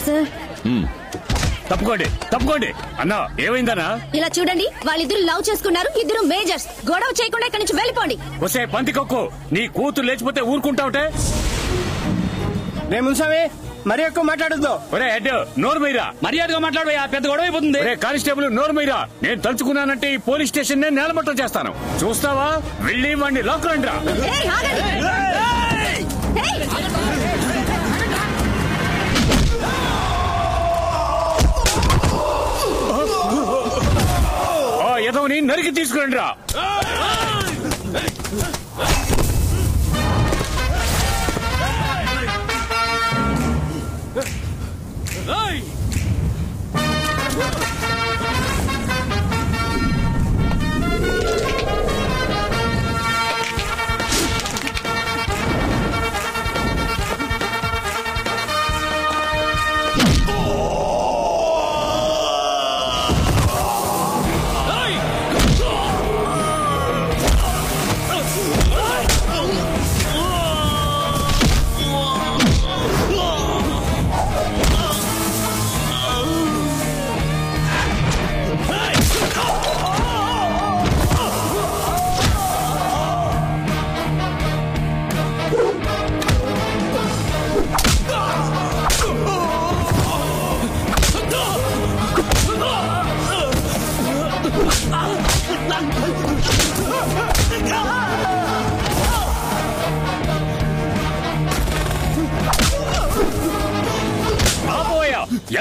Sir. తప్పుకోండి తప్పుకోండి. అన్నా ఏమైందన్నా? ఇలా చూడండి, వాళ్ళిద్దరు లవ్ చేసుకున్నారు, ఇద్దరు మేజర్స్. గొడవ చేయకుండా ఇక్కడి నుంచి వెళ్ళిపోండి. వసే పందికొక్కు, నీ కూతురు లేచిపోతే ఊరుకుంటావుటే? మున్సామి మరి ఎక్కువ మాట్లాడద్దు. ఒరే హెడ్, నోరు మీరా. మర్యాదగా మాట్లాడబోయా, పెద్ద గొడవ అయిపోతుంది. కానిస్టేబుల్ నోరు మీరా. నేను తలుచుకున్నానంటే ఈ పోలీస్ స్టేషన్ నేలమట్టం చేస్తాను. చూస్తావా? వెళ్ళి వాడిని లాక్ రండి రా. ఎదవని నరికి తీసుకురండి రా.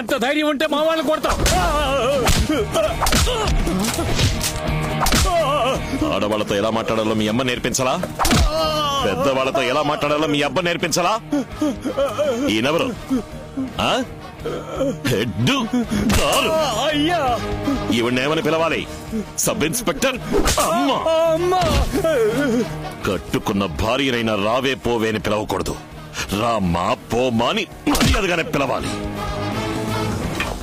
ఎంత ధైర్యం ఉంటే మా వాళ్ళని కొడతాం. ఆడవాళ్లతో ఎలా మాట్లాడాలో మీ అమ్మ నేర్పించాలా? పెద్దవాళ్లతో ఎలా మాట్లాడాలో మీ అబ్బ నేర్పించాలా? ఈయనెవరు? ఈవిడేమని పిలవాలి? Sub inspector. కట్టుకున్న భార్యనైనా రావే పోవే అని పిలవకూడదు. రామ్మా పోమా అని మర్యాదగానే పిలవాలి.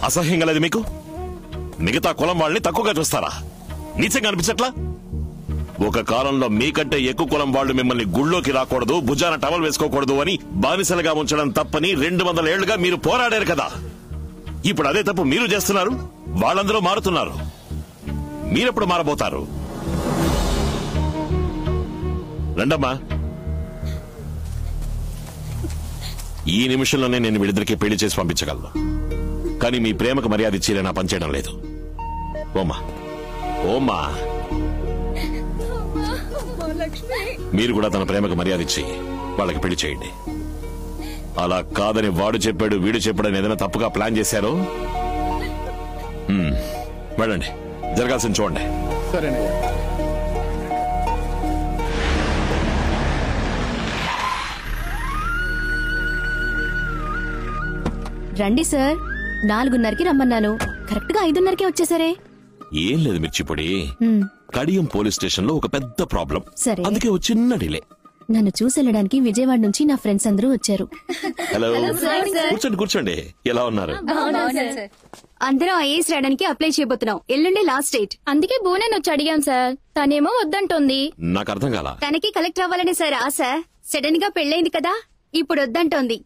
అసహ్యంగా లేదు మీకు? మిగతా కులం వాళ్ళని తక్కువగా చూస్తారా? నీచంగా అనిపించట్లా? ఒక కాలంలో మీకంటే ఎక్కువ కులం వాళ్ళు మిమ్మల్ని గుళ్ళోకి రాకూడదు, భుజాన టవల్ వేసుకోకూడదు అని బానిసలుగా ఉంచడం తప్పని 200 ఏళ్లుగా మీరు పోరాడారు కదా. ఇప్పుడు అదే తప్పు మీరు చేస్తున్నారు. వాళ్ళందరూ మారుతున్నారు. మీరెప్పుడు మారబోతారు? రండమ్మా. ఈ నిమిషంలోనే నేను వీళ్ళిద్దరికీ పెళ్లి చేసి పంపించగలను. కానీ మీ ప్రేమకు మర్యాద ఇచ్చి నా పనిచేయడం లేదు. ఓమా ఓమా, మీరు కూడా తన ప్రేమకు మర్యాద ఇచ్చి వాళ్ళకి పెళ్లి చేయండి. అలా కాదని వాడు చెప్పాడు వీడు చెప్పాడని ఏదైనా తప్పుగా ప్లాన్ చేశారో వెళ్ళండి, జరగాల్సింది చూడండి. సరేనయ్యా. రండి సార్, 4:30కి రమ్మన్నాను. కరెక్ట్ గా 5:30కే వచ్చేసరే. ఏం లేదు మిర్చిపొడి, కడియం పోలీస్ స్టేషన్ లో ఒక పెద్ద ప్రాబ్లం. సరే, అందుకే ఒక చిన్న డిలే. నన్ను చూసి వెళ్ళడానికి విజయవాడ నుంచి నా ఫ్రెండ్స్ అందరూ వచ్చారు. హలో, కూర్చోండి కూర్చోండి. ఎలా ఉన్నారు? అందరం ఐఏఎస్ రాయడానికి అప్లై చేయబోతున్నాం. ఎల్లుండి లాస్ట్ డేట్. అందుకే బోనని వచ్చి అడిగాం సార్. తనేమో వద్దంటోంది. నాకు అర్థం కాలా. తనకి కలెక్టర్ అవ్వాలని సార్ ఆశ. సడన్ గా పెళ్ళైంది కదా, ఇప్పుడు వద్దంటోంది.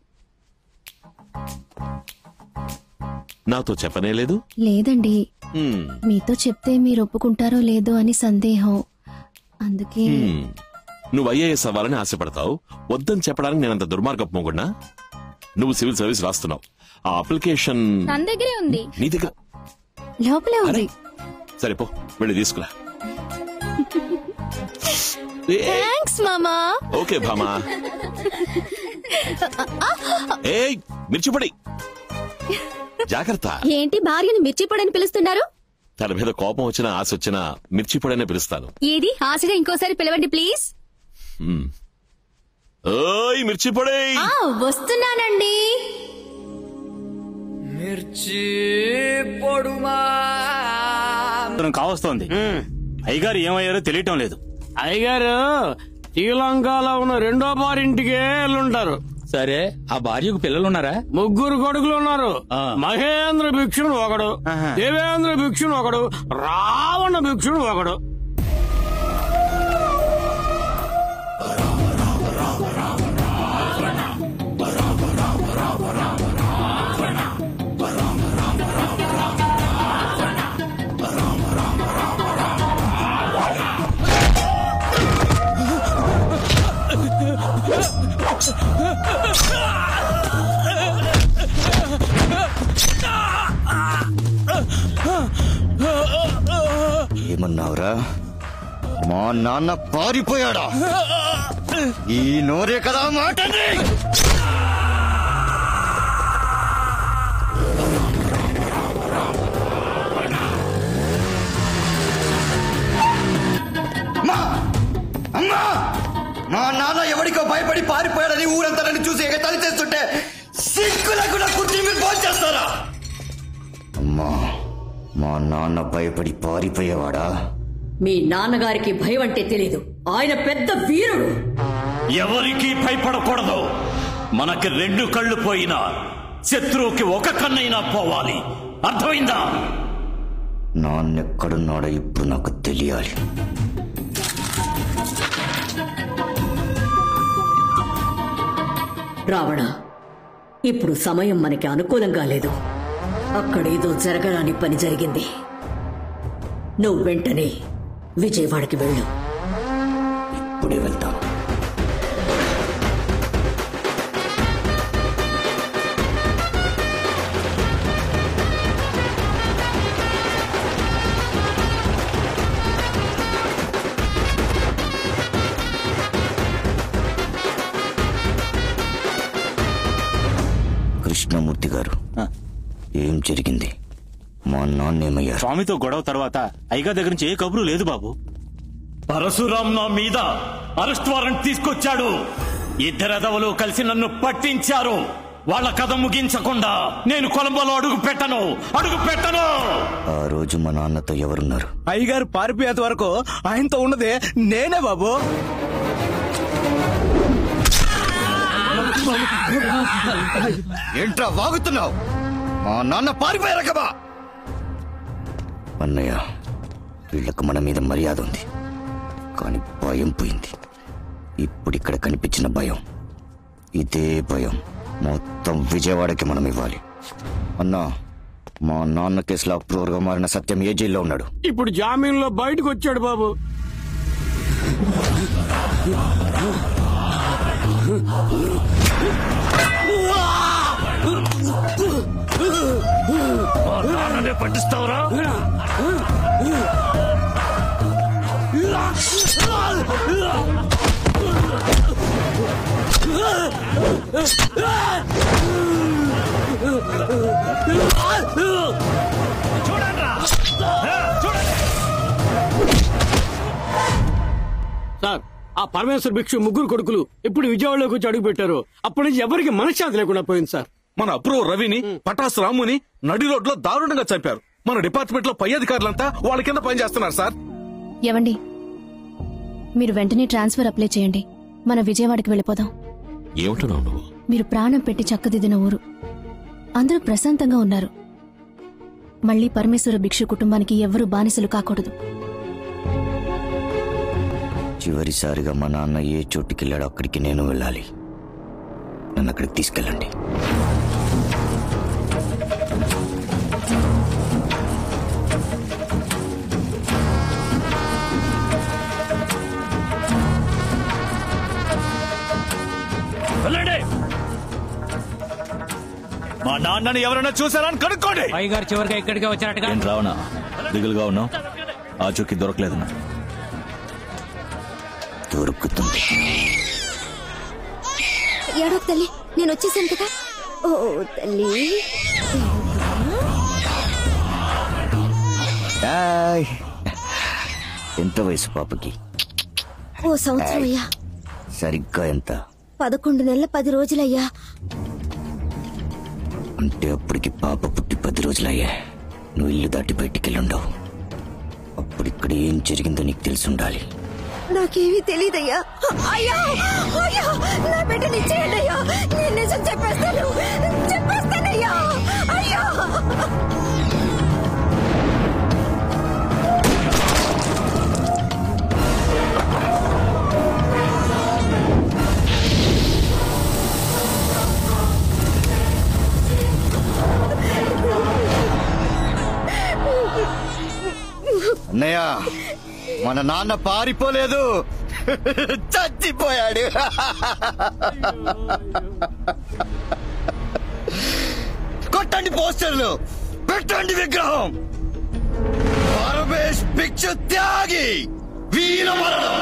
నాతో చెప్పనే లేదు? లేదండి, మీతో చెప్తే మీరు ఒప్పుకుంటారో లేదో అని సందేహం. అందుకే. నువ్వు ఐఏఎస్ అవ్వాలని ఆశపడతావు, వద్దని చెప్పడానికి నేనంత దుర్మార్గపు మొగుడ్నా? నువ్వు సివిల్ సర్వీస్ రాస్తున్నావు. ఆ అప్లికేషన్ తన దగ్గరే ఉంది. నీ దగ్గర లోపలే ఉంది. సరే పో, వెళ్ళి తీసుకురా. థాంక్స్ మామా. ఓకే భామా. ఏయ్ మిర్చిపొడి, జాగ్రత్త. ఏంటి భార్యను మిర్చిపొడని పిలుస్తున్నారు? తన మీద కోపం వచ్చినా ఆశ వచ్చినా మిర్చిపొడనే పిలుస్తాను. ఏది ఆశగా ఇంకోసారి పిలవండి ప్లీజ్. ఓయ్ మిర్చిపొడి. వస్తున్నానండి. మిర్చి పొడుమా కావస్తోంది. అయ్యగారు ఏమయ్యారో తెలియటం లేదు. అయ్యగారు శ్రీలంకలో ఉన్న 2వ బారింటికే వెళ్ళుంటారు. సరే, ఆ భార్యకు పిల్లలున్నారా? 3 కొడుకులు ఉన్నారు. మహేంద్ర భిక్షుడు ఒకడు, దేవేంద్ర భిక్షుడు ఒకడు, రావణ భిక్షుడు ఒకడు. మా నాన్న పారిపోయాడా? ఈ నోరే కదా మాటని. అమ్మా, మా నాన్న ఎవరికో భయపడి పారిపోయాడని ఊరంతా నన్ను చూసి ఎగతాళి చేస్తుంటే సిగ్గులకు నా కుర్చీ మీరు ఫోన్ చేస్తారా? అమ్మా, మా నాన్న భయపడి పారిపోయేవాడా? మీ నాన్నగారికి భయం అంటే తెలీదు. ఆయన పెద్ద వీరుడు. ఎవరికి భయపడకూడదు. మనకి 2 కళ్ళు పోయినా శత్రువుకి 1 కన్నైనా పోవాలి. అర్థమైందా? నాన్నెక్కడున్నాడో ఇప్పుడు నాకు తెలియాలి. రావణ, ఇప్పుడు సమయం మనకి అనుకూలంగా లేదు. అక్కడేదో జరగరాని పని జరిగింది. నువ్వు వెంటనే విజయవాడకి వెళ్ళు. ఇప్పుడే వెళ్తాను. కృష్ణమూర్తి గారు, ఏం జరిగింది? మా నాన్నేమయ్యారు? స్వామితో గొడవ తర్వాత అయ్యగా దగ్గర నుంచి ఏ కబురు లేదు బాబు. పరశురాం నా మీద అరెస్ట్ వారెంట్ తీసుకొచ్చాడు. 2 ఎదవలు కలిసి నన్ను పట్టించారు. వాళ్ళ కథ ముగించకుండా నేను కొలంబోలో అడుగు పెట్టను. ఆ రోజు మా నాన్నతో ఎవరున్నారు? అయ్యగారు పారిపోయేంత వరకు ఆయనతో ఉన్నదే నేనే బాబు. ఏంట్రా వాగుతున్నావు? మా నాన్న పారిపోయారు కదా. అన్నయ్య, వీళ్ళకు మన మీద మర్యాద ఉంది, కానీ భయం పోయింది. ఇప్పుడు ఇక్కడ కనిపించిన భయం, ఇదే భయం మొత్తం విజయవాడకి మనం ఇవ్వాలి. అన్నా, మా నాన్న కేసులో అప్రూవర్గా మారిన సత్యం ఏ జైల్లో ఉన్నాడు? ఇప్పుడు జామీన్లో బయటకు వచ్చాడు బాబు. పట్టిస్తావురా? సార్, ఆ పరమేశ్వర భిక్షు 3 కొడుకులు ఇప్పుడు విజయవాడలోకి వచ్చి అడుగు పెట్టారు. అప్పటి నుంచి ఎవరికి మనశ్శాంతి లేకుండా పోయింది సార్. మన అప్రూవ్ రవిని, పటాస్ రాముని నడి రోడ్లో దారుణంగా చంపారు. మన డిపార్ట్మెంట్ లో పై అధికారులంతా వాళ్ళ కింద పనిచేస్తున్నారు సార్. ఏవండి, మీరు వెంటనే ట్రాన్స్ఫర్ అప్లై చేయండి. మన విజయవాడకి వెళ్ళిపోదాం. ఏమంటున్నావు నువ్వు? మీరు ప్రాణం పెట్టి చక్కదిద్దిన ఊరు, అందరూ ప్రశాంతంగా ఉన్నారు. మళ్లీ పరమేశ్వర భిక్షు కుటుంబానికి ఎవ్వరూ బానిసలు కాకూడదు. చివరిసారిగా మా నాన్న ఏ చోటుకెళ్ళాడో అక్కడికి నేను వెళ్ళాలి. నన్ను అక్కడికి తీసుకెళ్ళండి. వెళ్ళండి. మా నాన్నని ఎవరైనా చూసారా అని కనుక్కోండి. అయ్యగారు చివరిగా ఇక్కడికే వచ్చారటగా. ఏం రావనా దిగులుగా ఉన్నావు? ఆచూకీ దొరకలేదన్నా? దొరుకుతుంది. ఏడో తల్లి, నేను వచ్చేసాను కదా. ఓ తల్లి, ఎంత వయసు పాపకి? 1 సంవత్సరం అయ్యా. సరిగ్గా ఎంత? 11 నెలల 10 రోజులయ్యా. అంటే అప్పటికి పాప పుట్టి 10 రోజులయ్యా. నువ్వు ఇల్లు దాటి బయటికెళ్ళుండవు. అప్పుడు ఇక్కడ ఏం జరిగిందో నీకు తెలిసి ఉండాలి. నాకేమీ తెలీదయ్యా. అయ్యా, అయ్యా, నా బిడ్డని ఇచ్చేయండి అయ్యా. నేను నిజం చెప్పేస్తానయ్యా. అయ్యా, అన్నయ్య, మన నాన్న పారిపోలేదు, చచ్చిపోయాడు. కొట్టండి పోస్టర్లు, పెట్టండి విగ్రహం. పరమేశ్ భిక్షు త్యాగి వీరమరణం.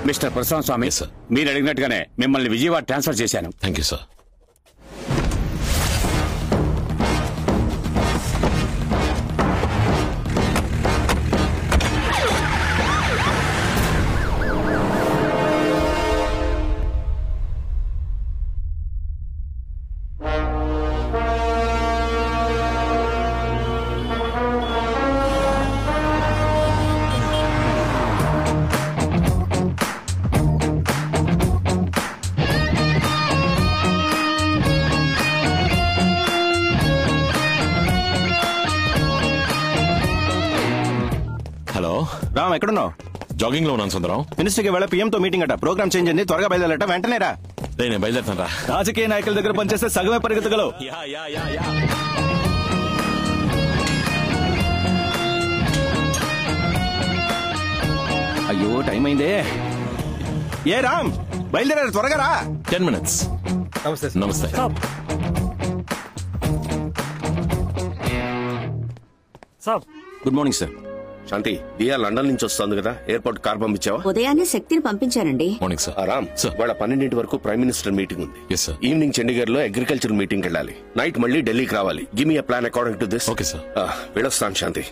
మిస్టర్ ప్రశాంత్ స్వామి, మీరు అడిగినట్టుగానే మిమ్మల్ని విజయవాడ ట్రాన్స్ఫర్ చేశాను. Thank you sir. రామ్ ఎక్కడున్నావు? జాగింగ్ లో ఉన్నాను సుందరం. మినిస్టర్కి వేళ పీఎంతో మీటింగ్ అట, ప్రోగ్రామ్ చేంజ్ అయింది, త్వరగా బయలుదేరట. వెంటనే రా. నేను బయలుదేరుతాను రా. రాజకీయ నాయకుల దగ్గర పనిచేస్తే సగమే పరిగెత్తగలవు. అయ్యో టైం అయిందే. ఏ రామ్ బయలుదేరారు, త్వరగా రా. 10 minutes. నమస్తే. నమస్తే. Good morning sir. Shanti, Diya London నుంచి వస్తుంది కదా, ఎయిర్పోర్ట్ కార్ పంపించావా? ఉదయాన్నే శక్తిని పంపించానండి. Morning sir. రామ్, వాళ్ళ 12 వరకు ప్రైమ్ మినిస్టర్ మీటింగ్ ఉంది. ఈవినింగ్ చండీగఢ్ లో అగ్రికల్చర్ మీటింగ్ వెళ్ళాలి. నైట్ మళ్ళీ ఢిల్లీకి రావాలి. Give me a plan according to this. Okay sir. వెళ్ళొస్తాను శాంతి.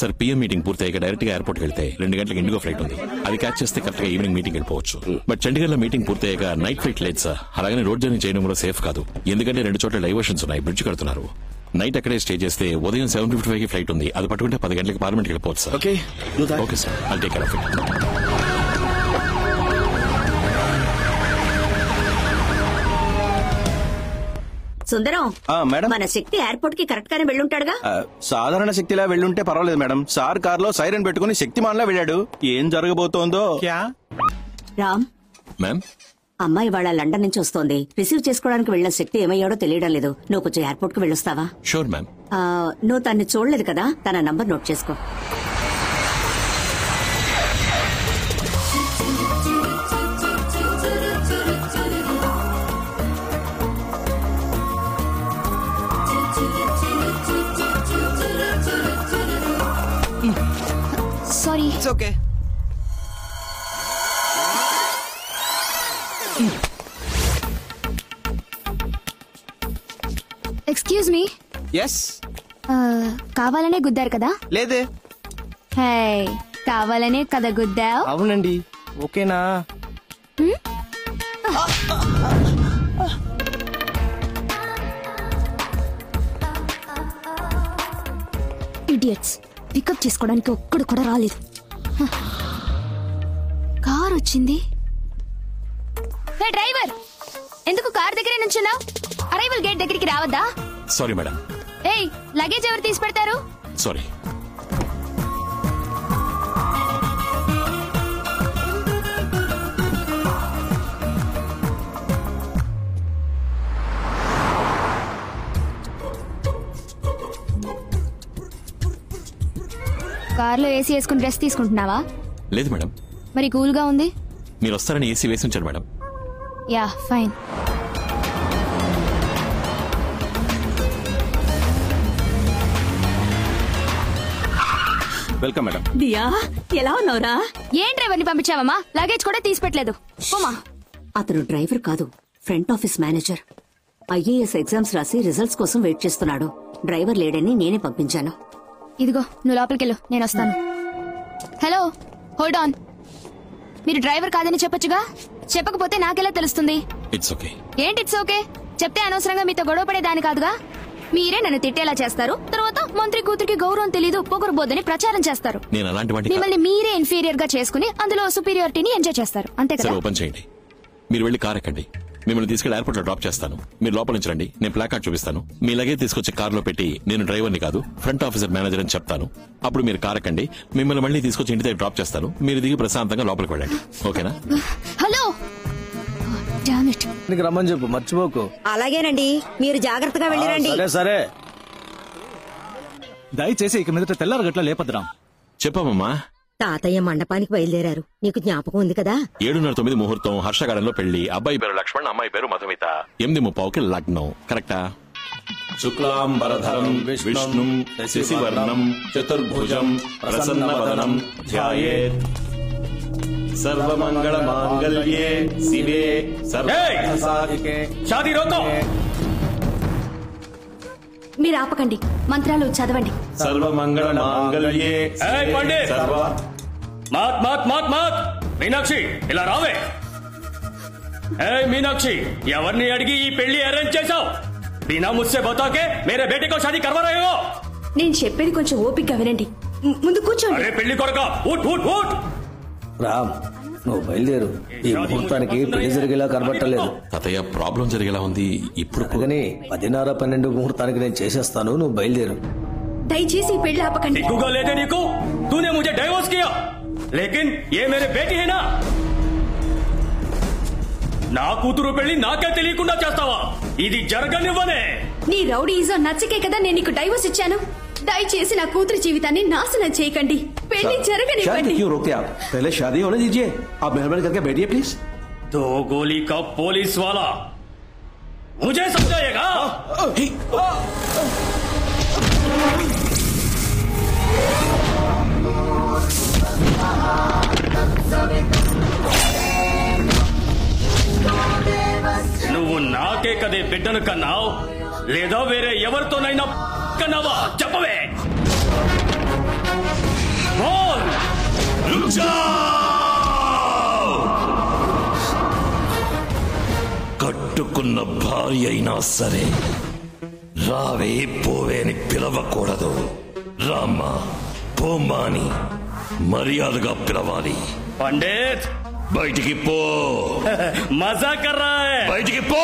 సార్, పిఎం మీటింగ్ పూర్తయ్యాక డైరెక్ట్ గా ఎయిర్పోర్ట్ వెళ్తే 2 గంటలకు ఇండిగో ఫ్లైట్ ఉంది. అది క్యాచ్ చేస్తే కరెక్ట్ గా ఈవినింగ్ మీటింగ్ వెళ్ళిపోవచ్చు. బట్ చండీగఢ్ లో మీటింగ్ పూర్తయ్యాక నైట్ ఫ్లైట్ లేదు సార్. అలాగే రోడ్ జర్నీ చేయడం కూడా సేఫ్ కాదు. ఎందుకంటే 2 చోట్ల డైవర్షన్స్ ఉన్నాయి, బ్రిడ్జ్ కడుతున్నారు. నైట్ అక్కడే స్టే చేస్తే ఉదయం 7:55 కి ఫ్లైట్ ఉంది. అది పట్టుకుంటే 10 గంటలకు పార్లమెంట్ వెళ్ళిపోవచ్చు sir. Okay sir, I'll take care of it. Sundaram, madam, మన శక్తి ఎయిర్పోర్ట్ కి కరెక్ట్ గానే వెళ్ళుంటాడుగా. సాధారణ శక్తిలా వెళ్ళుంటే పర్వాలేదు మేడం. సార్ కార్ లో సైరన్ పెట్టుకుని శక్తిమాన్లా వెళ్ళాడు. ఏం జరగబోతోందో. రామ్, మ్యామ్, అమ్మాయి వాళ్ళ లండన్ నుంచి వస్తోంది. రిసీవ్ చేసుకోవడానికి వెళ్ళిన శక్తి ఏమయ్యాడో తెలియడం లేదు. నువ్వు కొంచెం ఎయిర్పోర్ట్ కి వెళ్ళొస్తావా? Sure ma'am. నువ్వు తన్ని చూడలేదు కదా, తన నంబర్ నోట్ చేసుకో. Sorry. It's okay. Excuse me. Yes. కావాలనే గుద్దారు కదా? లేదే. హే, కావాలనే కదా గుద్దావు? అవునండి. ఓకేనా? ఇడియట్స్, పికప్ చేసుకోవడానికి ఒక్కడు కూడా రాలేదు. కార్ వచ్చింది. హే డ్రైవర్, ఎందుకు కార్ దగ్గరే నుంచున్నావు? అరైవల్ గేట్ దగ్గరికి రావద్దా? Sorry madam. ఏయ్, లగేజ్ ఎవరు తీసి పెడతారు? సారీ. కార్లో ఏసీ వేసుకుని డ్రెస్ తీసుకుంటున్నావా? లేదు మేడం. మరి కూల్ గా ఉంది. మీరు వస్తారని ఏసీ వేసి ఉంచారు madam. Yeah, fine. Welcome madam. Diya, ఎలా ఉన్నావురా? ఏం డ్రైవర్ని పంపించావమ్మా? లగేజ్ కూడా తీసి పెట్టలేదు. అతను డ్రైవర్ కాదు, front office manager. IAS exams రాసి రిజల్ట్స్ కోసం వెయిట్ చేస్తున్నాడు. డ్రైవర్ లేడని నేనే పంపించాను. ఇదిగో, నువ్వు లోపలికెళ్ళు, నేను వస్తాను. Hello, hold on. మీరు డ్రైవర్ కాదని చెప్పొచ్చుగా? చెప్పకపోతే నాకెలా తెలుస్తుంది? It's okay. ఏంటి ఇట్స్ ఓకే? చెప్తే అనవసరంగా మీతో గొడవ పడేదాని కాదుగా. మీరే నన్ను తిట్టేలా చేస్తారు, తర్వాత మంత్రి కూతురికి గౌరవం తెలీదు, పొగరబోద్దని ప్రచారం చేస్తారు. నేను అలాంటి వాటిని మిమ్మల్ని మీరే ఇన్ఫీరియర్ గా చేసుకుని అందులో సుపీరియారిటీని ఎంజాయ్ చేస్తారు, అంతే కదా? సరే, ఓపెన్ చేయండి. మీరు వెళ్ళి కార్ ఎక్కండి. మిమ్మల్ని తీసుకెళ్లి ఎయిర్పోర్ట్ లో డ్రాప్ చేస్తాను. మీరు లోపల నుంచి రండి, నేను ప్లాకార్డ్ చూపిస్తాను. మీ లగేజ్ తీసుకొచ్చి కార్ లో పెట్టి నేను డ్రైవర్ని కాదు, ఫ్రంట్ ఆఫీసర్ మేనేజర్ అని చెప్తాను. అప్పుడు మీరు కార్ ఎక్కండి. మిమ్మల్ని మళ్ళీ తీసుకొచ్చి ఇంటి దగ్గర డ్రాప్ చేస్తాను. మీరు దిగి ప్రశాంతంగా లోపలికి వెళ్ళండి. ఓకేనా? హలో, నీకు రమ్మని చెప్పు, మర్చిపోకు. అలాగేనండి, మీరు జాగ్రత్తగా వెళ్ళిరండి. సరే సరే. దయచేసి ఇక మీదట తెల్లారగట్ల లేపద్రాం. చెప్పమ్మా. తాతయ్య మండపానికి బయలుదేరారు, నీకు జ్ఞాపకం ఉంది కదా? 7:09 ముహూర్తం, హర్షగార్డెన్లో పెళ్లి. అబ్బాయి పేరు లక్ష్మణ్, అమ్మాయి పేరు మధుమిత. 8:30కి లగ్నం. కరెక్టా? శుక్లాంబరధరం విష్ణుం శశివర్ణం చతుర్భుజం ప్రసన్నవదనం ధ్యాయేత్ సర్వమంగళ మాంగళ్యే శివే సర్వసాధికే. షాదీ రోకో. మీరు ఆపకండి, మంత్రాలు చదవండి. సర్వమంగళ మాంగళ్యే సర్వ. మాత్ మాత్ మాత్ మాత్. మీనాక్షి ఇలా రావే. మీనాక్షి, ఎవరిని అడిగి ఈ పెళ్లి అరేంజ్ చేశావు? బినా ముస్సే బతాకే మేరే బేటీ కో షాదీ కర్వా రహే హో. నేను చెప్పేది కొంచెం ఓపికగా వినండి. ముందు కూర్చోండి. అరే పెళ్లి కొడక, ఊట్ ఊట్ ఊట్. రామ్, నువ్వు బయలుదేరు. ఈ ముహూర్తానికి పెళ్లి జరిగేలా కనబట్టలేదు. తాతయ్య, ప్రాబ్లం జరిగేలా ఉంది. ఇప్పుడు 10:12 ముహూర్తానికి నేను చేసేస్తాను, నువ్వు బయలుదేరు. దయచేసి ఈ పెళ్లి ఆపకండి. సిగ్గుగా లేదే నీకు? తూనే ముझे డైవోర్స్ కియా, లేకిన్ ఏ మేరే బేటీ హై నా. నా కూతురు పెళ్లి నాకే తెలియకుండా చేస్తావా? ఇది జరగనివ్వనే. నీ రౌడీజం నచ్చకే కదా నేను నీకు డైవోర్స్ ఇచ్చాను. దయచేసి నా కూతురి జీవితాన్ని నాశనం చేయకండి. పెళ్లి జరగనివ్వండి. क्यों रोकते आप? पहले शादी होने दीजिए. आप मेहरबानी करके बैठिए प्लीज. 2 गोली का पुलिस वाला मुझे समझाएगा? నువ్వు నాకే కదే బిడ్డను కన్నావు, లేదా వేరే ఎవరితోనైనా కన్నావా? చెప్పవే. కట్టుకున్న భార్య అయినా సరే రావే పోవే అని పిలవకూడదు. రామ్మా పోమ్మా అని మర్యాదగా పిలవాలి. పండిత్ బయటికి పో. మజా కర్ రహా హై. బయటికి పో.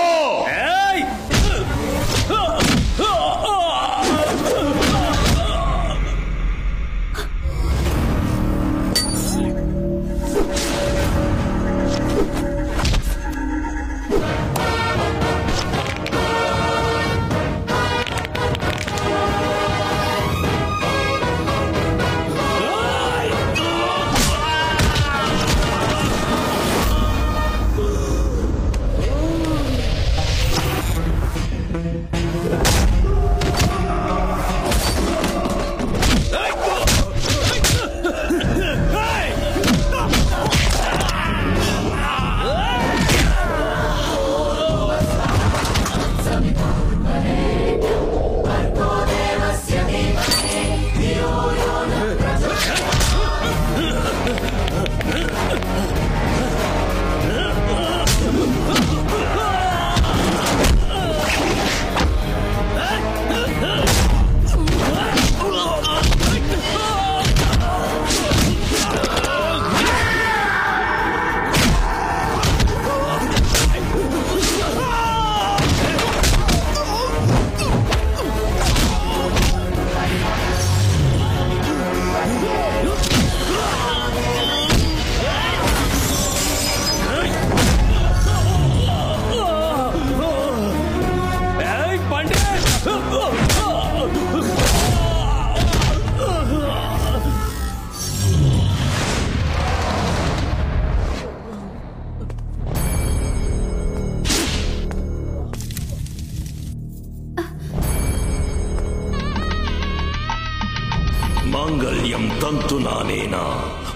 మాంగళ్యం తంతునానేనా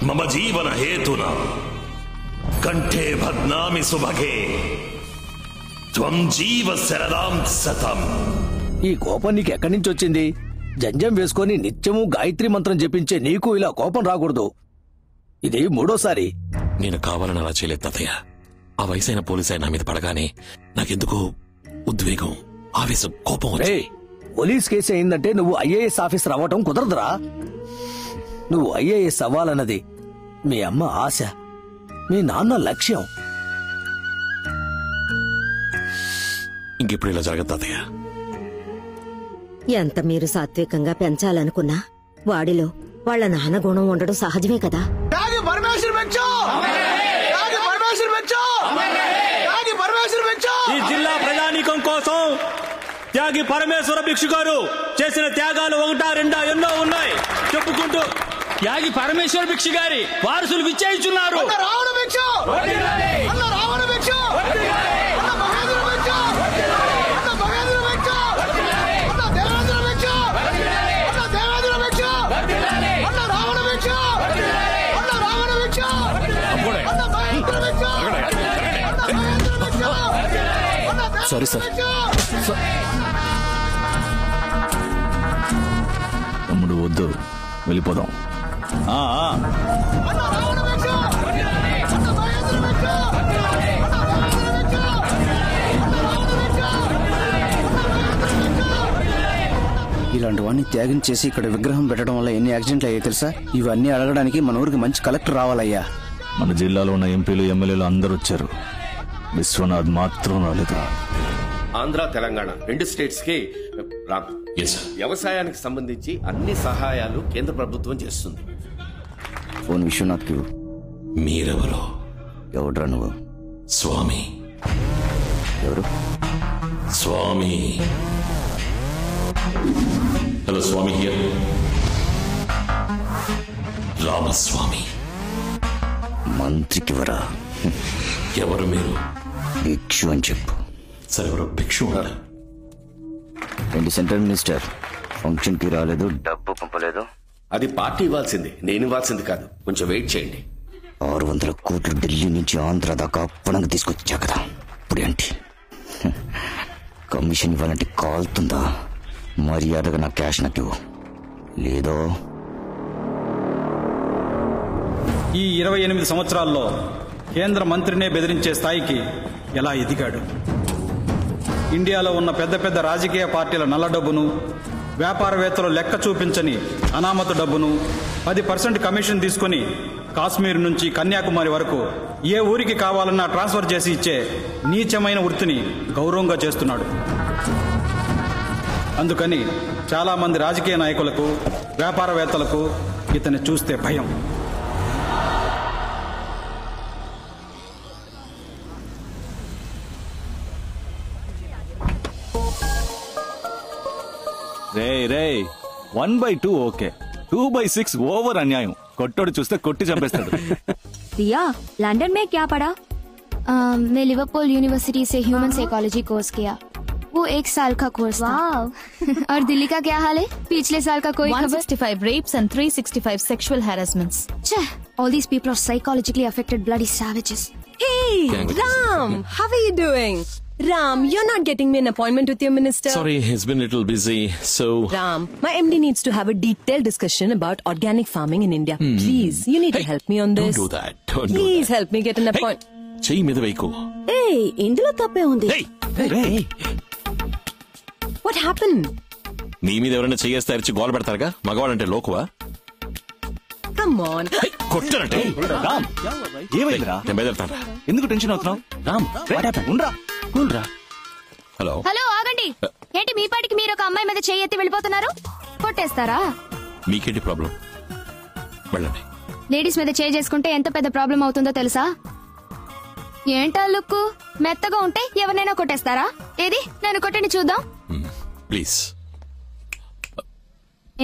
మమ జీవన హేతునా కంఠే భద్నామి సుభగే త్వం జీవ శరదాం సతం. ఈ కోపం నీకు ఎక్కడి నుంచి వచ్చింది? జంజం వేసుకొని నిత్యము గాయత్రి మంత్రం జపించే నీకు ఇలా కోపం రాకూడదు. ఇది 3వ సారి. నేను కావాలని అలా చేయలేదు తాతయ్య. ఆ వయసైన పోలీసు నా మీద పడగానే నాకెందుకు ఉద్వేగం, ఆవేశం, కోపం వచ్చాయి. పోలీస్ కేసు అయిందంటే నువ్వు ఐఏఎస్ ఆఫీసర్ అవ్వటం కుదరదురా. నువ్వు ఐఏఎస్ అవ్వాలన్నది మీ అమ్మ ఆశ, మీ నాన్న లక్ష్యం. ఇంకెప్పుడు ఇలా జరగదు తాతయ్య. ఎంత మీరు సాత్వికంగా పెంచాలనుకున్నా వాడిలో వాళ్ళ నాన్న గుణం ఉండడం సహజమే కదా. పరమేశ్వర్ పెంచు, పరమేశ్వర్ పెంచు, పరమేశ్వర్ త్యాగి పరమేశ్వర భిక్షు గారు చేసిన త్యాగాలు ఒకటా రెండా ఎన్నో ఉన్నాయి చెప్పుకుంటూ త్యాగి పరమేశ్వర భిక్షు గారి వారసులు విచ్చేయిస్తున్నారు. Sorry sir. తమ్ముడు వద్దు, వెళ్ళిపోదాం. ఇలాంటి వాడిని త్యాగం చేసి ఇక్కడ విగ్రహం పెట్టడం వల్ల ఎన్ని యాక్సిడెంట్లు అయ్యాయి తెలుసా? ఇవన్నీ అడగడానికి మన ఊరికి మంచి కలెక్టర్ రావాలయ్యా. మన జిల్లాలో ఉన్న ఎంపీలు ఎమ్మెల్యేలు అందరూ వచ్చారు, విశ్వనాథ్ మాత్రం రాలేదు. ఆంధ్ర తెలంగాణ 2 స్టేట్స్ కి వ్యవసాయానికి సంబంధించి అన్ని సహాయాలు కేంద్ర ప్రభుత్వం చేస్తుంది. ఫోన్ విశ్వనాథ్కి. మీరెవరో? ఎవడ్రా నువ్వు? స్వామి. ఎవరు? స్వామి. Hello Swami here. రామస్వామి. మంత్రికి వరా? ఎవరు మీరు? భిక్షు అని చెప్పు. సరే, ఎవరు భిక్షు? ఏంటి సెంట్రల్ మినిస్టర్ ఫంక్షన్ కి రాలేదు, డబ్బు పంపలేదు? అది పార్టీ ఇవ్వాల్సింది, నేను ఇవ్వాల్సింది కాదు. కొంచెం వెయిట్ చేయండి. 600 కోట్లు ఢిల్లీ నుంచి ఆంధ్ర దాకా అప్పనంగా తీసుకొచ్చా కదా, ఇప్పుడేంటి? కమిషన్ ఇవ్వాలంటే కాలుతుందా? మర్యాదగా నా క్యాష్ నాకు ఇవ్వు, లేదో ఈ 28 సంవత్సరాల్లో కేంద్ర మంత్రినే బెదిరించే స్థాయికి ఎలా ఎదిగాడు? ఇండియాలో ఉన్న పెద్ద పెద్ద రాజకీయ పార్టీల నల్ల డబ్బును, వ్యాపారవేత్తలు లెక్క చూపించని అనామత డబ్బును 10% కమిషన్ తీసుకుని కాశ్మీర్ నుంచి కన్యాకుమారి వరకు ఏ ఊరికి కావాలన్నా ట్రాన్స్ఫర్ చేసి ఇచ్చే నీచమైన వృత్తిని గౌరవంగా చేస్తున్నాడు. అందుకని చాలా మంది రాజకీయ నాయకులకు, వ్యాపారవేత్తలకు ఇతన్ని చూస్తే భయం. రే 1/2 ఓకే, 2/6 ఓవర్ అన్యాయం. కొట్టోడు చూస్తే కొట్టి చంపేస్తాడు. दिया, लंदन में क्या पढ़ा? मैं लिवरपूल यूनिवर्सिटी से ह्यूमन साइकोलॉजी कोर्स किया. वो 1 साल का कोर्स था. और दिल्ली का क्या हाल है? पिछले साल का कोई 165 rapes and 365 sexual harassments. All these people are psychologically affected bloody savages. Hey, Ram, how are you doing? Ram, you're not getting me an appointment with your minister. Sorry, he's been a little busy, so... Ram, my MD needs to have a detailed discussion about organic farming in India. Please, you need to help me on this. Don't do that. Don't do Please that. help me get an appointment. చెయ్యి మీద వేయకు. Hey, ఇందులో తప్పే ఉంది. What happened? నీ మీద ఎవరైనా చెయ్యేస్తే అరిచి గోల పెడతారుగా, మగవాడంటే లోకువా? Come on. కొట్టనంటే రామ్, ఏమైందిరా? నేను బయలుదేరుతాను. ఎందుకు టెన్షన్ అవుతున్నావు? రామ్, ఉండరా, కూల్రా. హలో హలో, ఆగండి. ఏంటి మీ పాటికి మీరు ఒక అమ్మాయి మీద చెయ్యి ఎత్తి వెళ్ళిపోతున్నారు? కొట్టేస్తారా? మీకేంటి ప్రాబ్లం? వెళ్ళండి. లేడీస్ మీద చేయి చేసుకుంటే ఎంత పెద్ద ప్రాబ్లం అవుతుందో తెలుసా? ఏంటా లుక్కు? మెత్తగా ఉంటే ఎవరినైనా కొట్టేస్తారా? ఏది నన్ను కొట్టండి చూద్దాం. ప్లీజ్.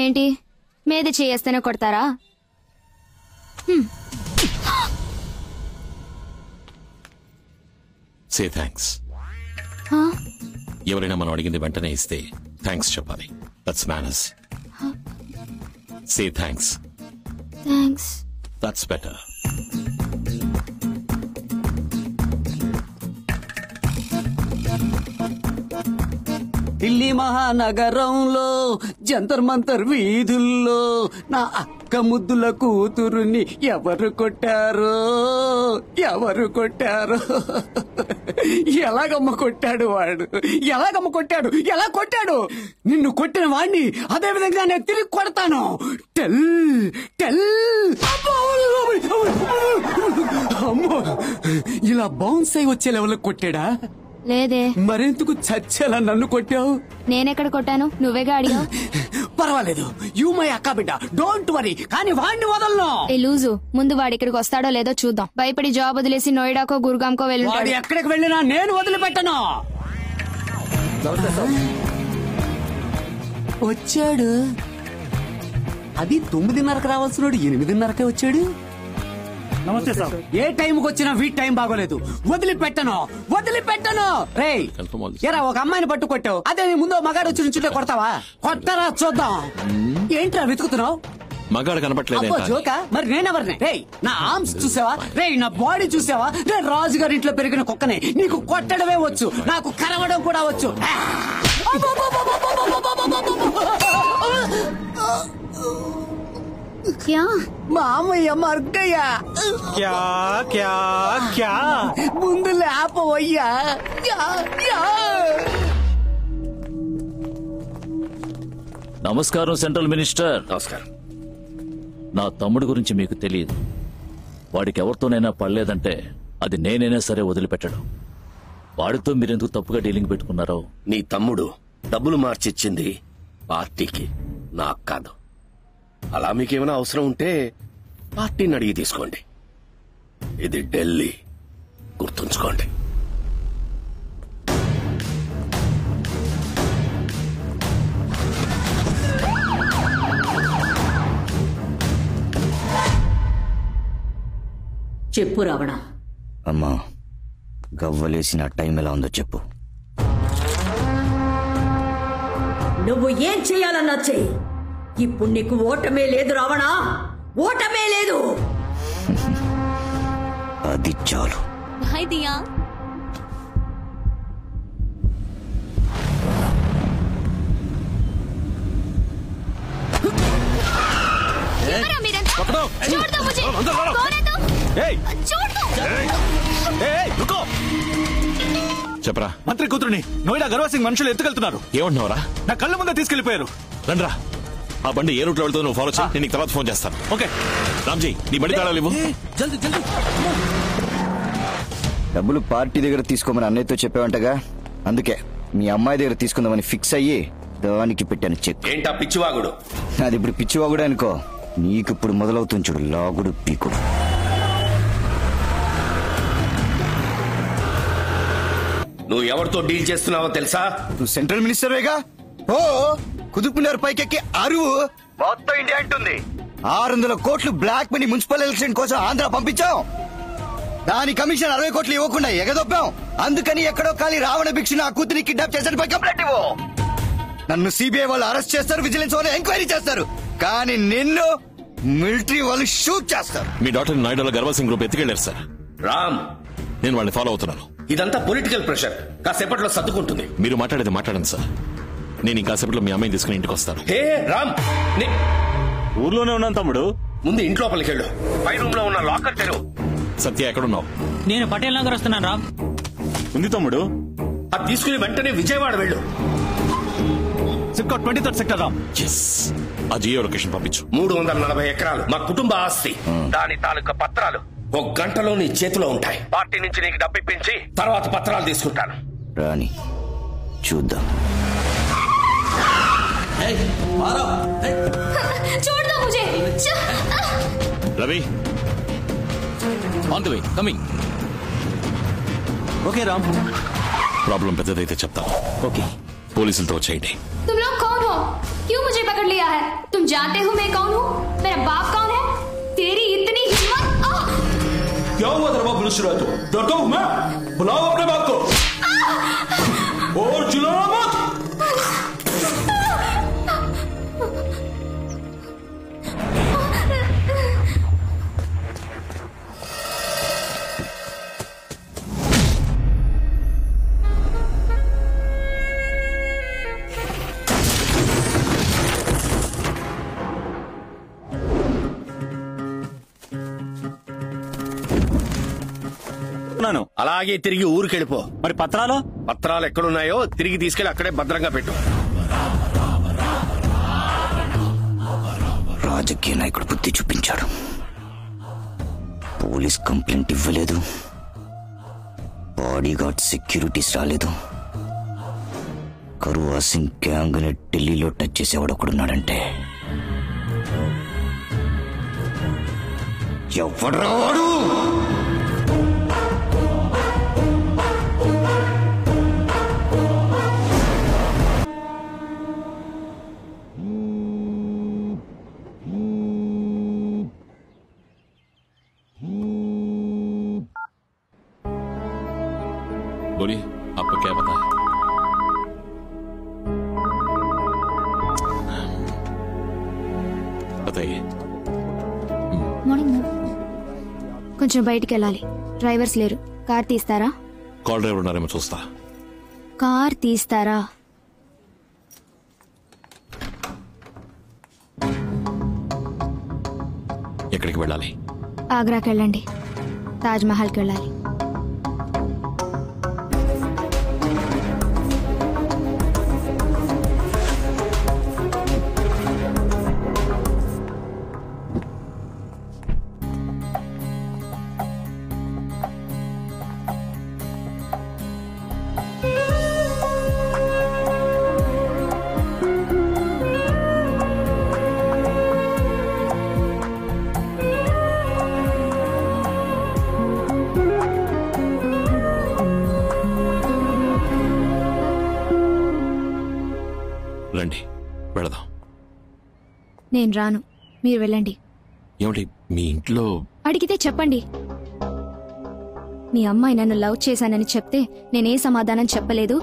ఏంటి మీద చేయేస్తేనే కొడతారా? Say thanks. ఎవరైనా మనం అడిగింది వెంటనే ఇస్తే థ్యాంక్స్ చెప్పాలి. That's manners. Say thanks. Thanks. That's better. Delhi మహానగరంలో జంతర్ మంతర్ వీధుల్లో నా అక్క ముద్దుల కూతురుని ఎవరు కొట్టారో, ఎవరు కొట్టారో, ఎలాగమ్మ కొట్టాడు వాడు, ఎలాగమ్మ కొట్టాడు, ఎలా కొట్టాడు? నిన్ను కొట్టిన వాడిని అదే విధంగా నేను తిరిగి కొడతాను. Tell tell. అమ్మో, ఇలా బౌన్స్ అయి వచ్చే లెవెల్ కొట్టాడా? లేదే. మరెందుకు చచ్చేలా నన్ను కొట్టావు? నేనెక్కడ కొట్టాను? నువ్వేగా అడిగావు. పర్వాలేదు, యూ మై అక్క బిడ్డ, డోంట్ వరీ. కానీ వాడిని వదలను. ఏ లూజు, ముందు వాడి ఇక్కడికి వస్తాడో లేదో చూద్దాం. భయపడి జాబ్ వదిలేసి నోయిడాకో గురుగాంకో వాడు వెళ్ళి ఎక్కడికి వెళ్ళినా నేను వదిలిపెట్టను. వచ్చాడు. అది 9:30కి రావాల్సిన 8:30కే వచ్చాడు. నమస్తే సార్. ఏ టైంకి వచ్చినా వీటి టైం బాగోలేదు. వదిలిపెట్టను. రేయ్ ఎరా ఒక అమ్మాయిని పట్టు కొట్టావు, అదే నీ ముందు మగాడు వచ్చి నుంచుంటే కొడతావా? కొట్టరా చూద్దాం. ఏంట్రా వెతుకుతున్నావు? మగాడు కనపట్లేదు. జోకా? మరి నేనెవరిని? రేయ్ నా ఆర్మ్స్ చూసావా? రేయ్ నా బాడీ చూసావా? రే రాజుగారి ఇంట్లో పెరిగిన కుక్కనే. నీకు కొట్టడమే వచ్చు, నాకు కరవడం కూడా వచ్చు. మామయ్య మర్గయ్యా. ముందు లేపవయ్యా. నమస్కారం సెంట్రల్ మినిస్టర్. నమస్కారం. నా తమ్ముడు గురించి మీకు తెలియదు. వాడికి ఎవరితోనైనా పడలేదంటే అది నేనైనా సరే వదిలిపెట్టడం. వాడితో మీరెందుకు తప్పుగా డీలింగ్ పెట్టుకున్నారో. నీ తమ్ముడు డబ్బులు మార్చిచ్చింది పార్టీకి, నాకు కాదు. అలా మీకేమైనా అవసరం ఉంటే పార్టీని అడిగి తీసుకోండి. ఇది ఢిల్లీ, గుర్తుంచుకోండి. చెప్పు రావణ. అమ్మా, గవ్వలేసిన టైం ఎలా ఉందో చెప్పు. నువ్వు ఏం చేయాలన్నా చెయ్యి. ఇప్పుడు నీకు ఓటమే లేదు రావణ, ఓటమే లేదు. అది చాలు. హాయ్ దియా. చెప్పరా. మంత్రి కూతురుని నోయిడా గర్వసింగ్ మనుషులు ఎత్తుకెళ్తున్నారు. ఏమంటున్నావరా? నా కళ్ళ ముందే తీసుకెళ్లిపోయారు. రండ్రా, ఆ బండి ఏ రూట్లో వెళ్తుందో నువ్వు ఫాలో చేయి. నేను నీకు తర్వాత ఫోన్ చేస్తాను. ఓకే రామ్జీ, నీ బండి తాళాలు ఇవ్వు. డబ్బులు పార్టీ దగ్గర తీసుకోమని అన్నయ్యతో చెప్పావంటగా, అందుకే మీ అమ్మాయి దగ్గర తీసుకుందామని ఫిక్స్ అయ్యి దానికి పెట్టాను చెక్. ఏంటా పిచ్చివాగుడు? అది ఇప్పుడు పిచ్చివాగుడు అనుకో. నీకు ఇప్పుడు మొదలవుతుంది చూడు లాగుడు పీకుడు. నువ్వు ఎవరితో డీల్ చేస్తున్నావో తెలుసా? నువ్వు సెంట్రల్ మినిస్టర్వేగా. ఓ కుతుబ్మినార్ పైకెక్కి అరువు మొత్తం ఇండియా అంటుంది. 600 కోట్లు బ్లాక్ మనీ మున్సిపల్ ఎలక్షన్ కోసం ఆంధ్ర పంపించాం. దాని కమిషన్ 60 కోట్లు ఇవ్వకుండా ఎగదొప్పాం. అందుకని ఎక్కడో ఖాళీ రావణ భిక్షను ఆ కూతురిని కిడ్నాప్ చేశారు. కంప్లైంట్ ఇవ్వు. నన్ను సిబిఐ వాళ్ళు అరెస్ట్ చేస్తారు, విజిలెన్స్ వాళ్ళు ఎంక్వైరీ చేస్తారు. కానీ నిన్ను మిలిటరీ వాళ్ళు షూట్ చేస్తారు. మీ డాక్టర్ నాయుడులో గర్వల్ సింగ్ గ్రూప్ ఎత్తుకెళ్లారు సార్. రామ్, నేను వాళ్ళని ఫాలో అవుతున్నాను. ఇదంతా పొలిటికల్ ప్రెషర్, కాసేపట్లో సర్దుకుంటుంది. మీరు మాట్లాడేది మాట్లాడండి సార్. నేను ఇంకాసేపట్లో మీ అమ్మాయిని తీసుకుని ఇంటికి వస్తాను. హే రామ్, ఊర్లోనే ఉన్నాను తమ్ముడు. ముందు ఇంట్లోపలికి వెళ్ళు. పై రూమ్ లో ఉన్న లాకర్ తెరువు. సత్య ఎక్కడున్నావు? నేను పటేల్ నగర్ వస్తున్నాను రామ్. ఉంది తమ్ముడు. అది తీసుకుని వెంటనే విజయవాడ వెళ్ళు. SIPCOT 23rd sector Ram. ఆ జియో లొకేషన్ పంపించు. 340 ఎకరాలు మా కుటుంబ ఆస్తి. దాని తాలూకా పత్రాలు 1 గంటలో నీ చేతిలో ఉంటాయి. పార్టీ నుంచి నీకు డబ్బు ఇప్పించి తర్వాత పత్రాలు తీసుకుంటాను. రాని చూద్దాం. Ravi, on the way, coming. Okay Ram. Problem పెద్దదైతే చెప్తాను. ఓకే, పోలీసులతో వచ్చేయండి. तुम लोग कौन हो? क्यों मुझे पकड़ लिया है? तुम जानते हो मैं कौन हूँ? मेरा बाप कौन है? तेरी इतनी हिम्मत? क्या हुआ तेरे बाप मिनिस्टर है तो? डरता हूँ मैं? बुलाओ अपने बाप को और चिल्लाना मत. అలాగే తిరిగి ఊరికెళ్ళిపో. మరి పత్రాలు? పత్రాలు ఎక్కడున్నాయో తిరిగి తీసుకెళ్లి అక్కడే భద్రంగా పెట్టు. రాజకీయ నాయకుడు బుద్ధి చూపించాడు. పోలీస్ కంప్లైంట్ ఇవ్వలేదు, బాడీగార్డ్ సెక్యూరిటీస్ రాలేదు. కరువా సింగ్ గ్యాంగ్ ని ఢిల్లీలో టచ్ చేసేవాడు ఒకడున్నాడంటే ఎవడ్రా వాడు? बोलिए आपको क्या पता है? बताइए। మార్నింగ్ కొంచెం బయటికి వెళ్ళాలి. డ్రైవర్స్ లేరు. కార్ తీస్తారా? కాల్ డ్రైవర్ ఉన్నారేమో చూస్తా. కార్ తీస్తారా? ఎక్కడికి వెళ్ళాలి? ఆగ్రాకి వెళ్ళండి. తాజ్ మహల్కి వెళ్ళాలి. రండి వెళదాం. నేను రాను, మీరు వెళ్ళండి. ఏమిటి మీ ఇంట్లో? అడిగితే చెప్పండి. మీ అమ్మాయి నన్ను లవ్ చేశానని చెప్తే నేనే సమాధానం చెప్పలేదు,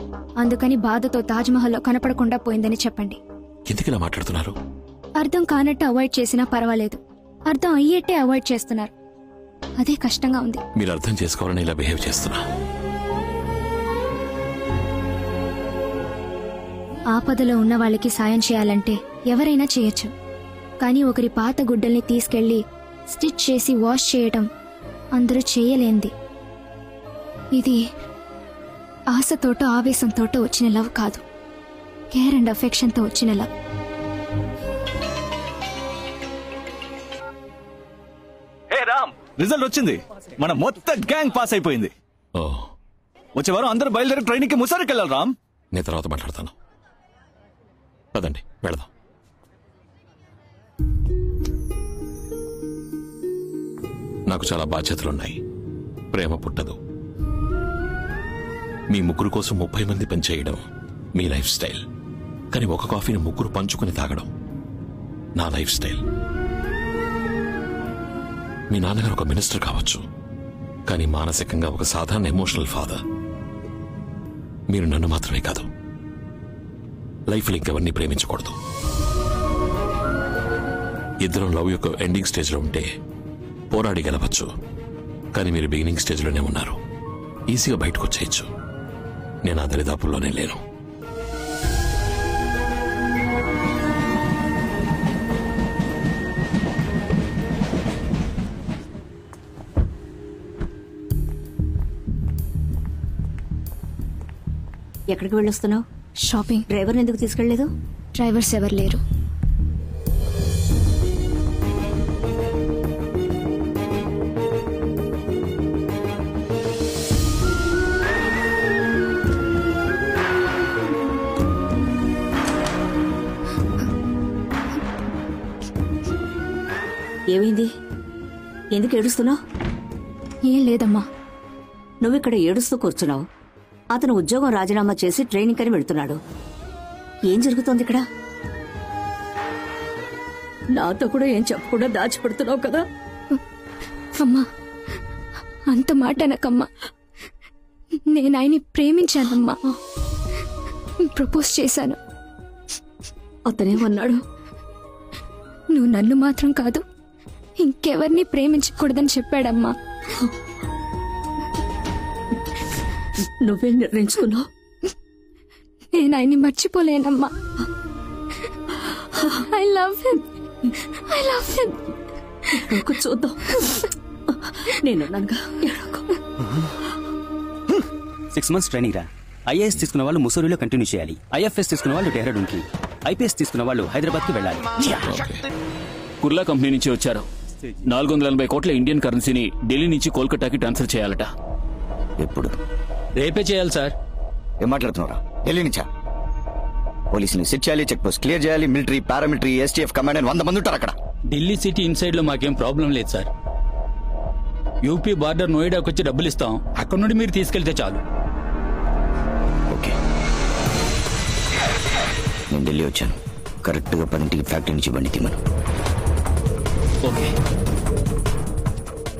అందుకని బాధతో తాజ్ మహల్లో కనపడకుండా పోయిందని చెప్పండి. ఎందుకు ఇలా మాట్లాడుతున్నారు? అర్థం కానట్టు అవాయిడ్ చేసినా పర్వాలేదు, అర్థం అయ్యేట్టే అవాయిడ్ చేస్తున్నారు. అదే కష్టంగా ఉంది. మీరు అర్థం చేసుకోవాలని ఇలా బిహేవ్ చేస్తున్నా. ఆపదలో ఉన్న వాళ్ళకి సాయం చేయాలంటే ఎవరైనా చేయొచ్చు, కానీ ఒకరి పాత గుడ్డల్ని తీసుకెళ్లి స్టిచ్ చేసి వాష్ చేయటం అందరూ చేయలేంది. ఇది ఆశతోటో ఆవేశంతోటో వచ్చిన లవ్ కాదు, కేర్ అండ్ అఫెక్షన్తో వచ్చిన లవ్. హే రామ్, రిజల్ట్ వచ్చింది. మన మొత్తం గ్యాంగ్ పాస్ అయిపోయింది. వచ్చే వారం అందరూ బయలుదేరి ట్రైనింగ్ కి ముసారికి వెళ్ళాలి. రామ్, నేను తర్వాత మాట్లాడతాను. పదండి వెళదాం. నాకు చాలా బాధ్యతలున్నాయి. ప్రేమ పుట్టదు. మీ ముగ్గురు కోసం 30 మంది పనిచేయడం మీ లైఫ్ స్టైల్, కానీ ఒక కాఫీని ముగ్గురు పంచుకుని తాగడం నా లైఫ్ స్టైల్. మీ నాన్నగారు ఒక మినిస్టర్ కావచ్చు, కానీ మానసికంగా ఒక సాధారణ ఎమోషనల్ ఫాదర్. మీరు నన్ను మాత్రమే కాదు, లైఫ్లో ఇంకెవరిని ప్రేమించకూడదు. ఇద్దరం లవ్ యొక్క ఎండింగ్ స్టేజ్లో ఉంటే పోరాడి గెలవచ్చు, కానీ మీరు బిగినింగ్ స్టేజ్లోనే ఉన్నారు. ఈజీగా బయటకు వచ్చేయచ్చు. నేను ఆ దరిదాపుల్లోనే లేను. ఎక్కడికి వెళ్ళొస్తున్నావు? షాపింగ్. డ్రైవర్ని ఎందుకు తీసుకెళ్లేదు? డ్రైవర్స్ ఎవరు లేరు. ఏమైంది? ఎందుకు ఏడుస్తున్నావు? ఏం లేదమ్మా. నువ్విక్కడ ఏడుస్తూ కూర్చున్నావు. అతను ఉద్యోగం రాజీనామా చేసి ట్రైనింగ్ అని వెళ్తున్నాడు. ఏం జరుగుతోంది ఇక్కడ? నాతో కూడా ఏం చెప్పకుండా దాచిపెడుతున్నావు కదా? అమ్మా, అంత మాట అనకమ్మా. నేను ఆయన్ని ప్రేమించానమ్మా, ప్రపోజ్ చేశాను. అతనేమన్నాడు? నువ్వు నన్ను మాత్రం కాదు, ఇంకెవరిని ప్రేమించకూడదని చెప్పాడమ్మా. నువ్వేం నిర్ణయించుకున్నావు? నేను ఆయన్ని మర్చిపోలేనమ్మా. I love him, I love him. చూద్దాం. నేనున్నానుగా. 6 months ట్రైనింగ్ రా. ఐఏఎస్ తీసుకున్న వాళ్ళు ముసూరిలో కంటిన్యూ చేయాలి. ఐఎఫ్ఎస్ తీసుకున్న వాళ్ళు డెహ్రాడూన్ కి, ఐపీఎస్ తీసుకున్న వాళ్ళు హైదరాబాద్ కి వెళ్ళాలి. కుర్లా కంపెనీ నుంచి వచ్చారు. 480 కోట్ల ఇండియన్ కరెన్సీని ఢిల్లీ నుంచి కోల్కతాకి ట్రాన్స్ఫర్ చేయాలట. ఎప్పుడు? రేపే చేయాలి సార్. ఏం మాట్లాడుతున్నారా? ఢిల్లీ నుంచా? పోలీసుని సెట్ చేయాలి, చెక్ పోస్ట్ క్లియర్ చేయాలి, మిలిటరీ, పారామిలిటరీ, ఎస్టీఎఫ్ కమాండ్ అని 100 మంది ఉంటారు అక్కడ. ఢిల్లీ సిటీ ఇన్సైడ్ లో మాకేం ప్రాబ్లం లేదు సార్. యూపీ బార్డర్ నోయిడాకి వచ్చి డబ్బులు ఇస్తాం, అక్కడ నుండి మీరు తీసుకెళ్తే చాలు. ఓకే, నేను ఢిల్లీ వచ్చాను. కరెక్ట్ గా 10ంటికి ఫ్యాక్టరీ నుంచి బండి తీమను. ఓకే.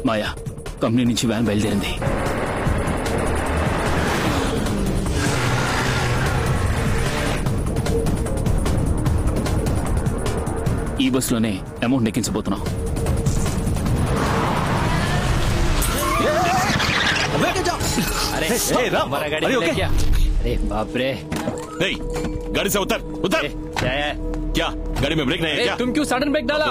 మాయా, కంపెనీ నుంచి వ్యాన్ బయలుదేరింది. ఈ బస్సులోనే అమౌంట్ నెక్కించబోతున్నాం. अरे बाप रे नहीं गाड़ी से उतर उतर क्या गाड़ी में ब्रेक नहीं है क्या? तुम क्यों सडन ब्रेक डाला?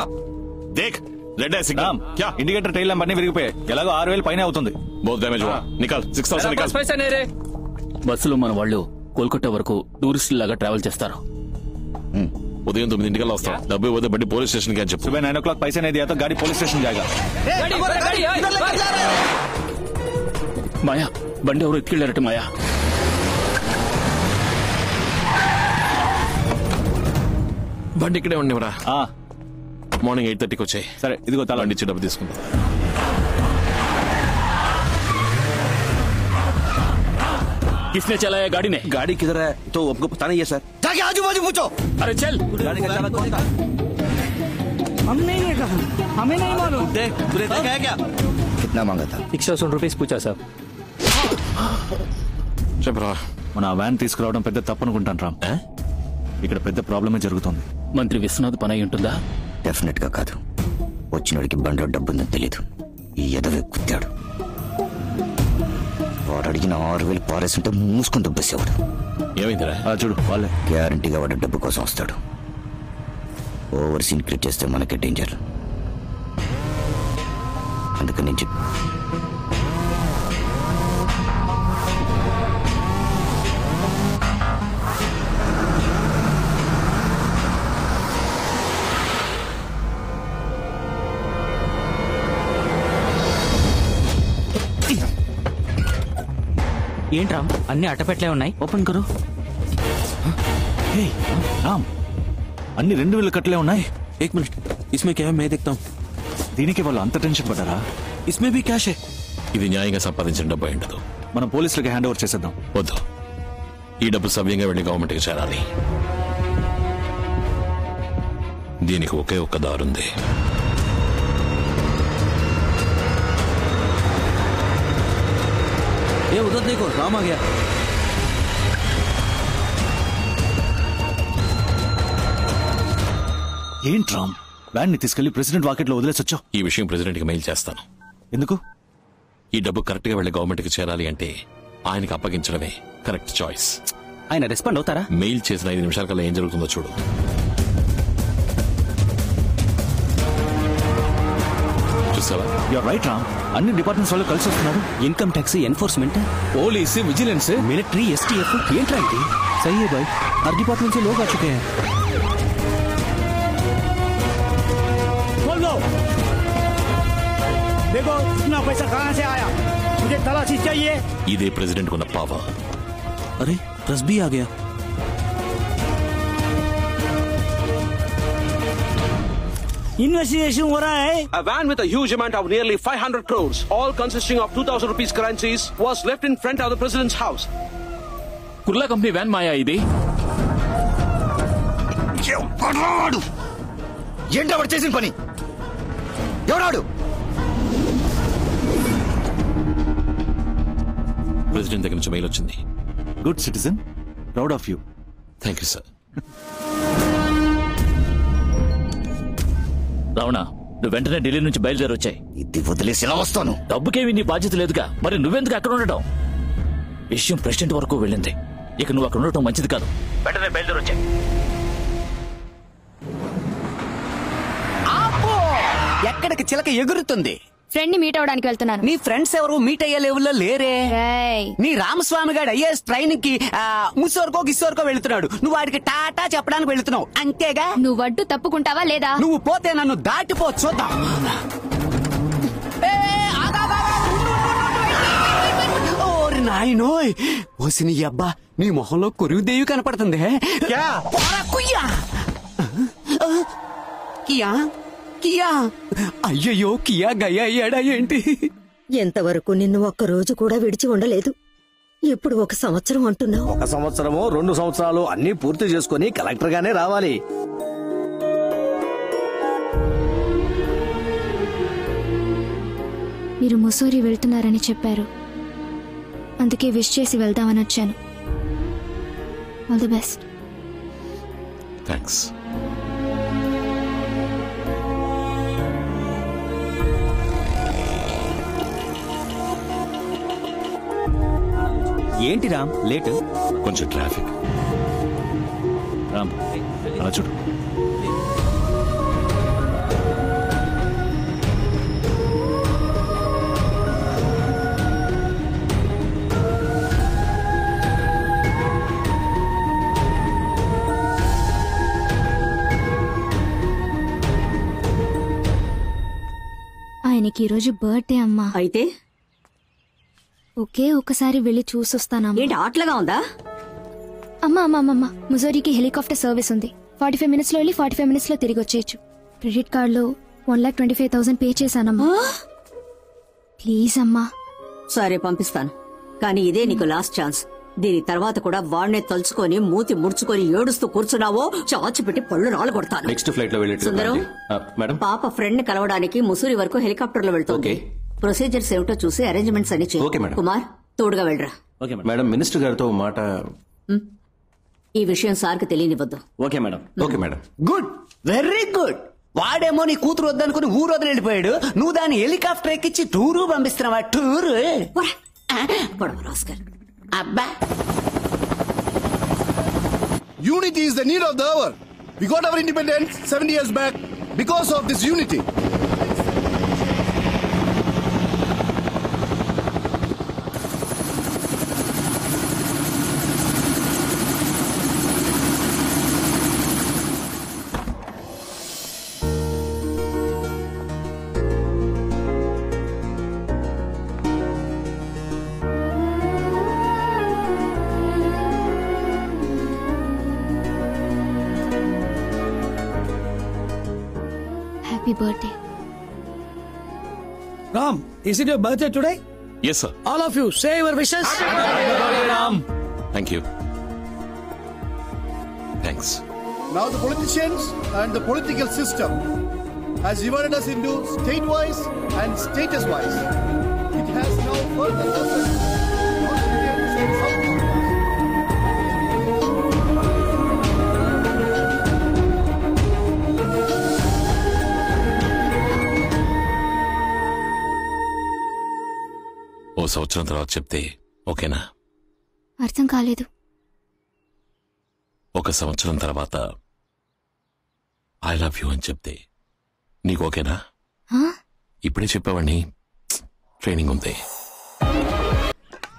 देख रेड है सिग्नल क्या ఇండికేటర్ టైల్ ల్యాంప్ అన్ని విరిగిపోయాయి. ఎలాగో 6000 పైన అవుతుంది. बहुत डैमेज हुआ निकल 6000 निकल. पैसा नहीं रे. బస్సులో మన వాళ్ళు కోల్కతా వరకు టూరిస్టులు లాగా ట్రావెల్ చేస్తారు. ఉదయం 9 వస్తాం. డబ్బు ఇవ్వదు బండి పోలీస్ స్టేషన్ కి అని చెప్పు. सुबह 9 o'clock पैसा नहीं दिया तो गाड़ी पुलिस स्टेशन जाएगा. మాయా బండి ఎవరు ఎత్తుకెళ్ళారట. మాయా బండి ఇక్కడే ఉండేవరా. మార్నింగ్ 8:30కి వచ్చాయి. సరే ఇదిగో తాళం. బండి ఇచ్చి డబ్బు తీసుకుందాం. किसने चलाया गाड़ी ने? गाड़ी किधर है तो आपको पता नहीं है सर. जाके आजू बाजू पूछो. अरे चल. गाड़ी का चालक कौन था? हम नहीं है कहा, हमें नहीं मालूम. देख तूने देखा है क्या? कितना मांगा था? 100 रुपीस पूछा సార్. చెప్పరా. మన వ్యాన్ తీసుకురావడం పెద్ద తప్పు అనుకుంటాను రామ్. ఇక్కడ పెద్ద ప్రాబ్లమే జరుగుతుంది. మంత్రి విశ్వనాథ్ పని అయి ఉంటుందా? డెఫినెట్ గా కాదు. వచ్చినోడికి బండిలో డబ్బుందని తెలీదు. ఈ ఎదవే కుత్తాడు. వాడు అడిగిన 6000 పారేస్తుంటే మూసుకుని దుబ్బేసేవాడు. ఏమైందిరా? చూడు వాళ్ళే. గ్యారంటీగా వాడు డబ్బు కోసం వస్తాడు. ఓవర్ సీన్ క్రియేట్ చేస్తే మనకే డేంజర్. అందుకని నేను ఏంట్రా అన్ని అట్టపెట్లే ఉన్నాయి, ఓపెన్ కరు. రామ్ అన్ని 2000 కట్టలే ఉన్నాయి. एक मिनट इसमें क्या है मैं देखता हूँ. దీనికి వాళ్ళు అంత టెన్షన్ పడ్డారా? इसमें भी कैश है. ఇది న్యాయంగా సంపాదించిన డబ్బు ఉండదు. మనం పోలీసులకి హ్యాండ్ ఓవర్ చేసేద్దాం. వద్దు. ఈ డబ్బు సవ్యంగా వెళ్లి గవర్నమెంట్ కి చేరాలి. దీనికి ఒకే ఒక్క దారుంది. ये उधर देखो राम आ गया. ఏంటి రామ్ వ్యాన్ ని తీసుకెళ్లి ప్రెసిడెంట్ వాకెట్ లో వదిలేసొచ్చావు? ఈ విషయం ప్రెసిడెంట్ కి మెయిల్ చేస్తాను. ఎందుకు? ఈ డబ్బు కరెక్ట్ గా వెళ్లి గవర్నమెంట్ కి చేరాలి అంటే ఆయనకి అప్పగించడమే కరెక్ట్ చాయిస్. ఆయన రెస్పాండ్ అవుతారా? మెయిల్ చేసిన 5 నిమిషాల కల్లా ఏం జరుగుతుందో చూడు. చూసావా? You're right Ram. అన్ని డిపార్ట్మెంట్స్ వాళ్ళు కలిసి వస్తున్నారు. Income tax, enforcement, police, vigilance, military, STF. ఏంట్రా ఇది? सही है भाई. हर डिपार्टमेंट से लोग आ चुके हैं. खोल दो. देखो इतना पैसा कहाँ से आया, मुझे तलाशी चाहिए. ఇదే ప్రెసిడెంట్ ఉన్న పవర్. अरे प्रेस भी आ गया. इन्वेस्टिगेशन हो रहा है. A van with a huge amount of nearly 500 crores, all consisting of 2000 rupees currencies, was left in front of the president's house. Kurla company van మాయా ఇది. ఎవడాడు? ఏంటవాడు చేసిన పని? ఎవడాడు? ప్రెసిడెంట్ దగ్గర నుంచి మెయిల్ వచ్చింది. Good citizen, proud of you. Thank you sir. Ravana, నువ్వు వెంటనే ఢిల్లీ నుంచి బయలుదేరి వచ్చాయి. ఇది వదిలేసి ఎలా వస్తాను? డబ్బుకేవి నీ బాధ్యత లేదుగా, మరి నువ్వెందుకు అక్కడ ఉండటం? విషయం ప్రెసిడెంట్ వరకు వెళ్ళింది. ఇక నువ్వు అక్కడ ఉండటం మంచిది కాదు. వెంటనే బయలుదేరి వచ్చాయి. ఎక్కడికి చిలక ఎగురుతుంది? ఫ్రెండ్ ని మీట్ అవడానికి వెళ్తున్నాను. నీ ఫ్రెండ్స్ ఎవరు మీట్ అయ్యే లెవెల్లో లేరే. నీ రామస్వామి గారు ఐఏఎస్ ట్రైనింగ్ కి ముసోర్కో గిస్సోర్కో వెళ్తున్నాడు. నువ్వు వాడికి టాటా చెప్పడానికి వెళ్తున్నావు అంతేగా? నువ్వు అడ్డు తప్పుకుంటావా లేదా? నువ్వు పోతే నన్ను దాటిపో చూద్దాం. ఓరి నాయనోయ్, ఓసి నీ అబ్బా, నీ మొహంలో కొరివిదేవి కనపడుతుంది. కియా కియా, అయ్యయ్యో కియా గయ్యా అయ్యాడా ఏంటి? ఎంతవరకు నిన్ను ఒక్కరోజు కూడా విడిచి ఉండలేదు. ఇప్పుడు 1 సంవత్సరం అంటున్నావు. 1 సంవత్సరమో 2 సంవత్సరాలు అన్ని పూర్తి చేసుకుని కలెక్టర్ గానే రావాలి. మీరు ముసోరి వెళ్తున్నారని చెప్పారు, అందుకే విష్ చేసి వెళ్దామని వచ్చాను. All the best. థ్యాంక్స్. ఏంటి రామ్ లేట్? కొంచెం ట్రాఫిక్. రామ్ అలా చూడు. ఆయనకి ఈరోజు బర్త్డే అమ్మా. అయితే ఒకసారి వెళ్ళి చూసొస్తానమ్మా. ఏంటి ఆటలుగా ఉందా? అమ్మా ముజోరీకి హెలికాప్టర్ సర్వీస్ ఉంది. 45 minutes లో వెళ్ళి 45 minutes లో తిరిగి వచ్చేయచ్చు. క్రెడిట్ కార్డ్ లో 1,25,000 పే చేశానమ్మా. ప్లీజ్ అమ్మా. సరే పంపిస్తాను, కానీ ఇదే నీకు లాస్ట్ ఛాన్స్. దీని తర్వాత కూడా వాడినే తలుచుకొని మూతి ముడుచుకొని ఏడుస్తూ కూర్చున్నావో చాచి పెట్టి పళ్ళు రాళ్ళు కొడతాను. నెక్స్ట్ ఫ్లైట్ లో సుందరం, మేడం, పాప ఫ్రెండ్ ని కలవడానికి ముసూరి వరకు హెలికాప్టర్ లో వెళ్తుంది. ప్రొసీజర్స్ ఏమిటో చూసి అరేంజ్మెంట్స్ అన్ని ఓకే చేయి. మేడం. కుమార్ తోడుగా వెళ్ళరా. మేడం, మినిస్టర్ గారితో మాట. ఈ విషయం సార్కి తెలియనివ్వద్దు. Okay madam. Okay madam. Good, very good. వాడేమో నీ కూతురు వద్దనుకుని ఊరు వదిలి వెళ్ళిపోయాడు. నువ్వు దాన్ని హెలికాప్టర్ ఎక్కించి టూరు పంపిస్తున్నావా? టూరు అబ్బా. Unity is the need of the hour. We got our independence 70 years back because of this unity. Happy birthday. Ram, is it your birthday today? Yes, sir. All of you, say your wishes. Ram. Thank you. Thanks. Now the politicians and the political system has divided us into state-wise and status-wise. It has now further lessened North Indians and South Indians. ఓ సంవత్సరం తర్వాత చెప్తే ఓకేనా? అర్థం కాలేదు. ఒక సంవత్సరం తర్వాత I love you అని చెప్తే నీకు ఓకేనా? ఇప్పుడే చెప్పేవాడిని, ట్రైనింగ్ ఉంది.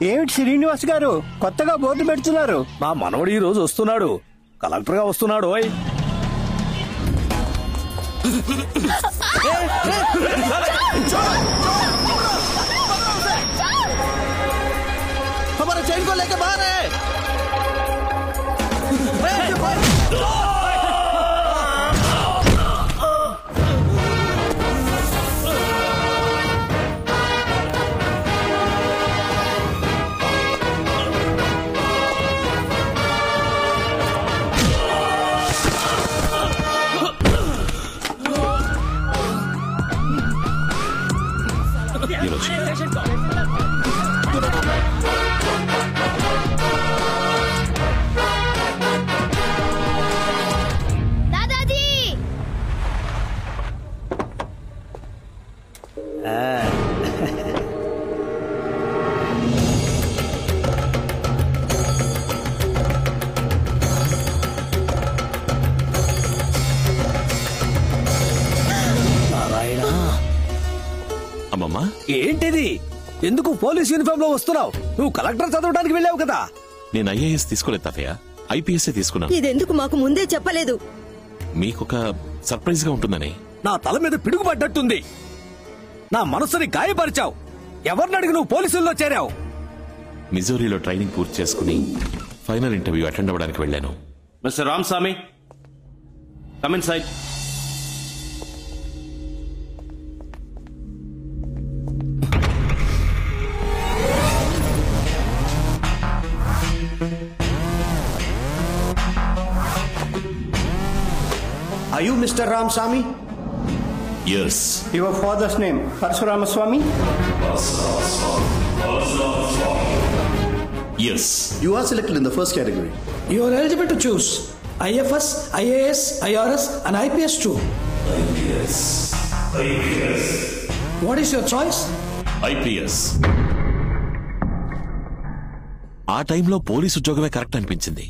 ఏమిటి శ్రీనివాస్ గారు కొత్తగా బోర్డు పెడుతున్నారు? మా మనవడు ఈ రోజు వస్తున్నాడు, కలెక్టర్ గా వస్తున్నాడు. हमारा चैन को लेके बाहर है। दादाजी అమ్మమ్మా, ఏంటిది? ఎందుకు పోలీస్ యూనిఫామ్ లో వస్తున్నావు? నువ్వు కలెక్టర్ చదవడానికి వెళ్ళావు కదా. నేను ఐఏఎస్ తీసుకోలేదు తాతయ్య, ఐపీఎస్ తీసుకున్నాను. ఇదెందుకు మాకు ముందే చెప్పలేదు? మీకొక సర్ప్రైజ్ గా ఉంటుందని. నా తల మీద పిడుగు పడ్డట్టుంది. నా మనసుని గాయపరిచావు. ఎవరిని అడిగి నువ్వు పోలీసుల్లో చేరావు? మిజోరీలో ట్రైనింగ్ పూర్తి చేసుకుని ఫైనల్ ఇంటర్వ్యూ అటెండ్ అవ్వడానికి వెళ్ళాను. Mister Ramaswamy, come in side. Are you Mr. Ramaswamy? Yes. Your father's name, Parshuramaswamy? Yes. You are selected in the first category. You are eligible to choose IFS, IAS, IRS and IPS too. IPS. What is your choice? IPS. ఆ టైంలో police ఉద్యోగమే correct అనిపించింది.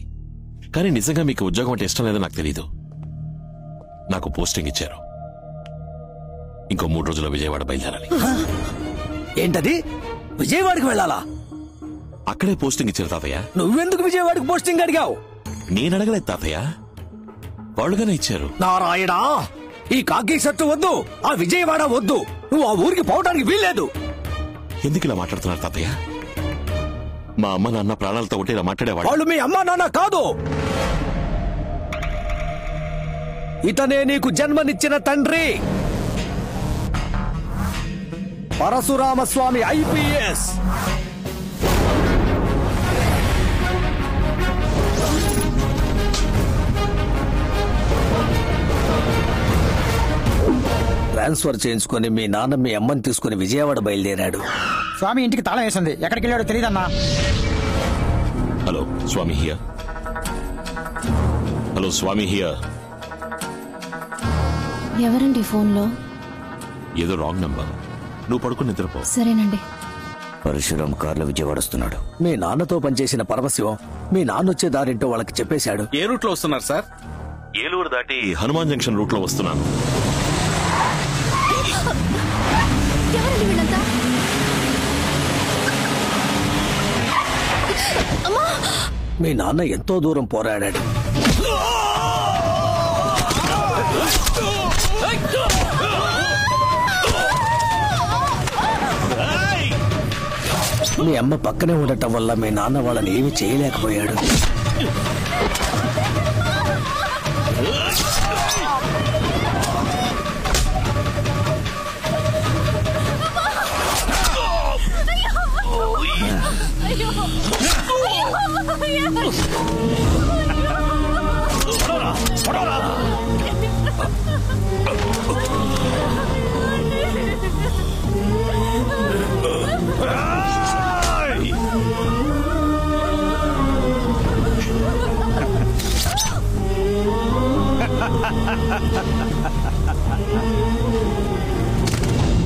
కానీ నిజంగా మీకు ఉద్యోగం అంటే ఇష్టం లేదో నాకు తెలీదు. నాకు పోస్టింగ్ ఇచ్చారు. ఇంకో 3 రోజుల్లో విజయవాడ బయలుదేరాలి. ఏంటది? విజయవాడకి వెళ్ళాలా? అక్కడే పోస్టింగ్ ఇచ్చారు తాతయ్య. నువ్వెందుకు విజయవాడకి పోస్టింగ్ అడిగావు? నేను అడగలేదు తాతయ్య, వాళ్ళుగానే ఇచ్చారు. నారాయణా, ఈ కాకి షర్టు వద్దు, ఆ విజయవాడ వద్దు. నువ్వు ఆ ఊరికి పోవడానికి వీల్లేదు. ఎందుకు ఇలా మాట్లాడుతున్నారు తాతయ్య? మా అమ్మ నాన్న ప్రాణాలతో ఉంటే ఇలా మాట్లాడేవాడు. వాళ్ళు మీ అమ్మా నాన్న కాదు. ఇతనే నీకు జన్మనిచ్చిన తండ్రి, పరశురామస్వామి IPS. ట్రాన్స్ఫర్ చేయించుకొని మీ నాన్న మీ అమ్మని తీసుకుని విజయవాడ బయలుదేరాడు. స్వామి ఇంటికి తాళం వేసింది, ఎక్కడికి వెళ్ళాడో తెలియదన్నా. Hello Swami here. Hello Swami here. ఎవరండి ఫోన్లో? ఏదో రాంగ్ నంబర్. నువ్వు పడుకుని నిద్రపో. సరేనండి. పరశురామ్ కార్లో విజయవాడ వస్తున్నాడు. మీ నాన్నతో పనిచేసిన పరమశివం మీ నాన్న వచ్చే దారింటో వాళ్ళకి చెప్పేశాడు. ఏ రూట్ లో వస్తున్నారు సార్? ఏలూరు దాటి హనుమాన్ జంక్షన్ రూట్ లో వస్తున్నాను. మీ నాన్న ఎంతో దూరం పోరాడాడు. మీ అమ్మ పక్కనే ఉండటం వల్ల మీ నాన్న వాళ్ళని ఏమీ చేయలేకపోయాడు.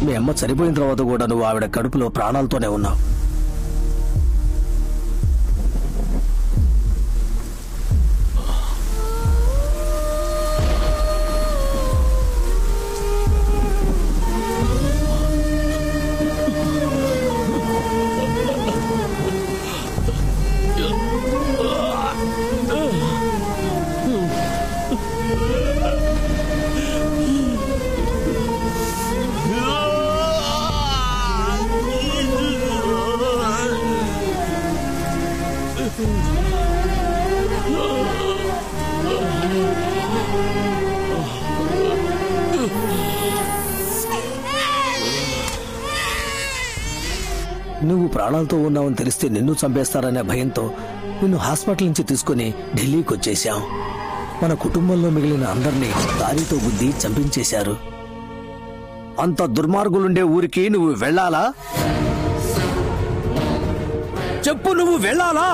మీ అమ్మ చనిపోయిన తర్వాత కూడా నువ్వు ఆవిడ కడుపులో ప్రాణాలతోనే ఉన్నావు. నువ్వు ప్రాణాలతో ఉన్నావని తెలిస్తే నిన్ను చంపేస్తారనే భయంతో నిన్ను హాస్పిటల్ నుంచి తీసుకుని ఢిల్లీకి వచ్చేశాం. మన కుటుంబంలో మిగిలిన అందరినీ దారితో గుద్ది చంపించేశారు. అంత దుర్మార్గులుండే ఊరికి నువ్వు వెళ్ళాలా? చెప్పు, నువ్వు వెళ్ళాలా?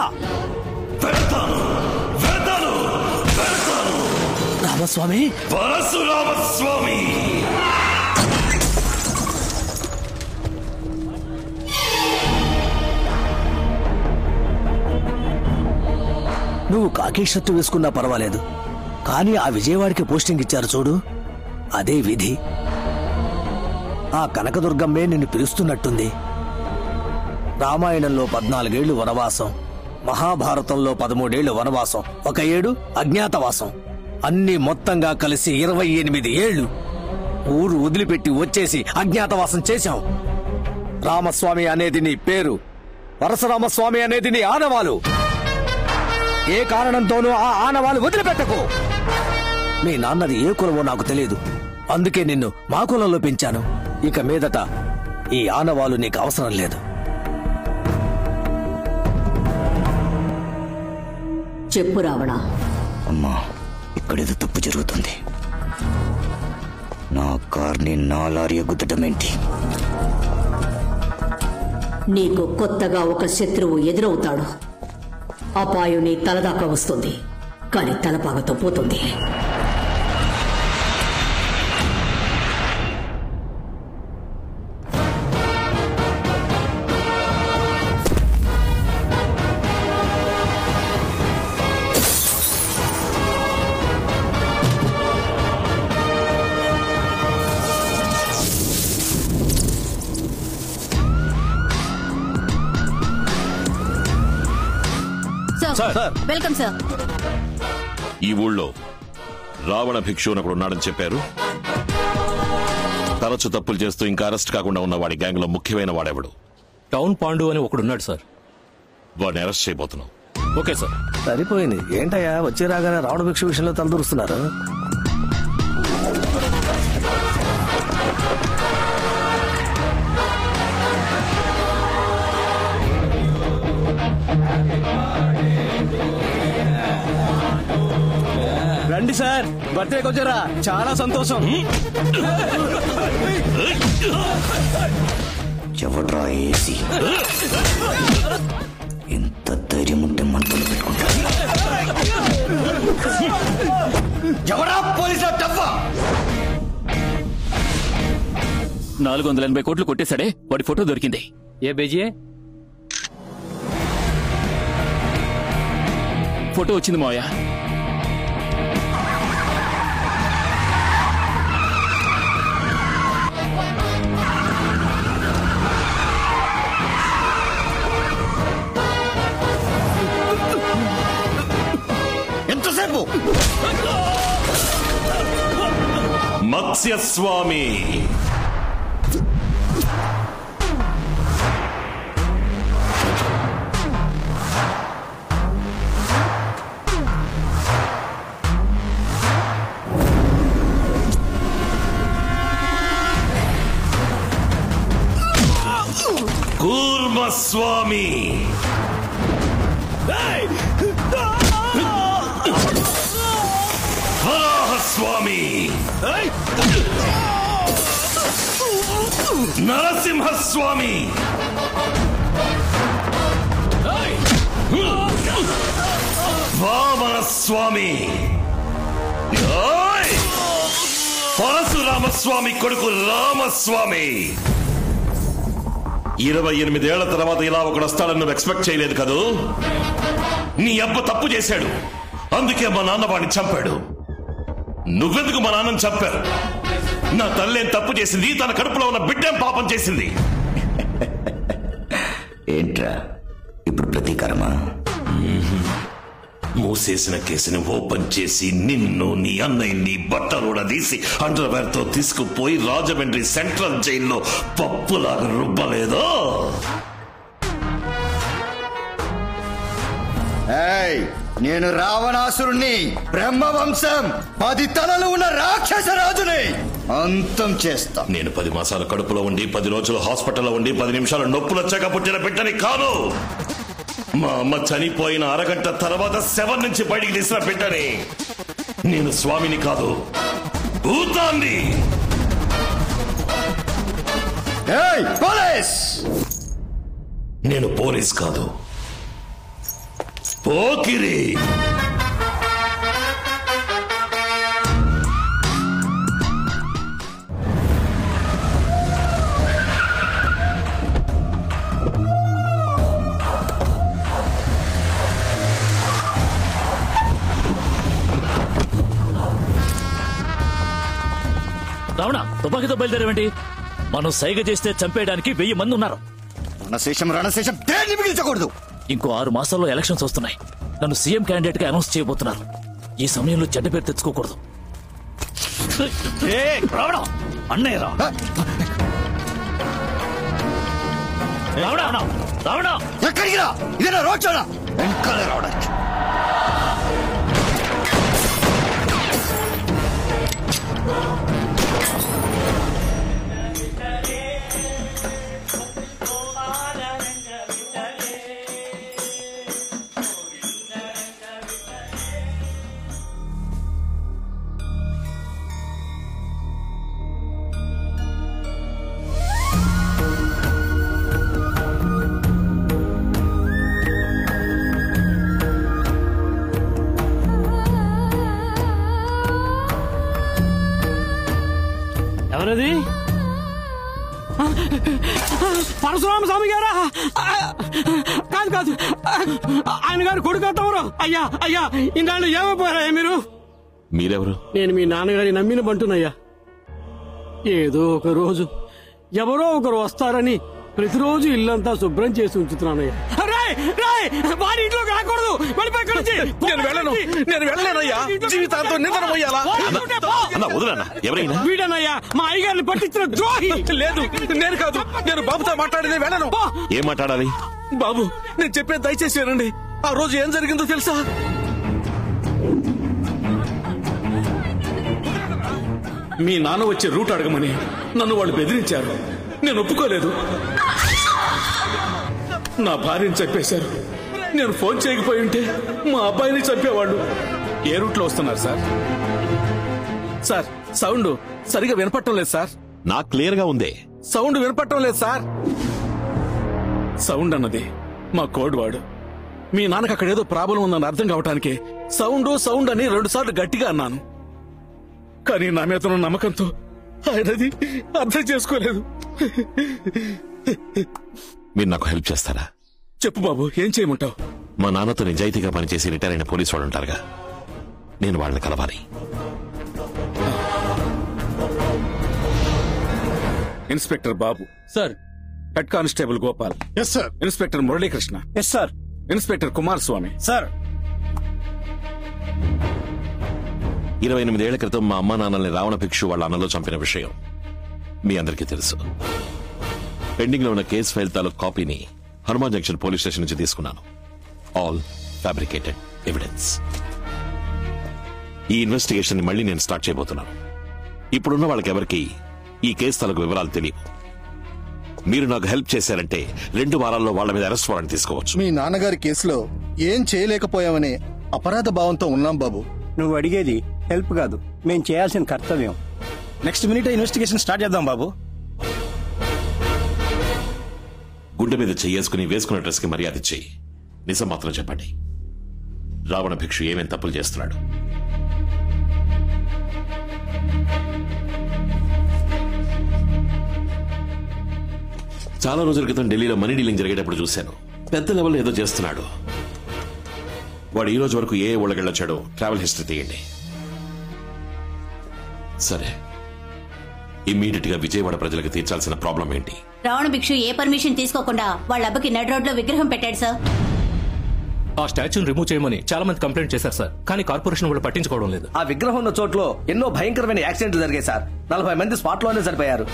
రామస్వామి, పరశురామస్వామి. నువ్వు కాకి షర్టు వేసుకున్నా పర్వాలేదు, కానీ ఆ విజయవాడకి పోస్టింగ్ ఇచ్చారు చూడు, అదే విధి. ఆ కనకదుర్గమ్మే నిన్ను పిలుస్తున్నట్టుంది. రామాయణంలో 14 ఏళ్లు వనవాసం, మహాభారతంలో 13 ఏళ్లు వనవాసం, 1 ఏడు అజ్ఞాతవాసం, అన్ని మొత్తంగా కలిసి 28 ఏళ్లు ఊరు వదిలిపెట్టి వచ్చేసి అజ్ఞాతవాసం చేశాం. రామస్వామి అనేది నీ పేరు, పరశురామస్వామి అనేది నీ ఆనవాలు. ఏ కారణంతోనూ ఆ ఆనవాలు వదిలిపెట్టకు. మీ నాన్నది ఏ కులమో నాకు తెలియదు, అందుకే నిన్ను మా కులంలో పెంచాను. ఇక మీదట ఈ ఆనవాలు నీకు అవసరం లేదు. చెప్పు రావణ. అమ్మా, ఇక్కడేదో తప్పు జరుగుతుంది. నా కార్ని నా లారీ గుద్దటమేంటి? నీకు కొత్తగా ఒక శత్రువు ఎదురవుతాడు. అపాయం నీ తలదాకా వస్తుంది, కానీ తలపాగతో పోతుంది. Welcome sir. ఈ ఊళ్ళో రావణ భిక్షు అని ఒకడు ఉన్నాడని చెప్పారు. తరచు తప్పులు చేస్తూ ఇంకా అరెస్ట్ కాకుండా ఉన్న వాడి గ్యాంగ్ లో ముఖ్యమైన వాడెవడు? టౌన్ పాండు అని ఒకడున్నాడు సార్. వాడిని అరెస్ట్ చేయబోతున్నాం. Okay sir. సరిపోయింది. ఏంటయ్యా వచ్చే రాగానే రావణ భిక్ష విషయంలో తలదూరుస్తున్నారు? రండి సార్, బర్త్డేకి వచ్చారా? చాలా సంతోషం. ఎవడ్రా ఏసీ? ఎంత ధైర్యం ఉంటే మంటలు పెట్టుకుంటా. ఎవరా పోలీసుల డబ్బా? 480 కోట్లు కొట్టేశాడే, వాడి ఫోటో దొరికింది. ఏ బేజియే? ఫోటో వచ్చింది మావయ్య. ఎంతసేపు? మత్స్యస్వామి కూర్మస్వామి వరాహస్వామి నరసింహస్వామి వామనస్వామి పరశురామస్వామి కొడుకు రామస్వామి. 28 ఏళ్ల తర్వాత ఇలా ఒకడు వస్తాడని నువ్వు ఎక్స్పెక్ట్ చేయలేదు కదూ? నీ అబ్బ తప్పు చేశాడు, అందుకే మా నాన్న వాడిని చంపాడు. నువ్వెందుకు మా నాన్నని చంపారు? నా తల్లేం తప్పు చేసింది, తన కడుపులో ఉన్న బిడ్డేం పాపం చేసింది? ఏంట్రా ఇప్పుడు ప్రతీకారమా? మూసేసిన కేసుని ఓపెన్ చేసి నిన్ను, నీ అన్నయ్యని బట్టలు తీసి అండర్వేర్ తో తీసుకుపోయి రాజమండ్రి సెంట్రల్ జైల్లో పప్పులాగా రుబ్బలేదో? నేను రావణాసురుణ్ణి, బ్రహ్మవంశం 10 తలలు ఉన్న రాక్షస రాజుని అంతం చేస్తా. నేను 10 మాసాల కడుపులో ఉండి 10 రోజులు హాస్పిటల్లో ఉండి 10 నిమిషాలు నొప్పులు వచ్చాక పుట్టిన బిడ్డని కాదు. మా అమ్మ చనిపోయిన అరగంట తర్వాత శవం నుంచి బయటికి తీసిన బిడ్డని. నేను స్వామిని కాదు, భూతాన్ని. పోలీస్! నేను పోలీస్ కాదు, పోకిరి. రావణ, తుపాకీతో బయలుదేరేవేంటి? మనం సైగ చేస్తే చంపేయడానికి 1000 మంది ఉన్నారు. రణశేషం దేన్ని మిగిల్చకూడదు. ఇంకో 6 మాసాల్లో ఎలక్షన్స్ వస్తున్నాయి. నన్ను సీఎం క్యాండిడేట్ గా అనౌన్స్ చేయబోతున్నారు. ఈ సమయంలో చెడ్డ పేరు తెచ్చుకోకూడదు. రావడం అన్నయ్య రా. రావణ ఎక్కడికి రా? ఇదేనా రోడ్ షోనా? వెంకాలే రావడానికి. ఎవరది? పరశురామ స్వామి గారా? కాదు కాదు, ఆయన గారు కొడుకు తమరు. అయ్యా అయ్యా, ఇన్నాళ్ళు ఏమైపోయారయ్యా మీరు? మీరెవరు? నేను మీ నాన్నగారి నమ్మిన బంటునయ్యా. ఏదో ఒక రోజు ఎవరో ఒకరు వస్తారని ప్రతిరోజు ఇల్లంతా శుభ్రం చేసి ఉంచుతున్నానయ్యా. వారి ఇంట్లోకి రాకూడదు. నేను వెళ్ళలేనయ్యా. జీవితాంతం నిద్ర పోయాలా? వీడనయ్యా మా అయ్యగారిని పట్టించిన ద్రోహి. లేదు, నేను కాదు. నేను బాబుతో మాట్లాడేది. వెళ్ళను. ఏం మాట్లాడాలి? బాబు, నేను చెప్పేది దయచేసి వినండి. ఆ రోజు ఏం జరిగిందో తెలుసా? మీ నాన్న వచ్చే రూట్ అడగమని నన్ను వాళ్ళు బెదిరించారు. నేను ఒప్పుకోలేదు. నా భార్యని చంపేశారు. నేను ఫోన్ చేయకపోయి ఉంటే మా అబ్బాయిని చంపేవాళ్ళు. ఏ రూట్లో వస్తున్నారు సార్? సార్, సౌండ్ సరిగా వినపట్టం లేదు సార్. నాకు క్లియర్ గా ఉంది. సౌండ్ వినపట్టం లేదు సార్. సౌండ్ అన్నది మా కోడ్ వాడు. మీ నాన్నకు అక్కడ ఏదో ప్రాబ్లం ఉందని అర్థం కావటానికి సౌండ్ అని 2 సార్లు గట్టిగా అన్నాను. కానీ నా మీద ఉన్న నమ్మకంతో ఆయనది అర్థం చేసుకోలేదు. మీరు నాకు హెల్ప్ చేస్తారా? చెప్పు బాబు, ఏం చేయమంటావు? మా నాన్నతో నిజాయితీగా పనిచేసి రిటైర్ అయిన పోలీసు వాళ్ళు ఉంటారుగా, నేను వాళ్ళని కలవాలి. Inspector Babu sir, head constable Gopal yes sir, inspector Muralikrishna yes sir, inspector Kumaraswamy sir. 28 ఏళ్ల క్రితం మా అమ్మా నాన్నల్ని రావణ భిక్షు వాళ్ళ అన్నలో చంపిన విషయం మీ అందరికీ తెలుసు. పెండింగ్ లో ఉన్న కేసు ఫైల్ తాలూకు కాపీని హనుమాన్ జంక్షన్ పోలీస్ స్టేషన్ నుంచి తీసుకున్నాను. All fabricated evidence. ఈ ఇన్వెస్టిగేషన్ ని మళ్ళీ నేను స్టార్ట్ చేయబోతున్నాను. ఇప్పుడున్న వాళ్ళకెవరికి ఈ కేసు తాలూకు వివరాలు తెలియవు. మీరు నాకు హెల్ప్ చేశారంటే 2 వారాల్లో వాళ్ళ మీద అరెస్ట్ వారెంట్ తీసుకోవచ్చు. మీ నాన్నగారి కేసులో ఏం చేయలేకపోయామనే అపరాధ భావంతో ఉన్నాం బాబు. నువ్వు అడిగేది హెల్ప్ కాదు, మేం చేయాల్సిన కర్తవ్యం. నెక్స్ట్ మినిట్ ఇన్వెస్టిగేషన్ స్టార్ట్ చేద్దాం బాబు. గుండె మీద చెయ్యేసుకుని వేసుకున్న డ్రెస్ కి మర్యాద ఇచ్చి నిజం మాత్రం చెప్పండి. రావణ భిక్షు ఏమేం తప్పులు చేస్తున్నాడు? చాలా రోజుల క్రితం ఢిల్లీలో మనీ డీలింగ్ జరిగేటప్పుడు చూశాను. పెద్ద లెవెల్లో ఏదో చేస్తున్నాడు. వాడు ఈ రోజు వరకు ఏ ఊళ్ళకెళ్ళొచ్చాడో ట్రావెల్ హిస్టరీ తీయండి. సరే, ఇమ్మీడియట్ గా విజయవాడ ప్రజలకు తీర్చాల్సిన ప్రాబ్లం ఏంటి? రావణ భిక్షు ఏ పర్మిషన్ తీసుకోకుండా వాళ్ళ అబ్బకి నడ్ రోడ్ లో విగ్రహం పెట్టాడు సార్. ఆ స్టాచ్యూని రిమూవ్ చేయమని చాలా మంది కంప్లైంట్ చేశారు సార్, కానీ కార్పొరేషన్ వాళ్ళు పట్టించుకోవడం లేదు. ఆ విగ్రహం ఉన్న చోట్లో ఎన్నో భయంకరమైన యాక్సిడెంట్లు జరిగాయి సార్. 40 మంది స్పాట్ లోనే చనిపోయారు.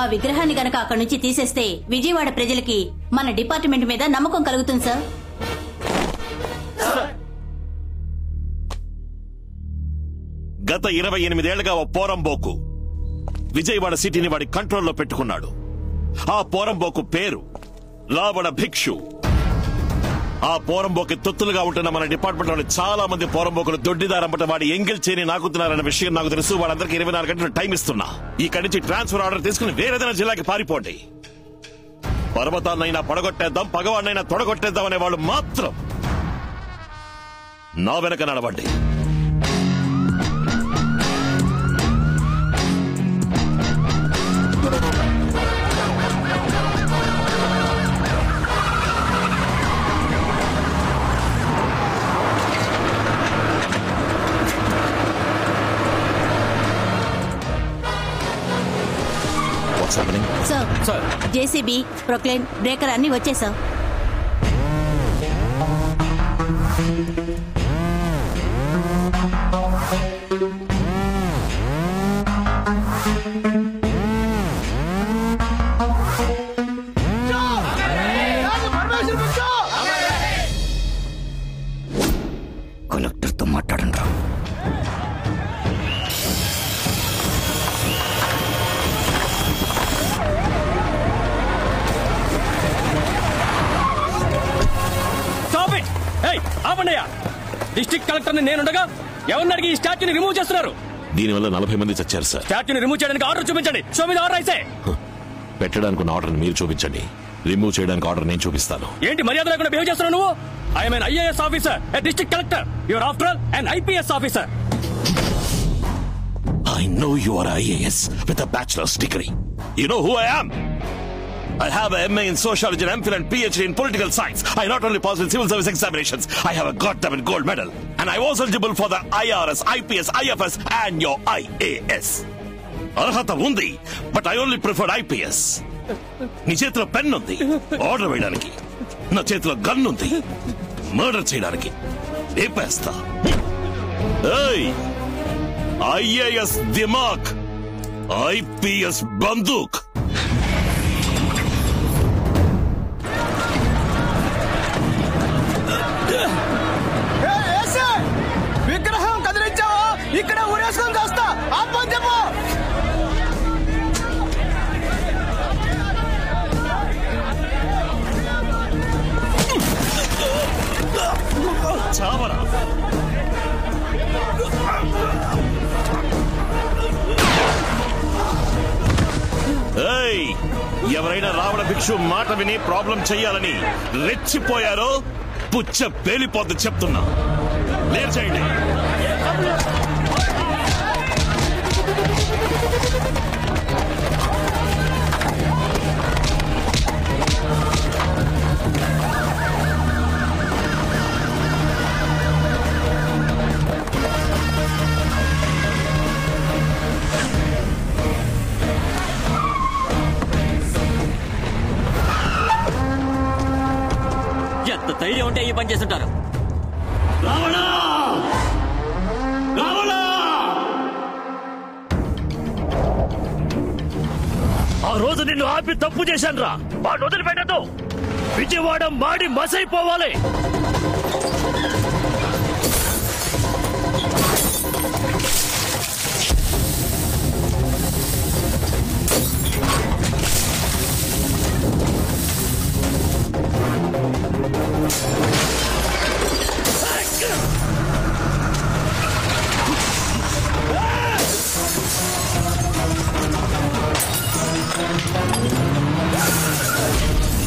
ఆ విగ్రహాన్ని గనక అక్కడి నుంచి తీసేస్తే విజయవాడ ప్రజలకి మన డిపార్ట్మెంట్ మీద నమ్మకం కలుగుతుంది సార్. గత 28 ఏళ్లుగా ఓ పోరంబోకు విజయవాడ సిటీని వాడి కంట్రోల్లో పెట్టుకున్నాడు. ఆ పోరంబోకు పేరు రావణ భిక్షు. ఆ పోరంబోకి తొత్తులుగా ఉంటున్న మన డిపార్ట్మెంట్ లోని చాలా మంది పోరంబోకులు దొడ్డిదారంపట వాడి ఎంగిల్ చేని నాకుతున్నారన్న విషయం నాకు తెలుసు. వాళ్ళందరికీ 24 గంటలు టైం ఇస్తున్నా. ఇక్కడి నుంచి ట్రాన్స్ఫర్ ఆర్డర్ తీసుకుని వేరేదైనా జిల్లాకి పారిపోండి. పర్వతాన్నైనా పడగొట్టేద్దాం, పగవాడినైనా తొడగొట్టేద్దాం అనే వాళ్ళు మాత్రం నా వెనక నడవండి. సార్, జేసీబీ, ప్రొక్లైన్, బ్రేకర్ అన్ని వచ్చేసాం. కలెక్టర్తో మాట్లాడండి. డిస్ట్రిక్ట్ కలెక్టర్ నేనుండగా ఎవరిని అడిగి ఈ స్టాచ్యూని రిమూవ్ చేస్తున్నారు? దీనివల్ల 40 మంది చచ్చారు సార్. స్టాచ్యూని రిమూవ్ చేయడానికి ఆర్డర్ చూపించండి. షో మీద ఆర్డర్ అయితే పెట్టడానికి ఉన్న ఆర్డర్ మీరు చూపించండి, రిమూవ్ చేయడానికి ఆర్డర్ నేను చూపిస్తాను. ఏంటి మర్యాద లేకుండా బిహేవ్ చేస్తున్నావు నువ్వు? I'm an IAS officer, a district collector. You are after all an IPS officer. I know you are IAS with a bachelor's degree. You know who I am? I have a MA in sociology and MPhil and PhD in political science. I not only passed in civil service examinations, I have a goddamn gold medal. And I was eligible for the IRS, IPS, IFS and your IAS. Arhata undi, but I only preferred IPS. నీ చేతిలో pen ఉంది order వేయడానికి. నా చేతిలో gun ఉంది, murder చేయడానికి. రేపేస్తా. IAS దిమాగ్, ఐపీఎస్ బందూక్. విగ్రహం కదిలించావా? ఇక్కడ ఊరేసుకొని కాస్తా ఆపని చెప్పు. చావరా. ఎవరైనా రావణ భిక్షు మాట విని ప్రాబ్లం చెయ్యాలని రెచ్చిపోయారో పుచ్చ పేలిపోద్దు చెప్తున్నా. లేరు చేయండి. ఎంత ధైర్యం ఉంటే ఈ పని చేస్తుంటారు. ఆ రోజు నిన్ను ఆపి తప్పు చేశాను రా. వాడిని వదిలిపెట్టదు. విజయవాడ మాడి మసైపోవాలి.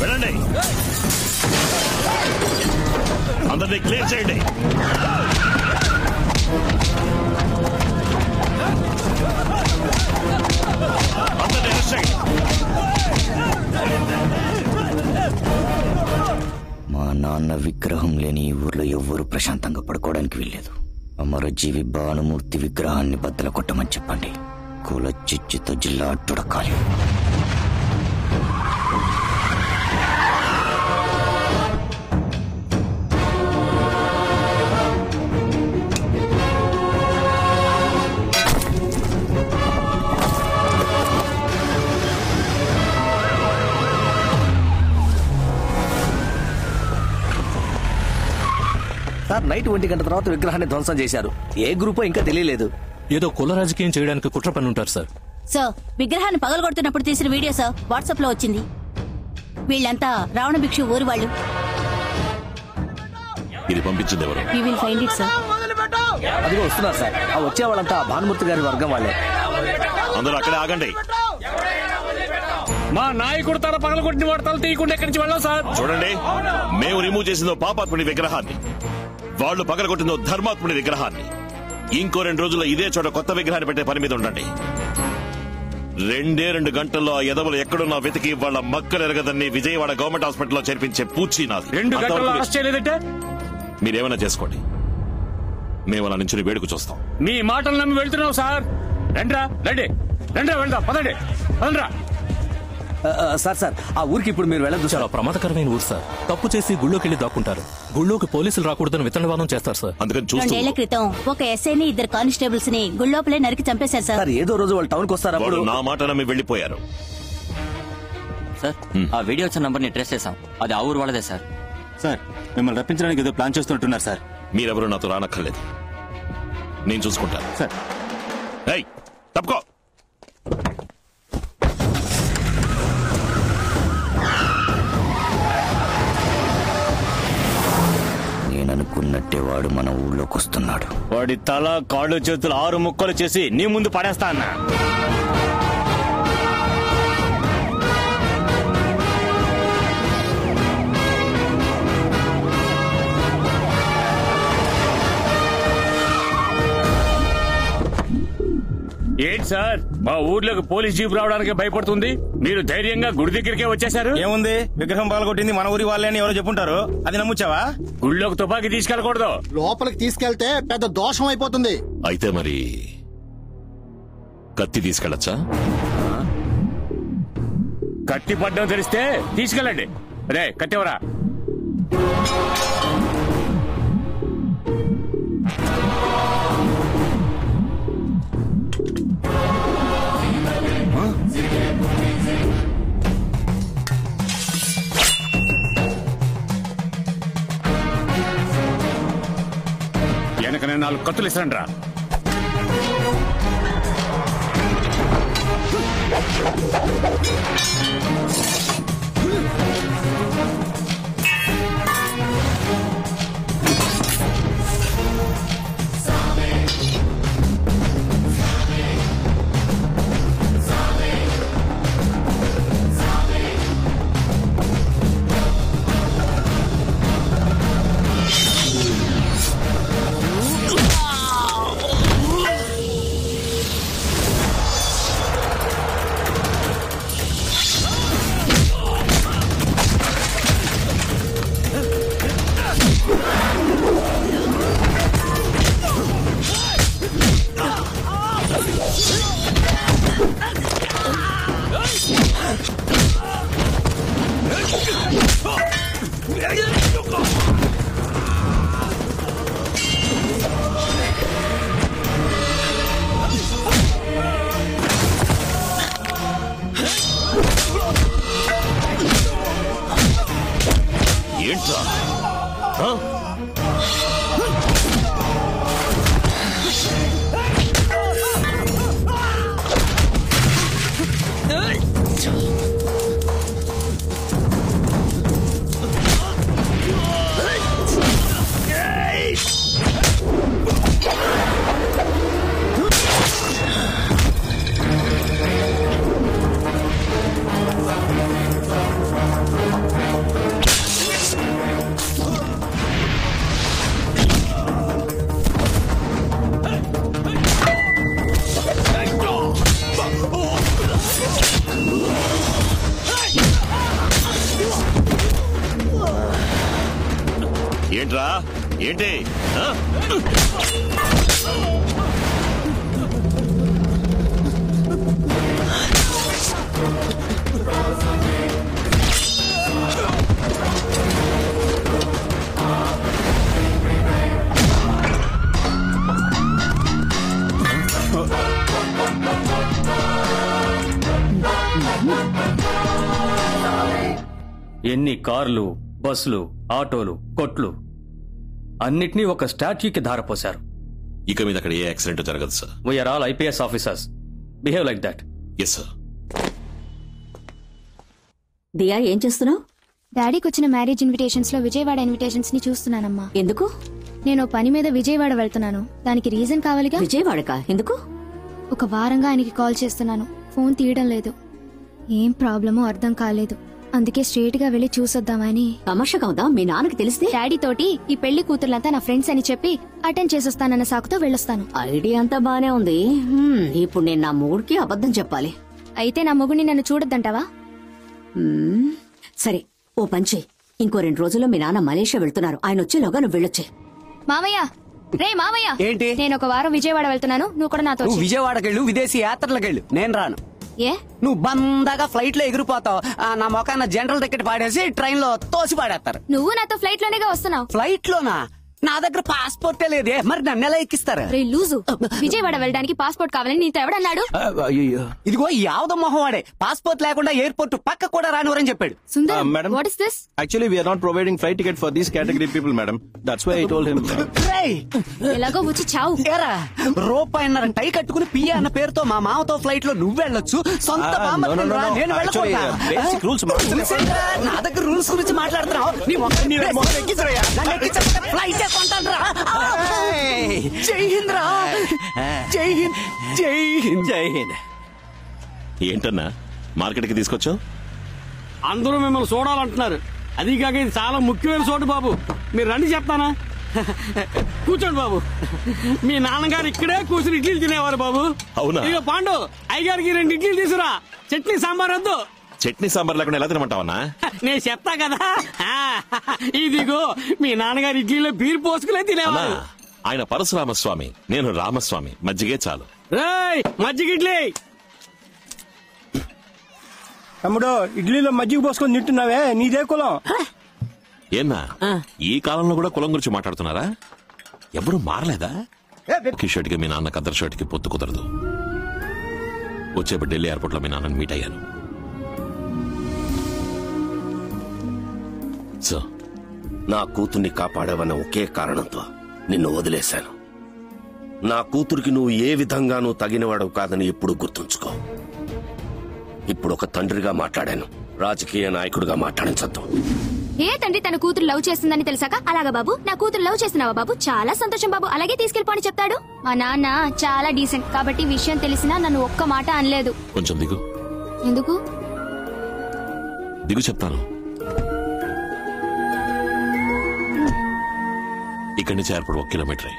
వెళ్ళండి, అందరినీ క్లియర్ చేయండి. అందరినీ అరెస్ట్ చేయండి. మా నాన్న విగ్రహం లేని ఈ ఊర్లో ఎవ్వరూ ప్రశాంతంగా పడుకోవడానికి వీల్లేదు. అమరజీవి భానుమూర్తి విగ్రహాన్ని బద్దలు కొట్టమని చెప్పండి. కుల చిచ్చుతో జిల్లా అట్టుడకాలి. సార్, నైట్ 1 గంట తర్వాత విగ్రహాన్ని ధ్వంసం చేశారు. ఏ గ్రూపో ఇంకా తెలియలేదు. ఏదో కుల రాజకీయం చేయడానికి కుట్ర పని ఉంటారు సార్. సార్, విగ్రహాన్ని పగలగొడుతున్నప్పుడు తీసిన వీడియో సార్ వాట్సాప్ లో వచ్చింది. వీళ్ళంతా రావణ భిక్షు ఊరి వాళ్ళు. ఇది పంపించింది ఎవరు? We will find it, sir. అదిగో వస్తున్నారు సార్. ఆ వచ్చే వాళ్ళంతా భానుమూర్తి గారి వర్గం వాళ్ళే. అందరూ అక్కడే ఆగండి. మా నాయకుడు తల పగలగొట్టిన వాడు తల తీయకుండా ఎక్కడి నుంచి వెళ్ళాం సార్. చూడండి, మేము రిమూవ్ చేసిందో పాపాత్ముడి విగ్రహాన్ని, వాళ్ళు పగలగొట్టిందో ధర్మాత్ముడి విగ్రహాన్ని. ఇంకో 2 రోజుల్లో ఇదే చోట కొత్త విగ్రహాన్ని పెట్టే పని మీద ఉండండి. 2 గంటల్లో ఆ ఎదవలు ఎక్కడున్నా వెతికి వాళ్ళ మక్కలు ఎరగదని విజయవాడ గవర్నమెంట్ హాస్పిటల్లో చేర్పించే పూచి నాది. 2 గంటల్లో అరెస్ట్ చేయలేదంటే మీరేమైనా చేసుకోండి, మేము అలా నుంచి వేడుకు చూస్తాం. మీ మాటలు నమ్మి వెళ్తున్నాం సార్. రండ్రా, రండి, రండ్రా, వెళ్దాం, పదండి, పదండ్రా. సార్, ఆ ఊరికి ఇప్పుడు మీరు వెళ్ళదు. చాలా ప్రమాదకరమైన ఊరు సార్. తప్పు చేసి గుళ్ళోకి వెళ్ళి దాక్కుంటారు. గుళ్ళోకి పోలీసులు రాకూడదని విత్తనవాదం చేస్తారు సార్. అందుకని 2 ఏళ్ల క్రితం ఒక ఎస్ఐని 2 కానిస్టేబుల్స్ ని గుళ్ళోపలే నరికి చంపేశారు సార్. ఏదో రోజు వాళ్ళు టౌన్ కి వస్తారు. వాళ్ళు నా మాట నమ్మి వెళ్ళిపోయారు సార్. ఆ వీడియో వచ్చిన నంబర్ ని ట్రేస్ చేశాం. అది ఆ ఊరు వాళ్ళదే సార్. సార్, మిమ్మల్ని రప్పించడానికి ఏదో ప్లాన్ చేస్తుంటున్నారు సార్. మీరెవరూ నాతో రానక్కర్లేదు, నేను చూసుకుంటాను సార్. తప్పుకో. నేననుకున్నట్టే వాడు మన ఊళ్ళోకి వస్తున్నాడు. వాడి తల, కాళ్ళు, చేతులు 6 ముక్కలు చేసి నీ ముందు పడేస్తా అన్నా. ఏంటి సార్, మా ఊర్లోకి పోలీస్ జీప్ రావడానికి భయపడుతుంది, మీరు ధైర్యంగా గుడి దగ్గరికే వచ్చేసారు. ఏముంది, విగ్రహం పాల్గొట్టింది మన ఊరి వాళ్ళే అని ఎవరో చెప్పుంటారు. అది నమ్ముచ్చావా? గుళ్ళోకి తుపాకీ తీసుకెళ్ళకూడదు. లోపలికి తీసుకెళ్తే పెద్ద దోషం అయిపోతుంది. అయితే మరి కత్తి తీసుకెళ్ళచ్చా? కత్తి పడ్డం తెలిస్తే తీసుకెళ్ళండి. రే, కత్తివరా. వెనక నేను 4 కత్తులు ఇస్తాను రా. ఏంట్రా? ఏంట్రా? ఏంటి? ఎన్ని కార్లు, బస్సులు, ఆటోలు, కొట్లు అన్నిటినీ ఒక స్టాట్యూకి ధారపోశారు. ఇక మీద అక్కడ ఏ యాక్సిడెంట్ జరగదు sir. We are all IPS officers. Behave like that. Yes sir. Diya, ఏం చేస్తున్నావు? డాడీకి వచ్చిన మ్యారేజ్ ఇన్విటేషన్స్ లో విజయవాడ ఇన్విటేషన్స్ ని చూస్తున్నానమ్మా. ఎందుకు? నేను పని మీద విజయవాడ వెళ్తున్నాను. దానికి రీజన్ కావాలిగా. విజయవాడకా? ఎందుకు? ఒక వారంగా ఆయనకి కాల్ చేస్తున్నాను, ఫోన్ తీయడం లేదు. ఏం ప్రాబ్లమో అర్థం కాలేదు. అందుకే స్ట్రేట్ గా వెళ్లి చూసొద్దామని. తమాషాగా ఉందా? మీ నాన్నకి తెలిస్తే? డాడీ తోటి ఈ పెళ్లి కూతుర్లంతా నా ఫ్రెండ్స్ అని చెప్పి అటెండ్ చేసొస్తానన్న సాకుతో వెళ్ళొస్తాను. ఐడియా అంతా బానే ఉంది. ఇప్పుడు నేను నా మూడికి అబద్ధం చెప్పాలి. అయితే నా మొగుడిని నన్ను చూడొద్దంటావా? సరే, ఓ పంచే. ఇంకో 2 రోజుల్లో మీ నాన్న మలేషియా వెళ్తున్నారు. ఆయన వచ్చేలోగా నువ్వు వెళ్ళొచ్చే. మామయ్య, రే మామయ్య. ఏంటి? నేను ఒక వారం విజయవాడ వెళ్తున్నాను, నువ్వు కూడా నాతో. నువ్వు విజయవాడకెళ్ళు, విదేశీ యాత్రలకెళ్ళు. నేను రాను. ఏ? నువ్వు బందాగా ఫ్లైట్ లో ఎగిరిపోతావు. నా మొఖాన జనరల్ టికెట్ పాడేసి ట్రైన్ లో తోసి పాడేస్తారు. నువ్వు నాతో ఫ్లైట్ లోనేగా వస్తున్నావు. ఫ్లైట్ లోనా? నా దగ్గర పాస్పోర్టే లేదే, మరి నన్ను ఎలా ఎక్కిస్తారు? రే లూజు, విజయవాడ వెళ్ళడానికి పాస్పోర్ట్ కావాలని నీతో ఎవడన్నాడు? ఇదిగో యావద మొహం వాడే. పాస్పోర్ట్ లేకుండా ఎయిర్పోర్ట్ పక్క కూడా రానివరని చెప్పాడు. Sundar, madam, what is this? Actually, we are not providing flight ticket for these category people, madam. That's why I told him. ఎలాగో వచ్చి చావు. ఏరా, రూపాయన్నర టై కట్టుకుని పియ్య అన్న పేరుతో మా మామతో ఫ్లైట్ లో నువ్వు వెళ్ళొచ్చు, సొంత మామతో రా, నేను వెళ్ళకూడదా? Basic rules, నా దగ్గర రూల్స్ గురించి మాట్లాడుతున్నావు. నీ ఫ్లైట్ జై హింద్ రా. జై హింద్, జై హింద్, జై హింద్. ఏంటన్నా మార్కెట్ కి తీసుకొచ్చావు? అందరూ మిమ్మల్ని చూడాలంటున్నారు. అది కాక ఇది చాలా ముఖ్యమైన చోటు బాబు. మీరు రండి చెప్తానా? కూర్చోండి బాబు. మీ నాన్నగారు ఇక్కడే కూర్చుని ఇడ్లీలు తినేవారు బాబు. అవునా? ఇక పాండు, అయ్యగారికి 2 ఇడ్లీలు తీసురా. చట్నీ సాంబార్ వద్దు. చట్నీ సాంబార్ లేకుండా ఎలా తినమంటావన్నా? నేను చెప్తా కదా. ఇదిగో మీ నాన్నగారు ఇడ్లీలో బీర్ పోసుకునే తినేవారు. ఆయన పరశురామస్వామి, నేను రామస్వామి. మజ్జిగే చాలు. రేయ్, మజ్జిగ ఇడ్లీ. తమ్ముడు, ఇడ్లీలో మజ్జిగ పోసుకొని తింటున్నావే, నీదే కులం? ఏన్నా ఈ కాలంలో కూడా కులం గురించి మాట్లాడుతున్నారా? ఎవరు మారలేదా? ఒకే షర్ట్కి మీ నాన్నకు అద్దరు షర్ట్కి పొత్తు కుదరదు. వచ్చేప్పుడు ఢిల్లీ ఎయిర్పోర్ట్ లో మీ నాన్నని మీట్ అయ్యాను. సో నా కూతుర్ని కాపాడావన్న ఒకే కారణంతో నిన్ను వదిలేశాను. నా కూతురికి నువ్వు ఏ విధంగానూ తగినవాడు కాదని ఎప్పుడు గుర్తుంచుకో. ఇప్పుడు ఒక తండ్రిగా మాట్లాడాను, రాజకీయ నాయకుడిగా మాట్లాడించద్దు. ఏ తండ్రి తన కూతురు లవ్ చేస్తుందని తెలిసాక అలాగా బాబు నా కూతురు లవ్ చేస్తున్నావా బాబు, చాలా సంతోషం బాబు, అలాగే తీసుకెళ్ళిపోని చెప్తాడు. మా నాన్న చాలా డీసెంట్ కాబట్టి విషయం తెలిసినా నన్ను ఒక్క మాట అనలేదు. కొంచెం దిగు. ఎందుకు దిగు చెప్తాను. ఇక్కడి నుంచి ఎయిర్పోర్ట్ 1 కిలోమీటర్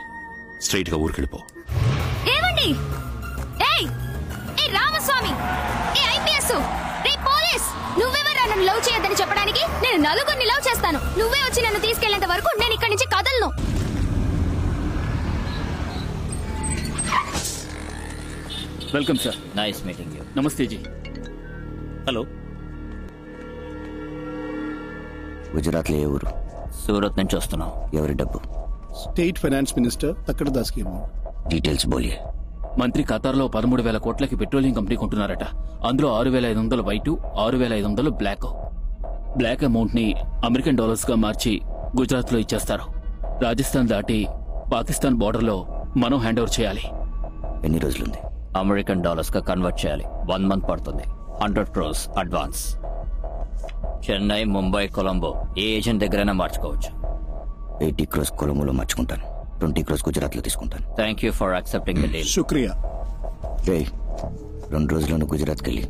స్ట్రైట్ గా ఊరికెళ్ళిపో. ఏమండి? ఏయ్ ఏ రామస్వామి, ఏ ఐపీఎస్, రే పోలీస్, నువ్వెవరా నన్ను లవ్ చేయొద్దని చెప్పడానికి? నేను నలుగురిని లవ్ చేస్తాను. నువ్వే వచ్చి నన్ను తీసుకెళ్లేంత వరకు నేను ఇక్కడి నుంచి కదలను. Welcome sir. Nice meeting you. నమస్తే జీ. హలో. గుజరాత్ లో ఏ ఊరు? సూరత్ నుంచి వస్తున్నాం. ఎవరి డబ్బు? State finance minister Takkad Das కి అమౌంట్. డీటెయిల్స్ బోలియే. మంత్రి ఖతార్లో 13,000 కోట్లకి పెట్రోలియం కంపెనీ కొంటున్నారట. అందులో 6,500 వైట్, 6,500 బ్లాక్. బ్లాక్ అమౌంట్ ని అమెరికన్ డాలర్స్ గా మార్చి గుజరాత్ లో ఇచ్చేస్తారు. రాజస్థాన్ దాటి పాకిస్తాన్ బోర్డర్ లో మనం హ్యాండ్ ఓవర్ చేయాలి. ఎన్ని రోజులుంది? అమెరికన్ డాలర్స్ గా కన్వర్ట్ చేయాలి. 1 మంత్ పడుతుంది. 100 crores అడ్వాన్స్. చెన్నై, ముంబై, కొలంబో ఏ ఏజెంట్ దగ్గరైనా మార్చుకోవచ్చు. 80 crores కొలంబోలో మార్చుకుంటాను. 20 crores గుజరాత్ లో తీసుకుంటాను. Thank you for accepting the deal. శుక్రియా. రే 2 రోజుల్లోనూ గుజరాత్కి వెళ్ళి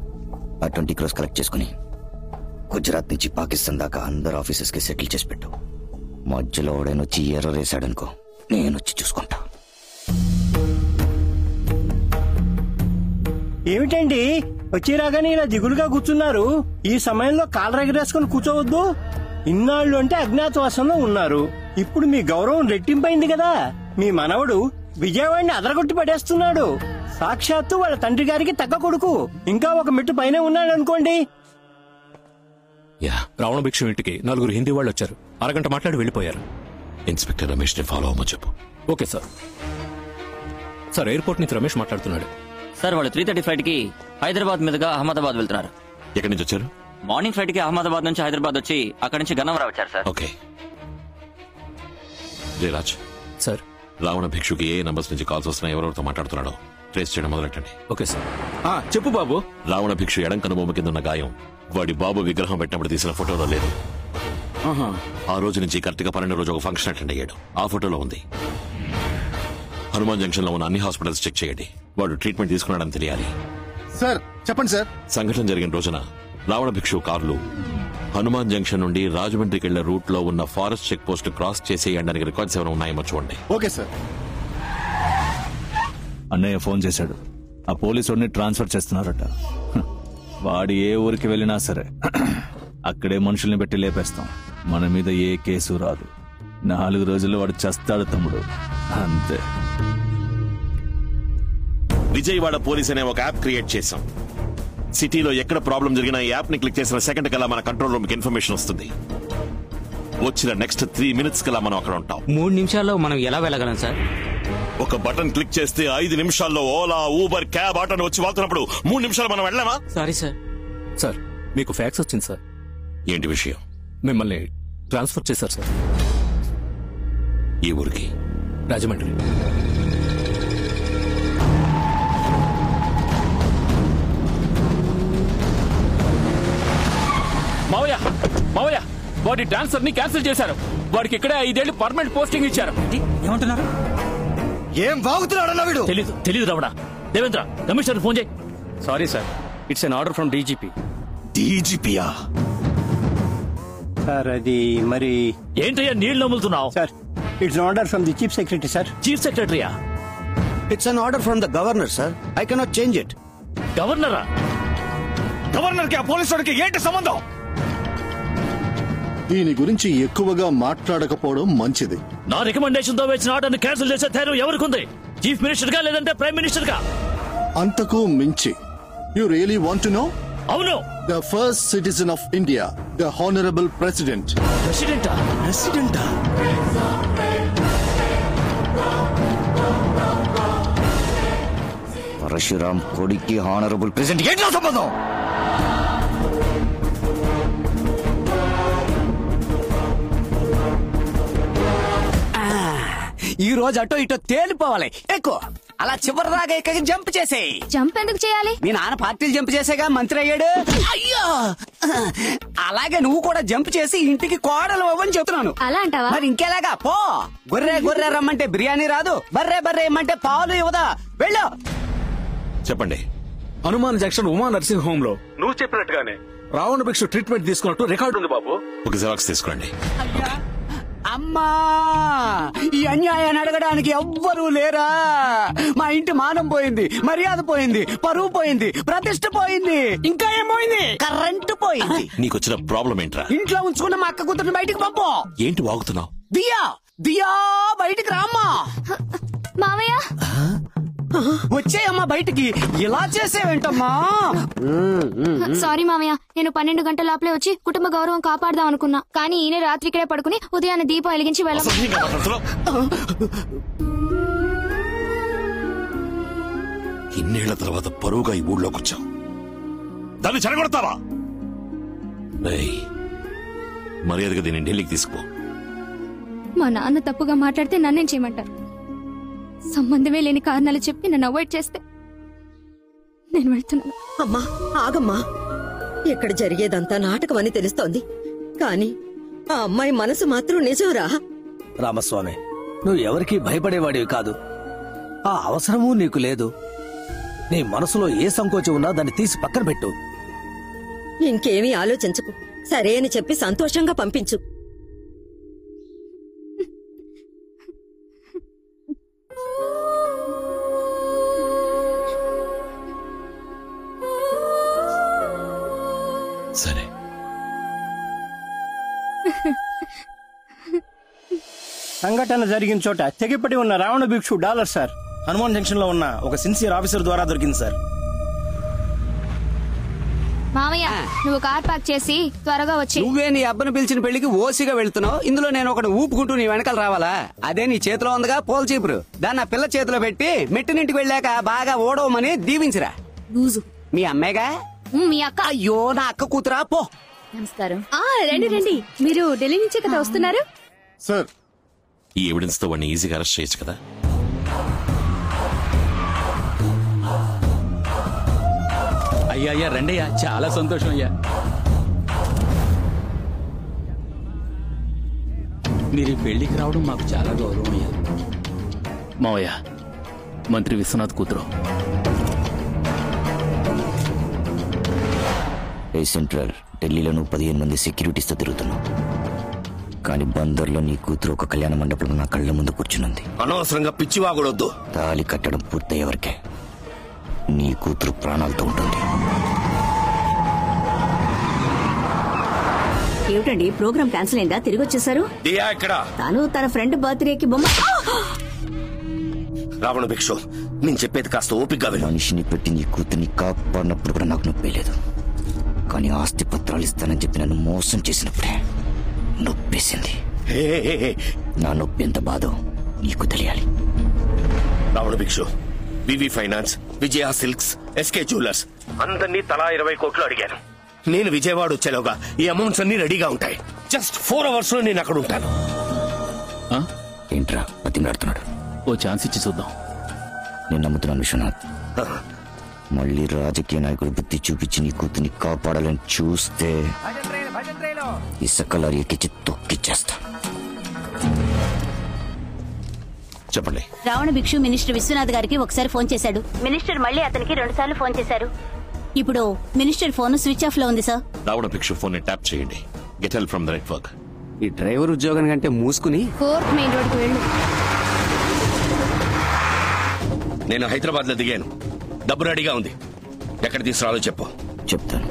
ఆ 20 crores కలెక్ట్ చేసుకుని గుజరాత్ నుంచి పాకిస్తాన్ దాకా అందరు ఆఫీసెస్ కి సెటిల్ చేసి పెట్టు. మధ్యలో ఓడైనొచ్చి ఎర్రర్ వేసాడనుకో, నేను వచ్చి చూసుకుంటా. ఏమిటండి వచ్చి రాగానే ఇలా దిగులుగా కూర్చున్నారు? ఈ సమయంలో కాళ్ళు ఎగరేసుకుని కూర్చోవద్దు. ఇన్నాళ్ళు అంటే అజ్ఞాతవాసంలో ఉన్నారు. ఇప్పుడు మీ గౌరవం రెట్టింపైంది కదా. మీ మనవడు విజయవాడిని అదరగొట్టి పడేస్తున్నాడు. సాక్షాత్తు వాళ్ళ తండ్రి గారికి తగ్గ కొడుకు. ఇంకా ఒక మెట్టు పైన ఉన్నాడు అనుకోండి. రావణ భిక్షు ఇంటికి 4 హిందీ వాళ్ళు వచ్చారు. అరగంట మాట్లాడి వెళ్ళిపోయారు. ఇన్స్పెక్టర్ రమేష్ ని ఫాలో అవ్వమని చెప్పు. Okay sir. సార్ ఎయిర్పోర్ట్ నుంచి రమేష్ మాట్లాడుతున్నాడు. సార్ వాళ్ళు 3:30 ఫ్లైట్ కి హైదరాబాద్ మీదుగా అహ్మదాబాద్ వెళ్తున్నారు. ఎక్కడి నుంచి వచ్చారు? మార్నింగ్ ఫ్లైట్ కి అహ్మదాబాద్ నుంచి హైదరాబాద్ వచ్చి అక్కడి నుంచి గన్నవరం వచ్చారు సార్. ఓకే. జయరాజ్ సార్, రావణ భిక్షుకి ఏ నంబర్స్ నుంచి కాల్స్ వస్తున్నాయి, ఎవరెవరితో మాట్లాడుతున్నాడో ట్రేస్ చేయడం మొదలెట్టండి. Okay sir. చెప్పు బాబు. రావణ భిక్షు ఎడం కనుబొమ్మ కింద ఉన్న గాయం వాడి బాబు విగ్రహం పెట్టినప్పుడు తీసిన ఫోటోలో లేదు. ఆ రోజు నుంచి కరెక్ట్ గా 12 రోజు ఒక ఫంక్షన్ అటెండ్ అయ్యాడు. ఆ ఫోటోలో ఉంది. హనుమాన్ జంక్షన్ లో ఉన్న అన్ని హాస్పిటల్స్ చెక్ చేయండి. వాడు ట్రీట్మెంట్ తీసుకున్నాడని తెలియాలి. సార్ చెప్పండి సార్. సంఘటన జరిగిన రోజున రావణ భిక్షు కార్లు హనుమాన్ జంక్షన్ నుండి రాజమండ్రికి వెళ్లే రూట్ లో ఉన్న ఫారెస్ట్ చెక్ పోస్ట్ క్రాస్ చేసేయడానికి రికార్డ్స్ ఏమైనా ఉన్నాయేమో చూడండి. Okay sir. అన్నయ్య ఫోన్ చేశాడు. ఆ పోలీసుడిని ట్రాన్స్ఫర్ చేస్తున్నారట. వాడు ఏ ఊరికి వెళ్ళినా సరే అక్కడే మనుషుల్ని పెట్టి లేపేస్తాం. మన మీద ఏ కేసు రాదు. 4 రోజుల్లో వాడు చస్తాడు తమ్ముడు, అంతే. విజయవాడ పోలీస్ అనే ఒక యాప్ క్రియేట్ చేశాం. సిటీలో ఎక్కడ ప్రాబ్లం జరిగినా ఈ యాప్ ని క్లిక్ చేసిన సెకండ్ కల్లా మన కంట్రోల్ రూమ్ కి ఇన్ఫర్మేషన్ వస్తుంది. వచ్చిన నెక్స్ట్ 3 minutes కల్లా మనం అక్కడ ఉంటాం. 3 నిమిషాల్లో మనం ఎలా వెళ్ళగలం సార్? ఒక బటన్ క్లిక్ చేస్తే 5 నిమిషాల్లో ఓలా, ఊబర్, క్యాబ్, ఆటో వచ్చి వాళ్తున్నప్పుడు 3 నిమిషాలు మనం వెళ్ళామా? Sorry sir. సార్ మీకు ఫ్యాక్స్ వచ్చింది సార్. ఏంటి విషయం? మిమ్మల్ని ట్రాన్స్ఫర్ చేశారు సార్. ఈ ఊరికి? రాజమండ్రి. మావయ్య వాడి ట్రాన్స్ఫర్ ని క్యాన్సిల్ చేశారు. వాడికి ఇక్కడే 5 ఏళ్లు పర్మనెంట్ పోస్టింగ్ ఇచ్చారు. ఏమంటున్నారు? ఏం వాగుతున్నాడన్నా వీడు? తెలీదు రావడా. దేవేంద్ర, కమిషనర్ ఫోన్ చేయి. Sorry sir, it's an order from DGP. డీజీపీయా? సార్ అది మరి ఏంటయ్యా నీళ్లు నమ్ములుతున్నావు? Sir it's order from the chief secretary sir. Chief సెక్రటరీయా? It's an order from the governor sir. I cannot change it. గవర్నరా? గవర్నర్ కి ఆ పోలీసుడికి ఏంటి సంబంధం? దీని గురించి ఎక్కువగా మాట్లాడకపోవడం మంచిది. నా రికమెండేషన్ తో వేసిన ఆర్డర్ క్యాన్సిల్ చేసే ధైర్యం ఎవరికుంది? చీఫ్ మినిస్టర్ గా లేదంటే ప్రైమ్ మినిస్టర్ గా? అంతకు మించి. You really want to know? అవును. The first citizen of India the Honorable President. President? Parashuram కొడుక్కి హానరబుల్ ప్రెసిడెంట్ ఏంటో సంబంధం? ఈ రోజు అటో ఇటో తేలిపోవాలి. ఎక్కువ అలా చివరి దాకా ఎక్కడికి జంప్ చేసేయి. జంప్ ఎందుకు చేయాలి? మీ నాన్న పార్టీలు జంప్ చేసేగా మంత్రి అయ్యాడు. అయ్యో, అలాగే నువ్వు కూడా జంప్ చేసి ఇంటికి కోడలు అవ్వని చెప్తున్నాను. అలా అంటావా? మరి ఇంకెలాగా? పో. గొర్రె రమ్మంటే బిర్యానీ రాదు, బర్రె ఇమ్మంటే పాలు ఇవ్వదా? వెళ్ళు. చెప్పండి. Hanuman junction Uma nursing home లో నువ్వు చెప్పినట్టుగానే రావణ భిక్షు ట్రీట్మెంట్ తీసుకున్నట్టు రికార్డు ఉంది బాబు. ఒక జిరాక్స్ తీసుకోండి. అమ్మా, ఈ అన్యాయాన్ని అడగడానికి ఎవ్వరూ లేరా? మా ఇంటి మానం పోయింది, మర్యాద పోయింది, పరువు పోయింది, ప్రతిష్ట పోయింది, ఇంకా ఏం పోయింది? కరెంటు పోయింది. నీకొచ్చిన ప్రాబ్లం ఏంట్రా? ఇంట్లో ఉంచుకున్న మా అక్క కూతురుని బయటికి పంపు. ఏంటి వాగుతున్నావు? దియా బయటికి రామ్మా. మామయ్య వచ్చేయమ్మా బయటికి. ఇలా చేసేవేంటమ్మా? సారీ మామయ్య, నేను 12 గంటల లోపలే వచ్చి కుటుంబ గౌరవం కాపాడదాం అనుకున్నా. కానీ ఈయన రాత్రి ఇక్కడే పడుకుని ఉదయాన్నే దీపం వెలిగించి ఇన్నేళ్ల తర్వాత పరువుగా ఈ ఊళ్ళోకి వచ్చాం, దాన్ని చెడగొడతావా? మర్యాదగా దీన్ని ఢిల్లీకి తీసుకుపో. మా నాన్న తప్పుగా మాట్లాడితే నన్నేం చేయమంటారు? సంబంధమే లేని కారణాలు చెప్పి నన్ను అవాయిడ్ చేస్తే నేను వెళ్తున్నాను. అమ్మా ఆగమ్మా, ఇక్కడ జరిగేదంతా నాటకం అని తెలుస్తోంది, కానీ ఆ అమ్మాయి మనసు మాత్రం నిజంరా. రామస్వామి, నువ్వు ఎవరికీ భయపడేవాడివి కాదు. ఆ అవసరమూ నీకు లేదు. నీ మనసులో ఏ సంకోచం ఉన్నా దాన్ని తీసి పక్కన పెట్టు. ఇంకేమీ ఆలోచించకు, సరే అని చెప్పి సంతోషంగా పంపించు. సరే. సంఘటన జరిగిన చోట తెగిపడి ఉన్న రావణ భిక్షు డాలర్ సార్ హనుమాన్ జంక్షన్ లో ఉన్న ఒక సిన్సియర్ ఆఫీసర్ ద్వారా దొరికింది సార్. మామయ్య, నువ్వు కార్ పార్క్ చేసి త్వరగా వచ్చి. నువ్వే నీ అబ్బను పిలిచిన పెళ్లికి ఓసిగా వెళ్తున్నావు. ఇందులో నేను ఒకటి ఊపుకుంటూ నీ వెనకాల రావాలా? అదే నీ చేతిలో ఉందిగా పోల్ చీపురు, దాన్ని ఆ పిల్ల చేతిలో పెట్టి మెట్టినింటికి వెళ్ళాక బాగా ఓడవమని దీవించిరా. మీ అమ్మాయిగా? మీ అక్క. అయ్యో, నా అక్క కూతురా. పో. నమస్కారం. రండి, మీరు ఢిల్లీ నుంచే కదా వస్తున్నారు? సార్, ఈ ఎవిడెన్స్ తో వాడిని ఈజీగా అరెస్ట్ చేయొచ్చు కదా. అయ్యా రండయ్యా, చాలా సంతోషం అయ్యా. మీరు ఈ పెళ్లికి రావడం మాకు చాలా గౌరవం అయ్యా. మావయ్య, మంత్రి విశ్వనాథ్ కూతురు. సెంట్రల్ ఢిల్లీలో నువ్వు 15 మంది సెక్యూరిటీస్తో తిరుగుతున్నావు, కానీ బందర్లో నీ కూతురు ఒక కళ్యాణ మండపంలో నా కళ్ళ ముందు కూర్చునుంది. అనవసరంగా పిచ్చివాగుడొద్దు. తాళి కట్టడం పూర్తయ్యేవరకే నీ కూతురు ప్రాణాలతో ఉంటుంది. ఏమిటండి, ప్రోగ్రామ్ క్యాన్సిల్ అయిందా? తిరిగి వచ్చేసారు? తాను తన ఫ్రెండ్ బర్త్డేకి బొమ్మ. రావణ భిక్షు, నేను చెప్పేది కాస్త ఓపికగా విను. మనిషిని పెట్టి నీ కూతుర్ని కాపాడినప్పుడు కూడా నాకు నొప్పి లేదు, కానీ ఆస్తి పత్రాలు ఇస్తానని చెప్పి నన్ను మోసం చేసినప్పుడే నొప్పేసింది. నా నొప్పి ఎంత బాధో నీకు తెలియాలి. రావణ భిక్షు, వివి finance, Vijaya silks, SK jewellers అందరినీ తలా 20 కోట్లు అడిగాను. నేను విజయవాడ వచ్చేలోగా ఈ అమౌంట్స్ అన్ని రెడీగా ఉంటాయి. జస్ట్ 4 hours లో నేను అక్కడ ఉంటాను. ఏంట్రా బతిమలాడుతున్నాడు? ఓ ఛాన్స్ ఇచ్చి చూద్దాం. నేను నమ్ముతున్నాను విశ్వనాథ్. మళ్ళీ రాజకీయ నాయకుడు బుద్ధి చూపించి నీ కూతుర్ని కాపాడాలని చూస్తే ఇసుక లారీ ఎక్కించి తొక్కిచ్చేస్తా. చెప్పండి. రావణ భిక్షు మినిస్టర్ విశ్వనాథ్ గారికి ఒకసారి ఫోన్ చేశాడు. మినిస్టర్ మళ్ళీ అతనికి 2 సార్లు ఫోన్ చేశారు. ఇప్పుడు మినిస్టర్ ఫోన్ స్విచ్ ఆఫ్ లో ఉంది సార్. రావణ భిక్షు ఫోన్ ని ట్యాప్ చేయండి. Get help from the network. ఈ డ్రైవర్ ఉద్యోగం కంటే మూసుకుని 4th మెయిన్ రోడ్ కు వెళ్ళు. నేను హైదరాబాద్ లో దిగాను. డబ్బు రెడీగా ఉంది. ఎక్కడ తీసుకురాలో చెప్పు. చెప్తాను.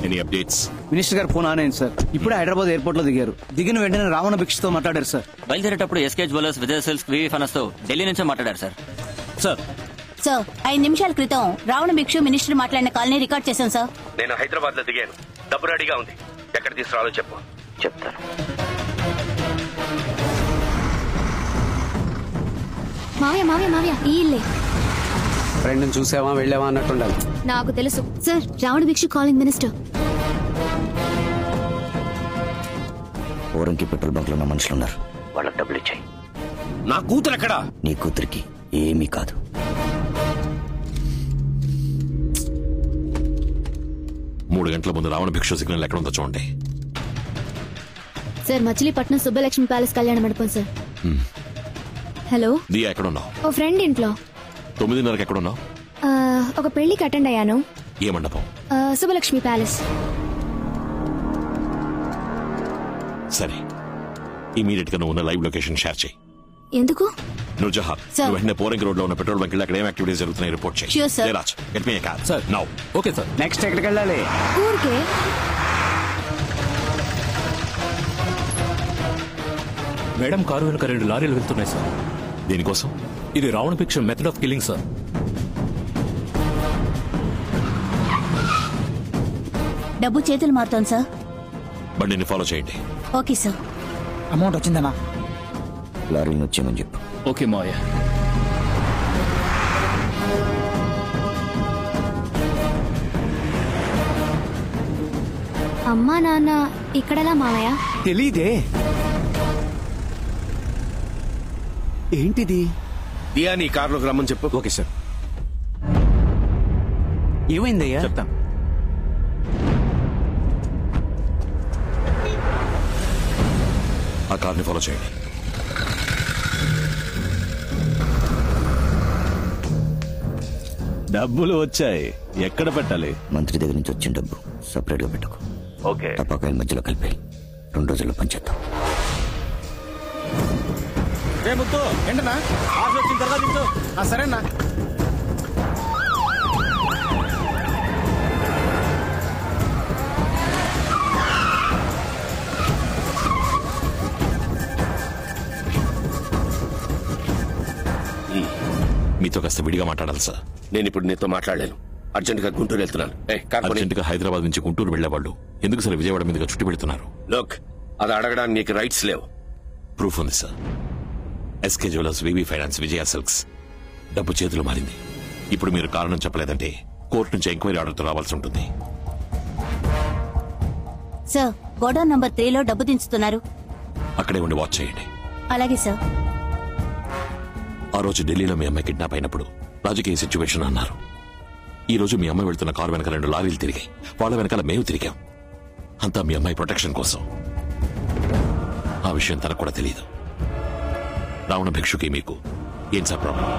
Any updates? మినిస్టర్ గారు ఫోన్ ఆన్ అయింది సార్. ఇప్పుడే హైదరాబాద్ ఎయిర్పోర్ట్ లో దిగారు. దిగిన వెంటనే రావణ భిక్షతో మాట్లాడారు సార్. బయలుదేరేటప్పుడు ఎస్కే జ్యువెలర్స్, విజయ సిల్క్స్, వివి ఫైనాన్స్ తో ఢిల్లీ నుంచే మాట్లాడారు సార్. సార్ 5 నిమిషాల క్రితం రావణ భిక్షు మినిస్టర్ మాట్లాడిన కాల్ని రికార్డ్ చేశాం సార్. నేను హైదరాబాద్ లో దిగాను. డబ్బు రెడీగా ఉంది. ఎక్కడ తీసుకురావాలో చెప్పు. చెప్తాను. మావయ్య మావయ్య మావయ్య ఈ ఇల్లే. ఫ్రెండ్ చూసావా వెళ్ళావా అన్నట్టుండాలి. నాకు తెలుసు సార్. రావణ భిక్షు కాలింగ్ మినిస్టర్. ఓరంకి పెట్రోల్ బంక్ లో ఉన్న మనుషులున్నారు, వాళ్ళకి డబ్బులు ఇచ్చాయి. నా కూతురు ఎక్కడా? నీ కూతురికి ఏమీ కాదు. మూడు గంటల ముందు రావణ భిక్షు సిగ్నల్ ఎక్కడ ఉందో చూడండి. సార్ మచిలీపట్నం సుబ్బలక్ష్మి ప్యాలెస్ కళ్యాణ మండపం సార్. హలో దియా ఎక్కడ ఉన్నావు? ఓ ఫ్రెండ్ ఇంట్లో. 9:30కి ఎక్కడ ఉన్నావు? ఒక పెళ్లికి అటెండ్ అయ్యాను. ఏ మండపం? సుబ్బలక్ష్మి ప్యాలెస్. సరే, ఇమీడియట్ గా నువ్వు ఉన్న లైవ్ లొకేషన్ షేర్ చేయి. ఎందుకు? నుజహా నువ్వు వెంటనే పోరింగ్ రోడ్ లో ఉన్న పెట్రోల్ బంక్ అక్కడ ఏం యాక్టివిటీస్ జరుగుతున్నాయి రిపోర్ట్ చేయి. Sure, sir. Jayaraj, get me a car. Sir now. Okay sir. Next ఎక్కడికి వెళ్ళాలి? ఊరికే. మేడం కారు వెనుక 2 లారీలు వెళ్తున్నాయి సార్. దీనికోసం? ఇది రావణ భిక్ష మెథడ్ ఆఫ్ కిల్లింగ్ సార్. డబ్బు చేతులు మారుతాను సార్. బండిని ఫాలో చేయండి. Okay sir. అమౌంట్ వచ్చిందన్నా? లారీని వచ్చేయమని చెప్పు. ఓకే మావయ్య. అమ్మా నాన్న ఇక్కడలా మావయ్య? తెలీదే. ఏంటిది? దియా నీ కార్లోకి రమ్మని చెప్పు. Okay sir. ఏమైందయ్యా? చెప్తాను. ఆ కార్ని ఫాలో చేయండి. డబ్బులు వచ్చాయి, ఎక్కడ పెట్టాలి? మంత్రి దగ్గర నుంచి వచ్చిన డబ్బు సపరేట్ గా పెట్టుకో. ఓకే. టపాకాయల మధ్యలో కలిపి 2 రోజుల్లో పంచేద్దాం. ముద్దు ఏంటన్నా వచ్చిన తర్వాత సరేనా? మీతో కాస్త విడిగా మాట్లాడాలి సార్. నేను ఇప్పుడు నీతో మాట్లాడలేను. అర్జెంట్ గా గుంటూరు వెళ్తున్నాను. అర్జెంట్ గా హైదరాబాద్ నుంచి గుంటూరు వెళ్లేవాళ్ళు ఎందుకు సార్ విజయవాడ మీదుగా చుట్టి పెడుతున్నారు? లోక్, అది అడగడానికి నీకు రైట్స్ లేవు. ప్రూఫ్ ఉంది sir. SK jewellers, VV finance, Vijaya silks డబ్బు చేతులు మారింది. ఇప్పుడు మీరు కారణం చెప్పలేదంటే కోర్టు నుంచి ఎంక్వైరీ ఆర్డర్తో రావాల్సి ఉంటుంది. సార్, గోడౌన్ నంబర్ 3లో డబ్బు దించుతున్నారు. అక్కడే ఉండి వాచ్ చేయండి. అలాగే సార్. ఆ రోజు ఢిల్లీలో మీ అమ్మాయి కిడ్నాప్ అయినప్పుడు రాజకీయ సిచ్యువేషన్ అన్నారు. ఈ రోజు మీ అమ్మాయి వెళ్తున్న కారు వెనకాల 2 లారీలు తిరిగాయి. వాళ్ళ వెనకాల మేము తిరిగాం. అంతా మీ అమ్మాయి ప్రొటెక్షన్ కోసం. ఆ విషయం తనకు కూడా తెలియదు. రావణ భిక్షుకి మీకు ఏం సార్ ప్రాబ్లం?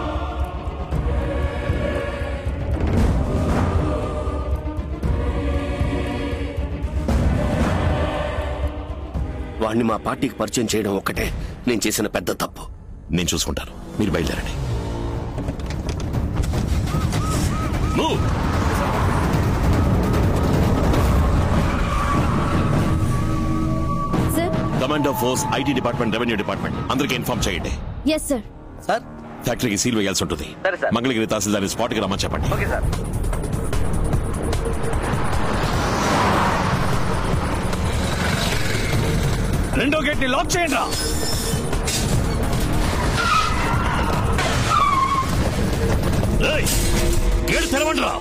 వాణ్ణి మా పార్టీకి పరిచయం చేయడం ఒక్కటే నేను చేసిన పెద్ద తప్పు. నేను చూసుకుంటాను, మీరు బయలుదేరండి. Commander force, IT department, revenue department అందరికీ ఇన్ఫార్మ్ చేయండి. Yes sir. సార్, ఫ్యాక్టరీకి సీల్ వేయాల్సి ఉంటుంది. మంగళగిరి తహసీల్దార్ని స్పాట్కి రమ్మని చెప్పండి. Okay sir. రెండో గేట్ ని లాక్ చేయండి రా. గేట్ తెరవండి రా.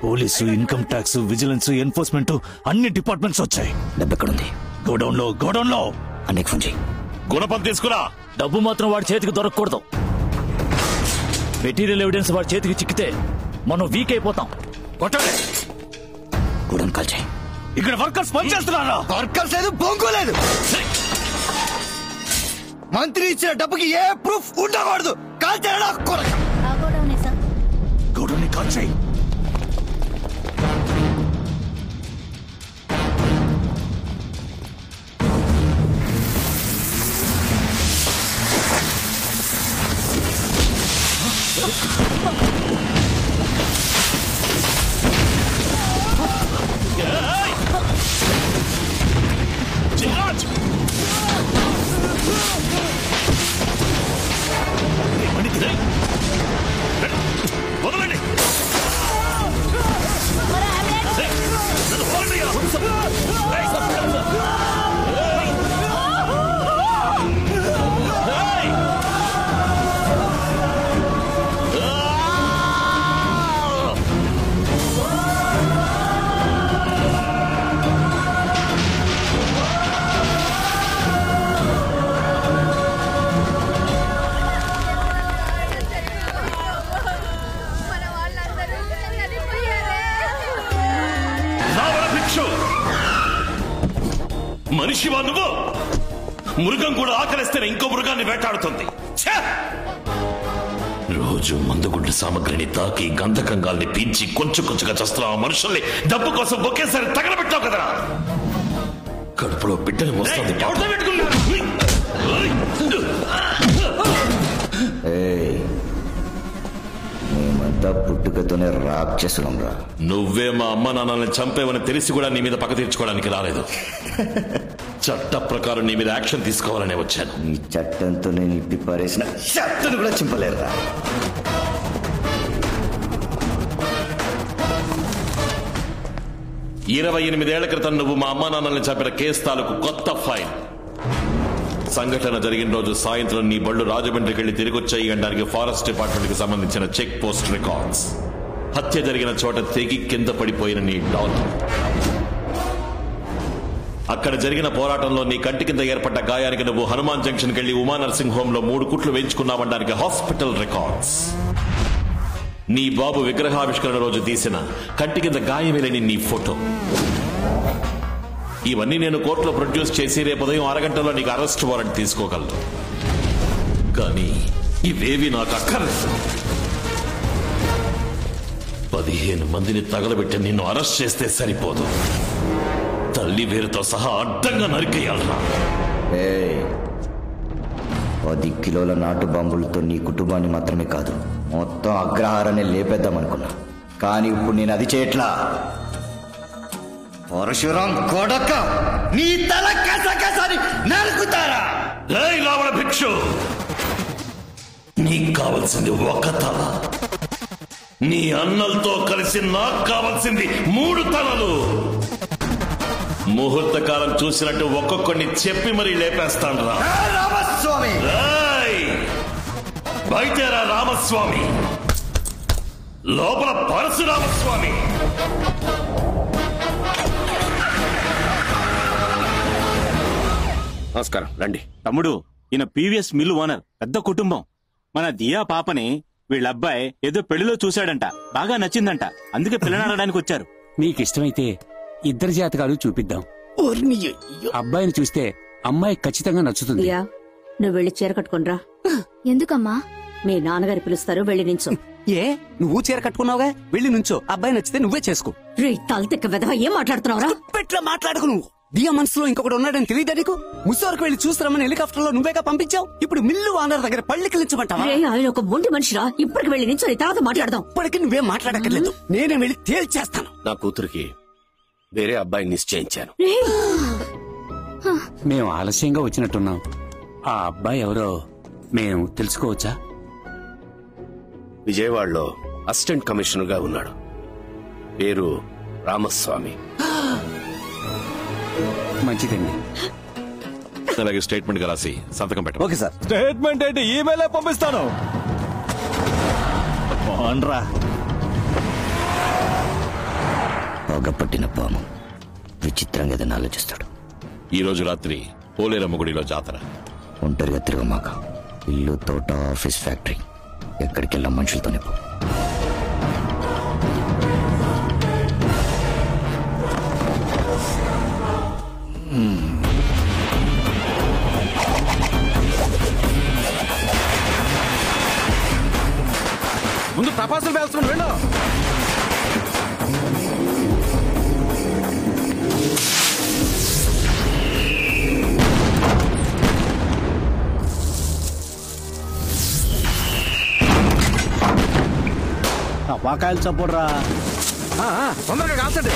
Police, income tax, vigilance, enforcement అన్ని డిపార్ట్మెంట్స్ వచ్చాయి. డబ్బు ఎక్కడుంది? గోడౌన్ లో. అన్నీ ఫోన్ చేయి. గుణపం తీసుకురా. డబ్బు మాత్రం వాడి చేతికి దొరకకూడదు. మెటీరియల్ ఎవిడెన్స్ వాడి చేతికి చిక్కితే మనం వీక్ అయిపోతాం. కొట్టండి. గోడౌన్ కాల్ చేయి. ఇక్కడ వర్కర్స్ పనిచేస్తున్నారా? వర్కర్స్ లేదు, బొంగు లేదు. మంత్రి ఇచ్చిన డబ్బుకి ఏ ప్రూఫ్ ఉండకూడదు. కాల్ చేయడా? గోడౌన్ ని కాల్ చేయి. వదలండి. మనిషివా నువ్వు? మృగం కూడా ఆకలిస్తేనే ఇంకో మృగాన్ని వేటాడుతుంది. రోజు మందుగుండు సామగ్రిని తాకి గంధకంగాల్ని పీల్చి కొంచెం కొంచెంగా చేస్తున్న ఆ మనుషుల్ని డబ్బు కోసం ఒకేసారి తగలబెట్టావు కదరా. కడుపులో బిడ్డని మోస్తుంది. మేమంతా పుట్టుకతోనే రాక్షసులం రా. నువ్వే మా అమ్మ నాన్నల్ని చంపేవని తెలిసి కూడా నీ మీద పగ తీర్చుకోవడానికి రాలేదు. చట్ట ప్రకారం నీ మీద యాక్షన్ తీసుకోవాలనే వచ్చాను. ఈ చట్టంతో నేను ఇప్పి పారేసిన చట్టను కూడా చింపలేరురా. ఇరవై 28 ఏళ్ల క్రితం నువ్వు మా అమ్మా నాన్నల్ని చంపిన కేసు తాలూకు కొత్త ఫైల్. సంఘటన జరిగిన రోజు సాయంత్రం నీ బళ్ళు రాజమండ్రికి వెళ్లి తిరిగి వచ్చాయి అనడానికి ఫారెస్ట్ డిపార్ట్మెంట్ కి సంబంధించిన చెక్ పోస్ట్ రికార్డ్స్, హత్య జరిగిన చోట తెగి కింద పడిపోయిన నీ డాలర్, అక్కడ జరిగిన పోరాటంలో నీ కంటి కింద ఏర్పడ్డ గాయానికి నువ్వు హనుమాన్ జంక్షన్ కెళ్లి ఉమా నర్సింగ్ హోమ్ లో 3 కుట్లు వేయించుకున్నావనడానికి హాస్పిటల్ రికార్డ్స్, నీ బాబు విగ్రహావిష్కరణ రోజు తీసిన కంటి కింద గాయమేలేని నీ ఫోటో. ఇవన్నీ నేను కోర్టులో ప్రొడ్యూస్ చేసి రేపు ఉదయం 6 గంటల్లో నీకు అరెస్ట్ వారెంట్ తీసుకోగలను. కానీ ఇవేవి నాకు అక్కర్లేదు. 15 మందిని తగలబెట్టి నిన్ను అరెస్ట్ చేస్తే సరిపోదు, తల్లి వేరుతో సహా అడ్డంగా నరికేయాలరా. 10 కిలోల నాటు బాంబులతో నీ కుటుంబాన్ని మాత్రమే కాదు మొత్తం అగ్రహారాన్ని లేపేద్దామనుకున్నా. కానీ ఇప్పుడు నేను అది చేయట్లా. పరశురాం కొడక నీ తల కసకసని నరుకుతారా? రావణ భిక్షు, నీకు కావలసింది ఒక తల, నీ అన్నలతో కలిసి నాకు కావలసింది 3 తలలు. ముహూర్త కాలం చూసినట్టు ఒక్కొక్కడిని చెప్పి మరీ లేపేస్తాను రా. రామస్వామి బయటరా రామస్వామి, లోపల పరశురామస్వామి. నమస్కారం, రండి. తమ్ముడు, ఈయన పీవీఎస్ మిల్లు ఓనర్, పెద్ద కుటుంబం. మన దియా పాపని వీళ్ళ అబ్బాయి ఏదో పెళ్లిలో చూశాడంట, బాగా నచ్చిందంట, అందుకే పిల్లనాడడానికి వచ్చారు. నీకు ఇష్టమైతే ఇద్దరు జాతకాలు చూపిద్దాం. అబ్బాయిని చూస్తే అమ్మాయి ఖచ్చితంగా నచ్చుతుంది. దియా, నువ్వు వెళ్ళి చీర కట్టుకునిరా. ఎందుకమ్మా? మీ నాన్నగారు పిలుస్తారు, వెళ్ళి నించో. ఏ, నువ్వు చీర కట్టుకున్నావుగా, వెళ్ళి నుంచో. అబ్బాయి నచ్చితే నువ్వే చేసుకో. రే తలతిక్క వెధవ, ఏం మాట్లాడుతున్నావురా? పెట్లా మాట్లాడుకు. నువ్వు దియా మనసులో ఇంకొకటి ఉన్నాడని తెలియదా నీకు? ముసోరకు వెళ్ళి చూస్తామని హెలికాప్టర్ లో నువ్వేగా పంపించావు. ఇప్పుడు మిల్లు ఓనర్ దగ్గర పళ్ళికిలించమంటావా? ఆయన ఒక మొండి మనిషిరా. ఇప్పటికి వెళ్ళి నించో, తర్వాత మాట్లాడదాం. ఇప్పటికి నువ్వేం మాట్లాడక్కర్లేదు, నేనే వెళ్ళి తేల్చేస్తాను. నా కూతురికి వేరే అబ్బాయిని నిశ్చయించాను. మేము ఆలస్యంగా వచ్చినట్టున్నాం. ఆ అబ్బాయి ఎవరో మేము తెలుసుకోవచ్చా? విజయవాడలో అసిస్టెంట్ కమిషనర్ గా ఉన్నాడు, పేరు రామస్వామి. మంచిదండి. అలాగే స్టేట్మెంట్ గా రాసి సంతకం పెట్టండి. Okay sir. స్టేట్మెంట్ ఏంటి, ఈమెయిల్ పంపిస్తాను. పగపట్టిన పాము విచిత్రంగా ఏదైనా ఆలోచిస్తాడు. ఈ రోజు రాత్రి పోలేరమ్మ గుడిలో జాతర. ఒంటరిగా తిరగమాక. ఇల్లు, తోట, ఆఫీస్, ఫ్యాక్టరీ, ఎక్కడికి వెళ్ళాం మనుషులతోనే పో. ముందు టపాసులు వేస్తున్నాడు, వెళ్ళు. టపాకాయలు చప్పుడురా. తొందరగా కాల్చండి.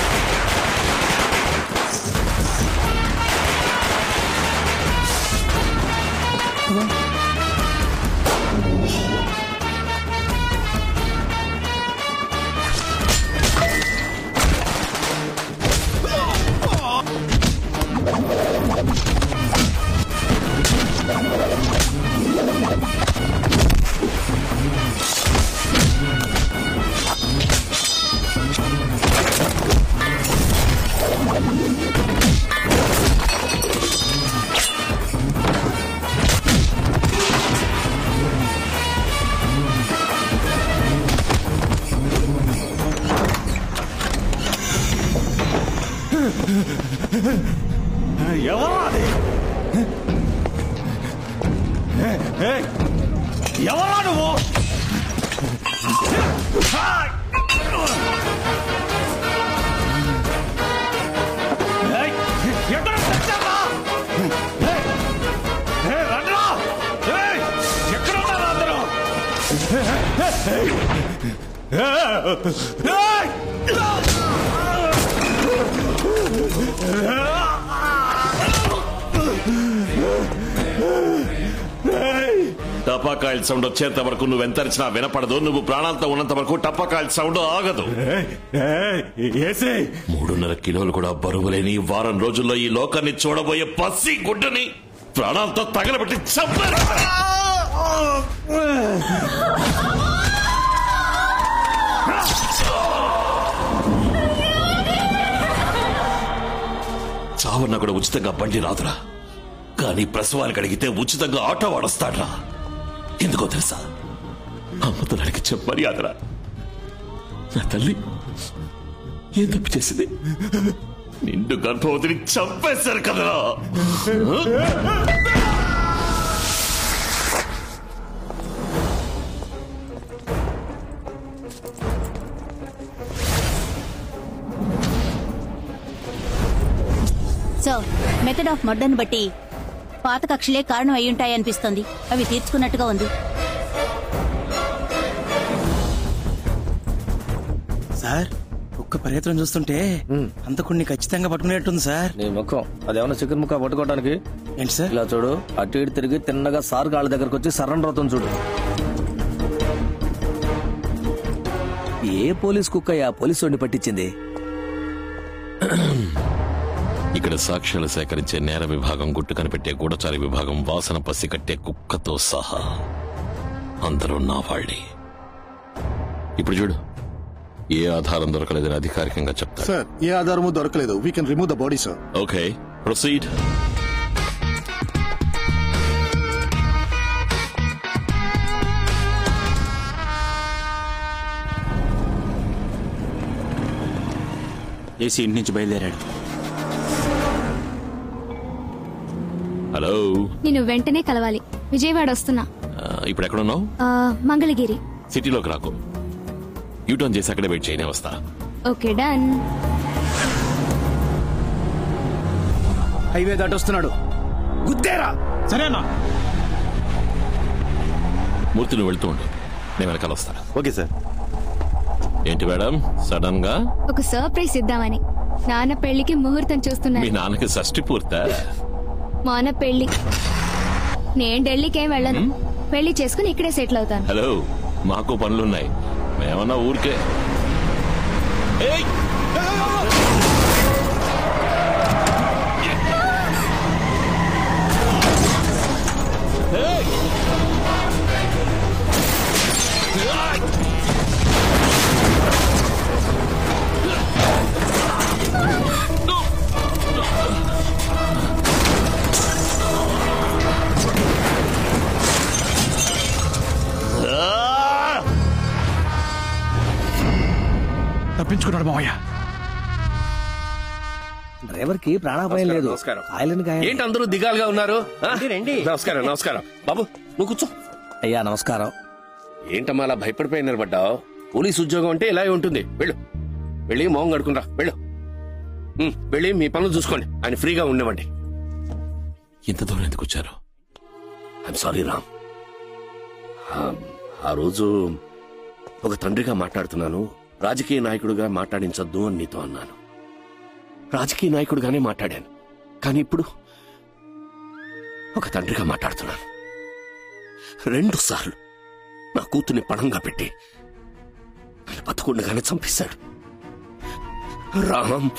ఎవరా నువ్వు? ఎక్కడ తెచ్చారా? రండ్రా! ఎక్కడున్నారా అందరూ? టపాకాయల సౌండ్ వచ్చేంత వరకు నువ్వు ఎంతరిచినా వినపడదు. నువ్వు ప్రాణాలతో ఉన్నంత వరకు టపాకాయల సౌండ్ ఆగదు. 3.5 కిలోలు కూడా బరువులేని వారం రోజుల్లో ఈ లోకాన్ని చూడబోయే పసి గుడ్డని ప్రాణాలతో తగలబెట్టి చంపారు. చావన్న కూడా ఉచితంగా బండి రాదురా, కానీ ప్రసవానికి అడిగితే ఉచితంగా ఆటో వాడొస్తాడ్రా. ఎందుకో తెలుసా? అమ్మతో అడిగి మర్యాదరా. నా తల్లి ఏం తప్పు చేసింది? నిండు గర్భవతిని చంపేశారు కదరా. సో మెథడ్ ఆఫ్ మర్డర్ని బట్టి పాత కక్షలే కారణం అయ్యుంటాయనిపిస్తోంది. అవి తీర్చుకున్నట్టుగా ఉంది. సార్ ఒక్క ప్రయత్నం చూస్తుంటే అంతకుడిని ఖచ్చితంగా పట్టుకునేట్టుంది సార్. నీ ముఖం అదేమన్నా చికెన్ ముక్క పట్టుకోవడానికి ఏంటి సార్? ఇలా చూడు, అటు ఇటు తిరిగి తిన్నగా సార్ కాళ్ళ దగ్గరకు వచ్చి సరెండర్ అవుతుంది చూడు. ఏ పోలీస్ కుక్క ఆ పోలీసు వాడిని పట్టించింది? ఇక్కడ సాక్ష్యాలు సేకరించే నేర విభాగం, గుట్టు కనిపెట్టే గూఢచారి విభాగం, వాసన పసి కట్టే కుక్కతో సహా అందరూ నా వాళ్ళే. ఇప్పుడు చూడు, ఏ ఆధారం దొరకలేదని అధికారికంగా చెప్తారు. సార్, ఏ ఆధారము దొరకలేదు. We can remove the body sir. Okay, proceed. AC ఇంటి నుంచి బయలుదేరాడు. హలో, నేను వెంటనే కలవాలి. విజయవాడ వస్తున్నా. ఇప్పుడు ఎక్కడున్నావు? మంగళగిరి. సిటీలోకి రాకు, యూటర్న్ చేసి అక్కడే వెయిట్ చేయనే వస్తా. Okay, done. హైవే దాటొస్తున్నాడు. గుద్దేరా. సరేనా? మూర్తి నువ్వు వెళ్తూ ఉండు, నేను వెనకాల వస్తా. Okay sir. ఏంటి మేడం సడన్ గా? ఒక సర్ప్రైజ్ ఇద్దామని. నాన్న పెళ్లికి ముహూర్తం మీ చూస్తున్నాను. నాన్నకి షష్టి పూర్తా? మొన్న పెళ్లి. నేను ఢిల్లీకి ఏం వెళ్ళను. పెళ్లి చేసుకుని ఇక్కడే సెటిల్ అవుతాను. హలో, మాకు పనులున్నాయి, మేమన్నా ఊరికే. తప్పించుకున్నాడు మావయ్య. డ్రైవర్ కి ప్రాణాపాయం లేదు. ఏంటి అందరూ దిగాలుగా ఉన్నారు? నమస్కారం. నమస్కారం బాబు, నువ్వు కూర్చో. అయ్యా నమస్కారం. ఏంటమ్మా అలా భయపడిపోయి నిలబడ్డావు? పోలీస్ ఉద్యోగం అంటే ఇలాగే ఉంటుంది. వెళ్ళు, వెళ్ళి మొహం కడుకునిరా. వెళ్ళు, వెళ్ళి మీ పనులు చూసుకోండి. ఆయన ఫ్రీగా ఉండేవండి. ఇంత దూరం ఎందుకు వచ్చారు? I'm sorry Ram. ఆ రోజు ఒక తండ్రిగా మాట్లాడుతున్నాను, రాజకీయ నాయకుడిగా మాట్లాడించొద్దు అని నీతో అన్నాను. రాజకీయ నాయకుడిగానే మాట్లాడాను, కానీ ఇప్పుడు ఒక తండ్రిగా మాట్లాడుతున్నాను. 2 సార్లు నా కూతుర్ని పణంగా పెట్టి బతకుండగానే చంపేశాడు. రామ్,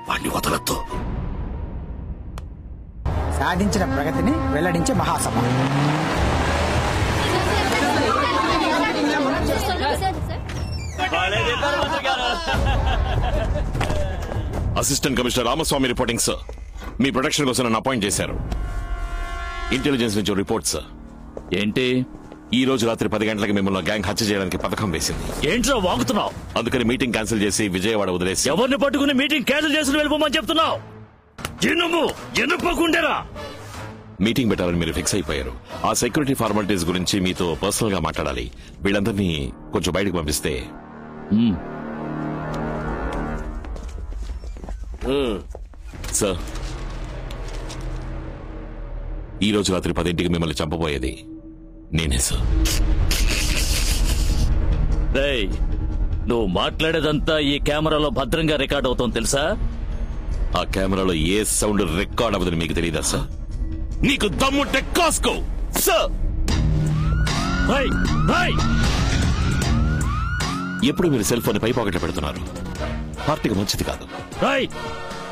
వాణ్ణి వదలొద్దు. సాధించిన ప్రగతిని వెల్లడించే మహాసభ. Assistant commissioner Ramaswamy reporting sir. మీ ప్రొటెక్షన్ కోసం నన్ను అపాయింట్ చేశారు. ఇంటెలిజెన్స్ నుంచి రిపోర్ట్ సార్. ఏంటి? ఈ రోజు రాత్రి 10 గంటలకి మిమ్మల్ని గ్యాంగ్ హత్య చేయడానికి పథకం వేసింది. ఏంట్రా వాగుతున్నావు? అందుకని మీటింగ్ క్యాన్సిల్ చేసి విజయవాడ వదిలేసి. ఎవరిని పట్టుకుని మీటింగ్ క్యాన్సిల్ చేసి వెళ్ళిపోమని చెప్తున్నావు? ఎనుపకుండేరా. మీటింగ్ పెట్టాలని మీరు ఫిక్స్ అయిపోయారు. ఆ సెక్యూరిటీ ఫార్మాలిటీస్ గురించి మీతో పర్సనల్ గా మాట్లాడాలి. వీళ్ళందరినీ కొంచెం బయటకు పంపిస్తే. సార్, ఈ రోజు రాత్రి 10ంటికి మిమ్మల్ని చంపబోయేది నేనే సార్. రేయ్, నువ్వు మాట్లాడేదంతా ఈ కెమెరాలో భద్రంగా రికార్డ్ అవుతోంది తెలుసా? ఆ కెమెరాలో ఏ సౌండ్ రికార్డ్ అవ్వదని మీకు తెలియదా సార్? నీకు దమ్ముంటే కాసుకో సార్. ఎప్పుడు మీరు సెల్ ఫోన్ పై పాకెట్లో పెడుతున్నారు? పార్టీకి మంచిది కాదు.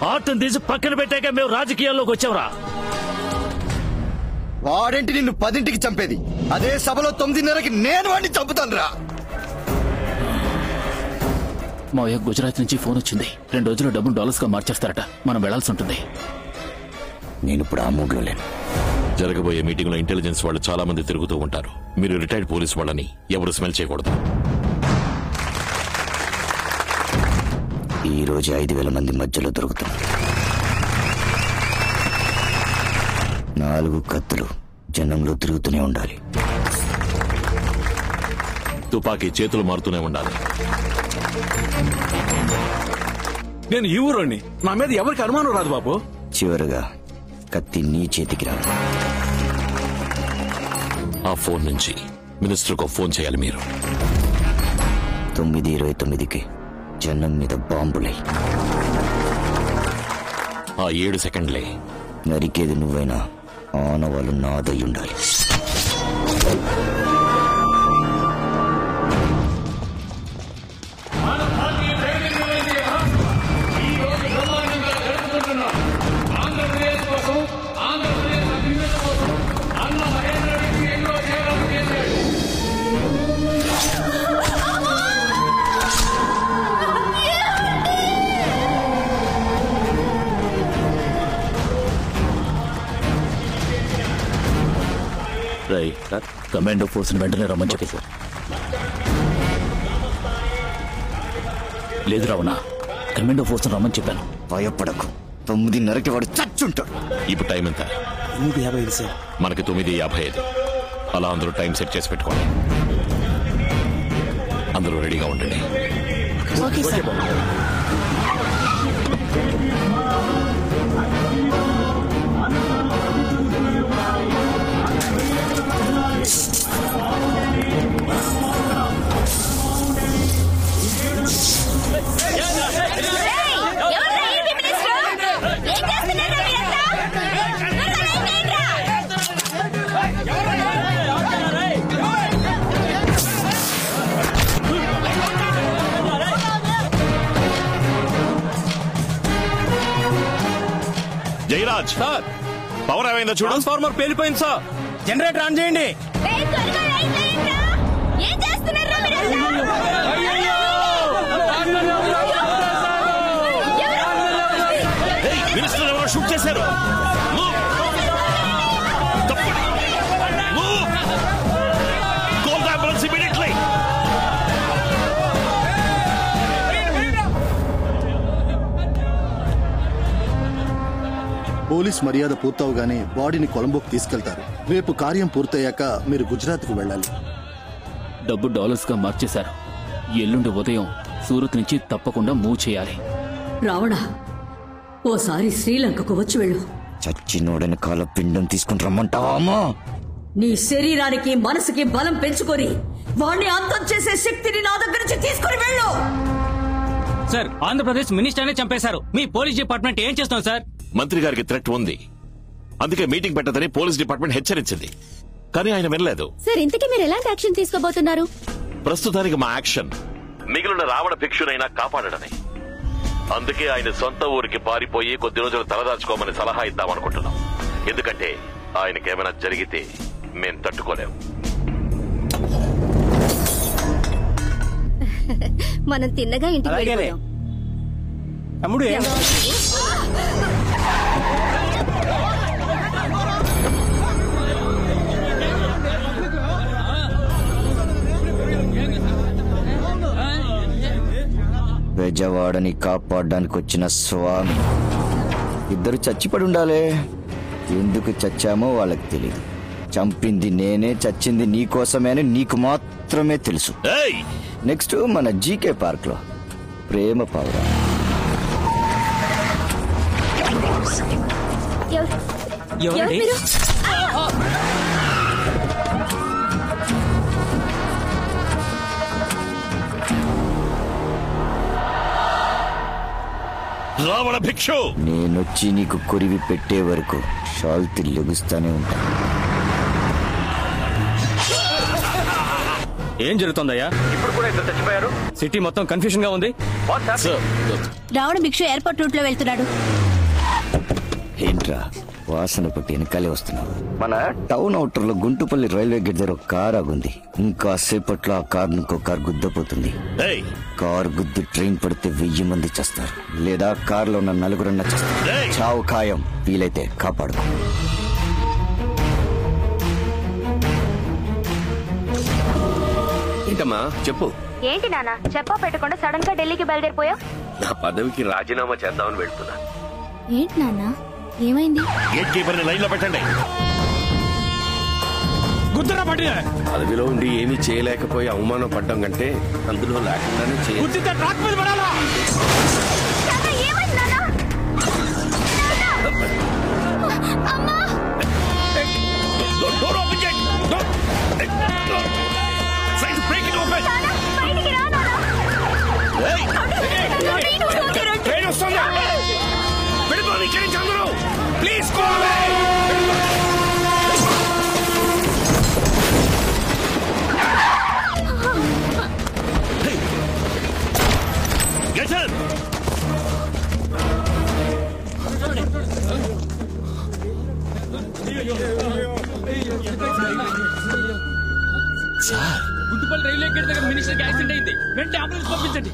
ఆటను తీసి పక్కన పెట్టాక మేము రాజకీయాల్లోకి వచ్చావురా. వాడేంటి నిన్ను 10ంటికి చంపేది? అదే సభలో 9:30కి నేను వాడిని చంపుతాను రా. మావయ్య, గుజరాత్ నుంచి ఫోన్ వచ్చింది. 2 రోజుల్లో డబ్బును డాలర్స్ గా మార్చేస్తారట. మనం వెళ్లాల్సి ఉంటుంది. నేను ఇప్పుడు ఆ మూడ్లో లేను. జరగబోయే మీటింగ్ లో ఇంటెలిజెన్స్ వాళ్ళు చాలా మంది తిరుగుతూ ఉంటారు. మీరు రిటైర్డ్ పోలీస్ వాళ్ళని ఎవరు స్మెల్ చేయకూడదు. ఈ రోజు 5,000 మంది మధ్యలో దొరుకుతాం. 4 కత్తులు జనంలో తిరుగుతూనే ఉండాలి. తుపాకీ చేతులు మారుతూనే ఉండాలి. నేను ఈ ఊరోని, నా మీద ఎవరికి అనుమానం రాదు బాబు. చివరగా కత్తి నీ చేతికి రా. ఆ ఫోన్ నుంచి మినిస్టర్కు ఫోన్ చేయాలి మీరు. 9:29కి జనం మీద బాంబులై. ఆ 7 సెకండ్లే నరికేది నువ్వైనా ఆనవాళ్ళు నాదై ఉండాలి. కమాండో ఫోర్స్ వెంటనే రమ్మని చెప్పి సార్. లేదు రావణ, కమాండో ఫోర్స్ రమ్మని చెప్పాను. భయపడకు, 9:30కి వాడు చచ్చుంటాడు. ఇప్పుడు టైం ఎంత? 8:55 సార్. మనకి 9:55. అలా అందరూ టైం సెట్ చేసి పెట్టుకోండి. అందరూ రెడీగా ఉండండి. Okay sir. Jayaraj sir, power ఏమైందో చూడు. ట్రాన్స్ఫార్మర్ పేలిపోయింది సార్. జనరేటర్ ఆన్ చేయండి. మినిస్టర్ ఎవరో షూట్ చేశారు. పోలీస్ మర్యాద పూర్తవగానే బాడీని కొలంబోకు తీసుకెళ్తారు. రేపు కార్యం పూర్తయ్యాక మీరు గుజరాత్కు వెళ్ళాలి. డబ్బు డాలర్స్ గా మార్చేశారు. ఎల్లుండి ఉదయం సూరత్ నుంచి తప్పకుండా మూవ్ చేయాలి. రావణ, ఓసారి శ్రీలంకకు వచ్చి వెళ్ళు. చచ్చినోడని కాల పిండం తీసుకుని రమ్మంటావా? నీ శరీరానికి మనసుకి బలం పెంచుకొని వాణ్ణి అంతం చేసే శక్తిని నా దగ్గర నుంచి తీసుకుని వెళ్ళు. సార్, ఆంధ్రప్రదేశ్ మినిస్టర్నే చంపేశారు. మీ పోలీస్ డిపార్ట్మెంట్ ఏం చేస్తాం సార్? మంత్రి గారికి థ్రెట్ ఉంది. అందుకే మీటింగ్ పెట్టదని పోలీస్ డిపార్ట్మెంట్ హెచ్చరించింది. కానీ ఆయన వినలేదు. సార్, ఇంతకీ మీరు ఎలాంటి యాక్షన్ తీసుకోబోతున్నారు? ప్రస్తుతానికి మా యాక్షన్ మిగిలిన రావణ భిక్షునైనా కాపాడడమే. అందుకే ఆయన సొంత ఊరికి పారిపోయి కొద్ది రోజులు తలదాచుకోమని సలహా ఇద్దామనుకుంటున్నాం. ఎందుకంటే ఆయనకేమైనా జరిగితే మేం తట్టుకోలేం. మనం తిన్నగా ఇంటికి వెళ్ళిపోయాం. తమ్ముడు బెజవాడని కాపాడడానికి వచ్చిన స్వామి ఇద్దరు చచ్చిపడి ఉండాలి. ఎందుకు చచ్చామో వాళ్ళకి తెలియదు. చంపింది నేనే, చచ్చింది నీకోసమే అని నీకు మాత్రమే తెలుసు. నెక్స్ట్ మన జీకే పార్క్ లో ప్రేమ పావురా. రావణ భిక్షు, నేనొచ్చి నీకు కొరివి పెట్టే వరకు షాల్తి లెగుస్తానే ఉంటా. ఏం జరుగుతుందయ్యా? ఇప్పుడు కూడా ఇద్దరు చచ్చిపోయారు. సిటీ మొత్తం కన్ఫ్యూజన్ గా ఉంది. రావణ భిక్షు ఎయిర్పోర్ట్ రూట్ లో వెళ్తున్నాడు. ఏంట్రా వాసన కొట్టి వెనకాలే వస్తున్నావు? మన టౌన్ అవుటర్ లో గుంటుపల్లి రైల్వే గేట్ దగ్గర ఒక కార్ ఆగుంది. ఇంకా సేపట్లో ఆ కార్ ఇంకో కార్ గుద్దపోతుంది. కార్ గుద్ది ట్రైన్ పడితే 1000 మంది చేస్తారు, లేదా కార్ లో ఉన్న 4 చేస్తారు. చావు ఖాయం. వీలైతే కాపాడుకో. ఏంటమ్మా చెప్పు. ఏంటి నాన్న చెప్పా పెట్టకుండా సడన్ గా ఢిల్లీకి బయలుదేరిపోయా? నా పదవికి రాజీనామా చేద్దామని వెళ్తున్నా. ఏంటి నాన్న ఏమైంది? గేట్ కీపర్ ని లైన్ లో పెట్టండి. పదవిలో ఉండి ఏమీ చేయలేకపోయి అవమానం పడ్డం కంటే అందులో లేకుండానే చేయాలి. ప్లీజ్ గుంటుపల్లి రైల్వే గేట్ దగ్గర మినిస్టర్ యాక్సిడెంట్ అయింది. వెంటనే అంబులెన్స్ పంపించండి.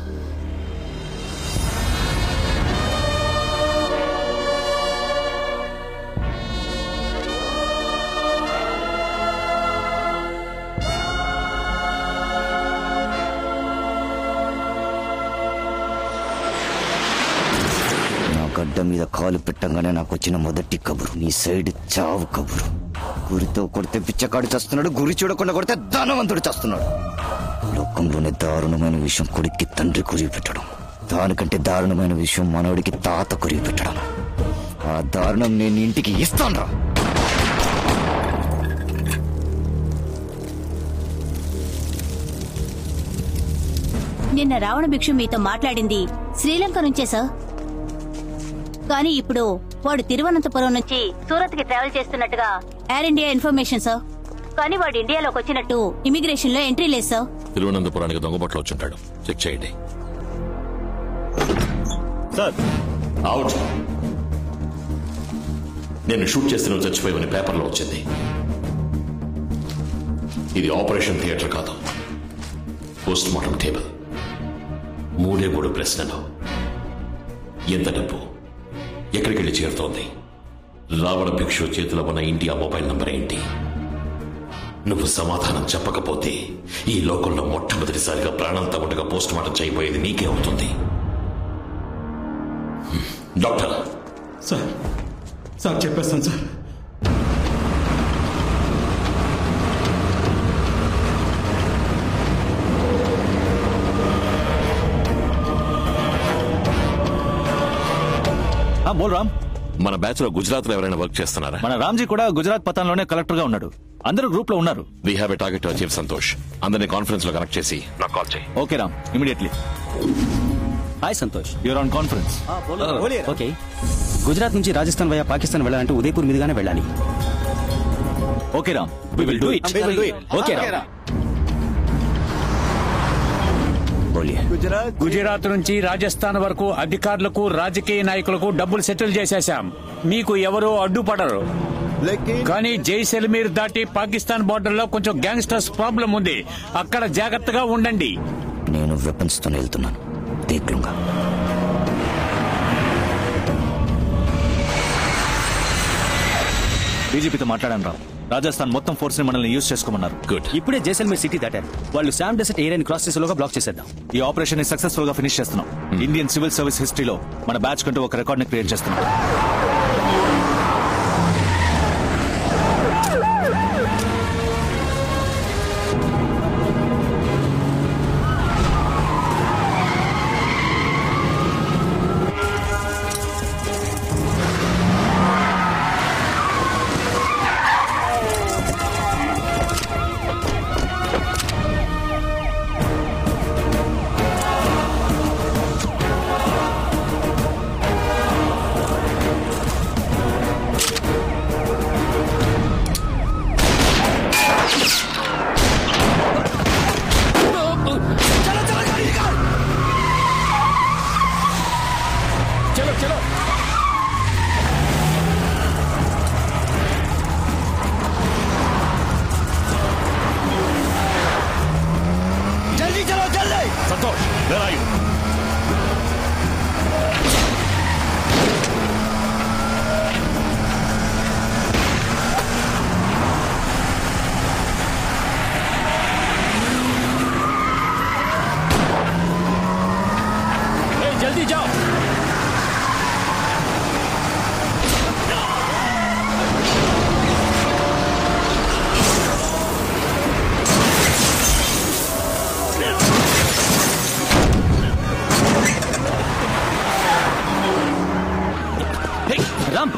గడ్డ మీద కాలు పెట్టంగానే నాకు వచ్చిన మొదటి కబురు నీ సైడ్ చావు కబురు. గురితో కొడితే పిచ్చకాడు చేస్తున్నాడు, గురి చూడకుండా కొడితే ధనవంతుడు చేస్తున్నాడు. లోకంలోనే దారుణమైన విషయం కొడుక్కి తండ్రి కురివి పెట్టడం, దానికంటే దారుణమైన విషయం మనవడికి తాత కురివి పెట్టడం. ఆ దారుణం నేను ఇంటికి ఇస్తాను రా. నిన్న రావణ భిక్షు మీతో మాట్లాడింది శ్రీలంక నుంచే సార్. కానీ ఇప్పుడు వాడు తిరువనంతపురం నుంచి సూరత్ కి ట్రావెల్ చేస్తున్నట్టుగా ఎయిర్ ఇండియా ఇన్ఫర్మేషన్ సార్. కానీ వాడు ఇండియాలోకి వచ్చినట్టు ఇమిగ్రేషన్ లో ఎంట్రీ లేదు సార్. తిరువనంతపురానికి దొంగబొట్లు వచ్చుంటాడు. చెక్ చేయండి సార్. అవుట్. నేను షూట్ చేస్తున్న చచ్చిపోయామని పేపర్లో వచ్చింది. ఇది ఆపరేషన్ థియేటర్ కాదు, పోస్ట్ మార్టం టేబుల్. 3 ప్రశ్నలు. ఎంత డబ్బు ఎక్కడికి వెళ్ళి చేరుతోంది? రావణ భిక్షు చేతిలో ఉన్న ఇండియా మొబైల్ నంబర్ ఏంటి? నువ్వు సమాధానం చెప్పకపోతే ఈ లోకంలో మొట్టమొదటిసారిగా ప్రాణంతో ఉండగా పోస్ట్ మార్టం చేయబోయేది నీకే అవుతుంది. డాక్టర్. సార్ చెప్పేస్తాను సార్. బోల్ రామ్. మన బ్యాచ్ లో గుజరాత్ లో ఎవరైనా వర్క్ చేస్తున్నారా? మన రామ్జీ కూడా గుజరాత్ పతాన్లోనే కలెక్టర్ గా ఉన్నాడు. అందరూ గ్రూప్ లో ఉన్నారు. We have a target to achieve Santosh. అందరినీ కాన్ఫరెన్స్ లో కనెక్ట్ చేసి నాకు కాల్ చేయి. Okay Ram, immediately. Hi Santosh, you're on conference. Okay. Gujarat నుంచి రాజస్థాన్ వయా పాకిస్తాన్ వెళ్ళాలంటే ఉదయపూర్ మీదుగానే వెళ్ళాలి. Okay Ram, we will do it. Okay Ram. Gujarat నుంచి రాజస్థాన్ వరకు అధికారులకు రాజకీయ నాయకులకు డబ్బులు సెటిల్ చేసేశాం. మీకు ఎవరో అడ్డుపడరు. కానీ జైసల్మీర్ దాటి పాకిస్తాన్ బోర్డర్ లో కొంచెం గ్యాంగ్స్టర్స్ ప్రాబ్లం ఉంది. అక్కడ జాగ్రత్తగా ఉండండి. నేను వెపన్స్ తో వెళ్తున్నాను. దేఖ్లూంగా. డీజీపీతో మాట్లాడాను రామ్. రాజస్థాన్ మొత్తం ఫోర్స్ ని మనల్ని యూజ్ చేసుకోమన్నారు. గుడ్. ఇప్పుడే జైసల్మేర్ సిటీ దాటారు. వాళ్ళు శామ్ డెసర్ట్ ఏరియాని క్రాస్ చేసేలోగా బ్లాక్ చేసేద్దాం. ఈ ఆపరేషన్ ని సక్సెస్ఫుల్ గా ఫినిష్ చేస్తున్నాం. ఇండియన్ సివిల్ సర్వీస్ హిస్టరీలో మన బ్యాచ్ కంటూ ఒక రికార్డ్ ని క్రియేట్ చేస్తున్నాం.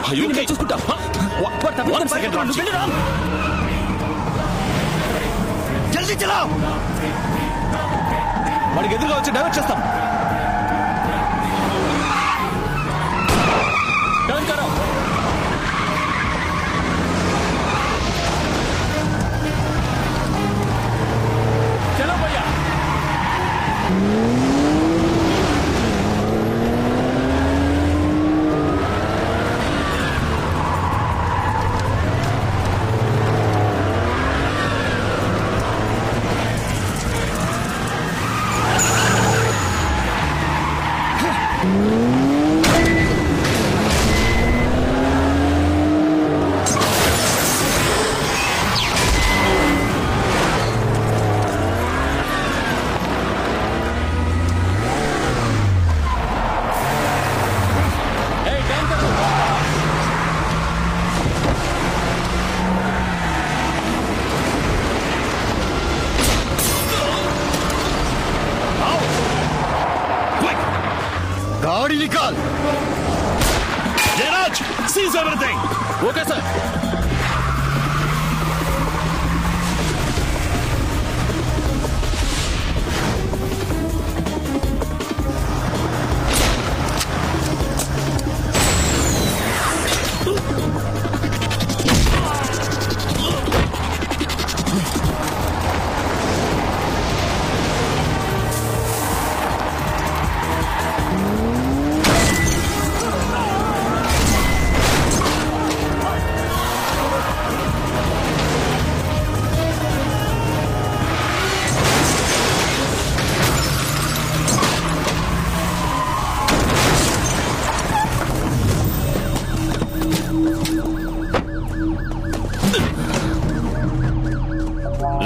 చూసుకుంటా జల్దీ చలా వాడికి ఎదురుగా వచ్చి డైవర్ట్ చేస్తాం गाड़ी निकाल Jayraj seize everything okay sir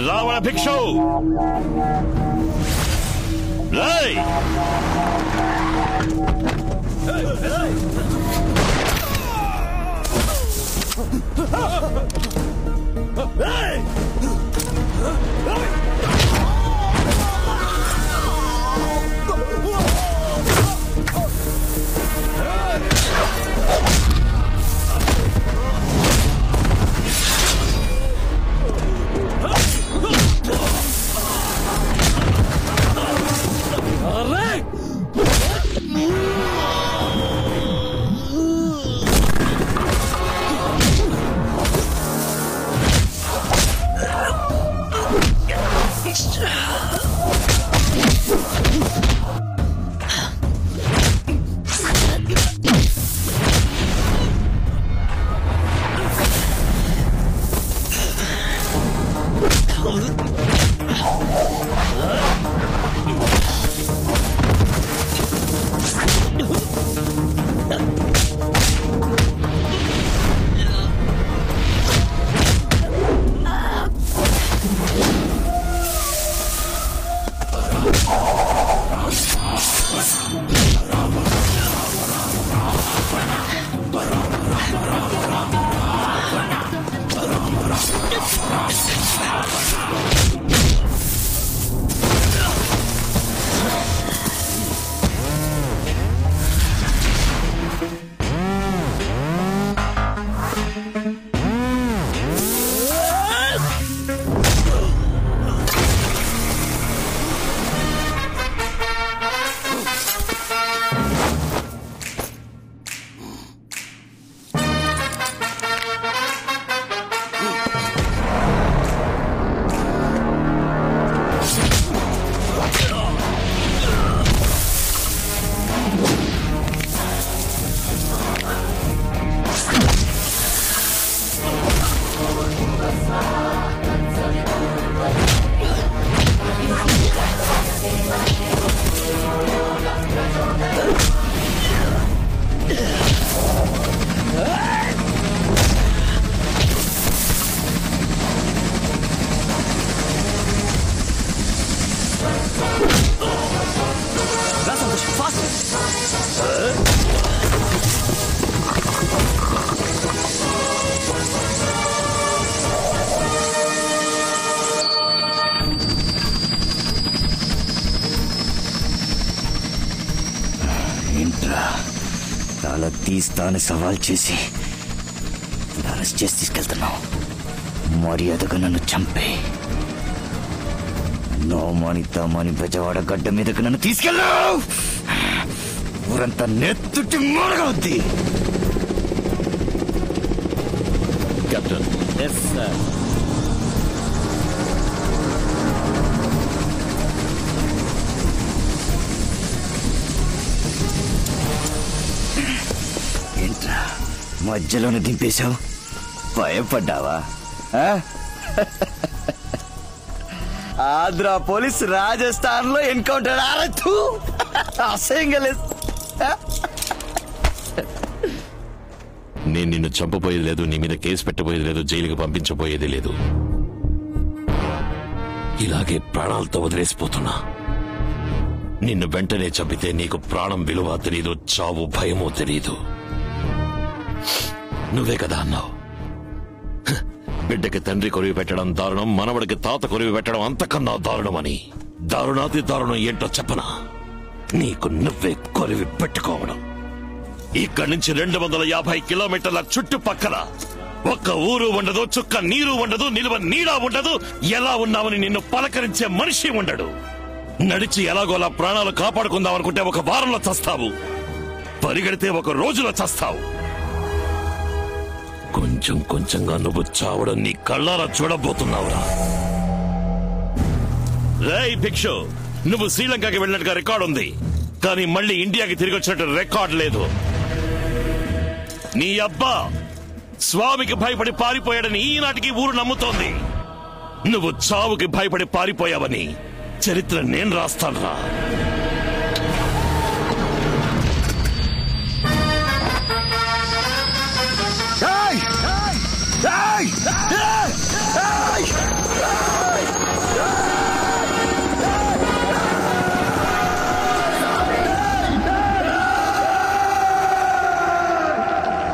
Ravan भिक्षु राय తల తీస్తాను సవాల్ చేసి అరెస్ట్ చేసి తీసుకెళ్తున్నావు. మర్యాదగా నన్ను చంపే. నోమాని తామాని బెజవాడ గడ్డ మీదకి నన్ను తీసుకెళ్ళావు. ఊరంతా నెత్తుటి మూడగవుద్ది. కెప్టెన్. Yes sir. ఏంట్రా మధ్యలోనే దింపేశావు? భయపడ్డావా? ఆంధ్ర పోలీస్ రాజస్థాన్ లో ఎన్కౌంటర్. అసహ్యంగా లేదు. నేను నిన్ను చంపబోయేది లేదు, నీ మీద కేసు పెట్టబోయేది లేదు, జైలుకి పంపించబోయేది లేదు. ఇలాగే ప్రాణాలతో వదిలేసిపోతున్నా. నిన్ను వెంటనే చంపితే నీకు ప్రాణం విలువ తెలీదు, చావు భయమో తెలీదు. నువ్వే కదా అన్నావు, బిడ్డకి తండ్రి కొరివి పెట్టడం దారుణం, మనవడికి తాత కొరివి పెట్టడం అంతకన్నా దారుణమని. దారుణాతి దారుణం ఏంటో చెప్పనా? నీకు నువ్వే కొరివి పెట్టుకోవడం. ఇక్కడి నుంచి 250 కిలోమీటర్ల చుట్టుపక్కల ఒక్క ఊరు ఉండదు, చుక్క నీరు ఉండదు, నిలువ నీడా ఉండదు. ఎలా ఉన్నావని నిన్ను పలకరించే మనిషి ఉండడు. నడిచి ఎలాగోలా ప్రాణాలు కాపాడుకుందాం అనుకుంటే 1 వారంలో చస్తావు, పరిగెడితే 1 రోజులో చస్తావు. కొంచెం కొంచెంగా నువ్వు చావడం నీ కళ్ళారా చూడబోతున్నావురా. రేయ్ భిక్షు, నువ్వు శ్రీలంకకి వెళ్ళినట్టుగా రికార్డు ఉంది, కానీ మళ్ళీ ఇండియాకి తిరిగి వచ్చినట్టు రికార్డు లేదు. నీ అబ్బా స్వామికి భయపడి పారిపోయాడని ఈనాటికి ఊరు నమ్ముతోంది. నువ్వు చావుకి భయపడి పారిపోయావని చరిత్ర నేను రాస్తానురా. Hey!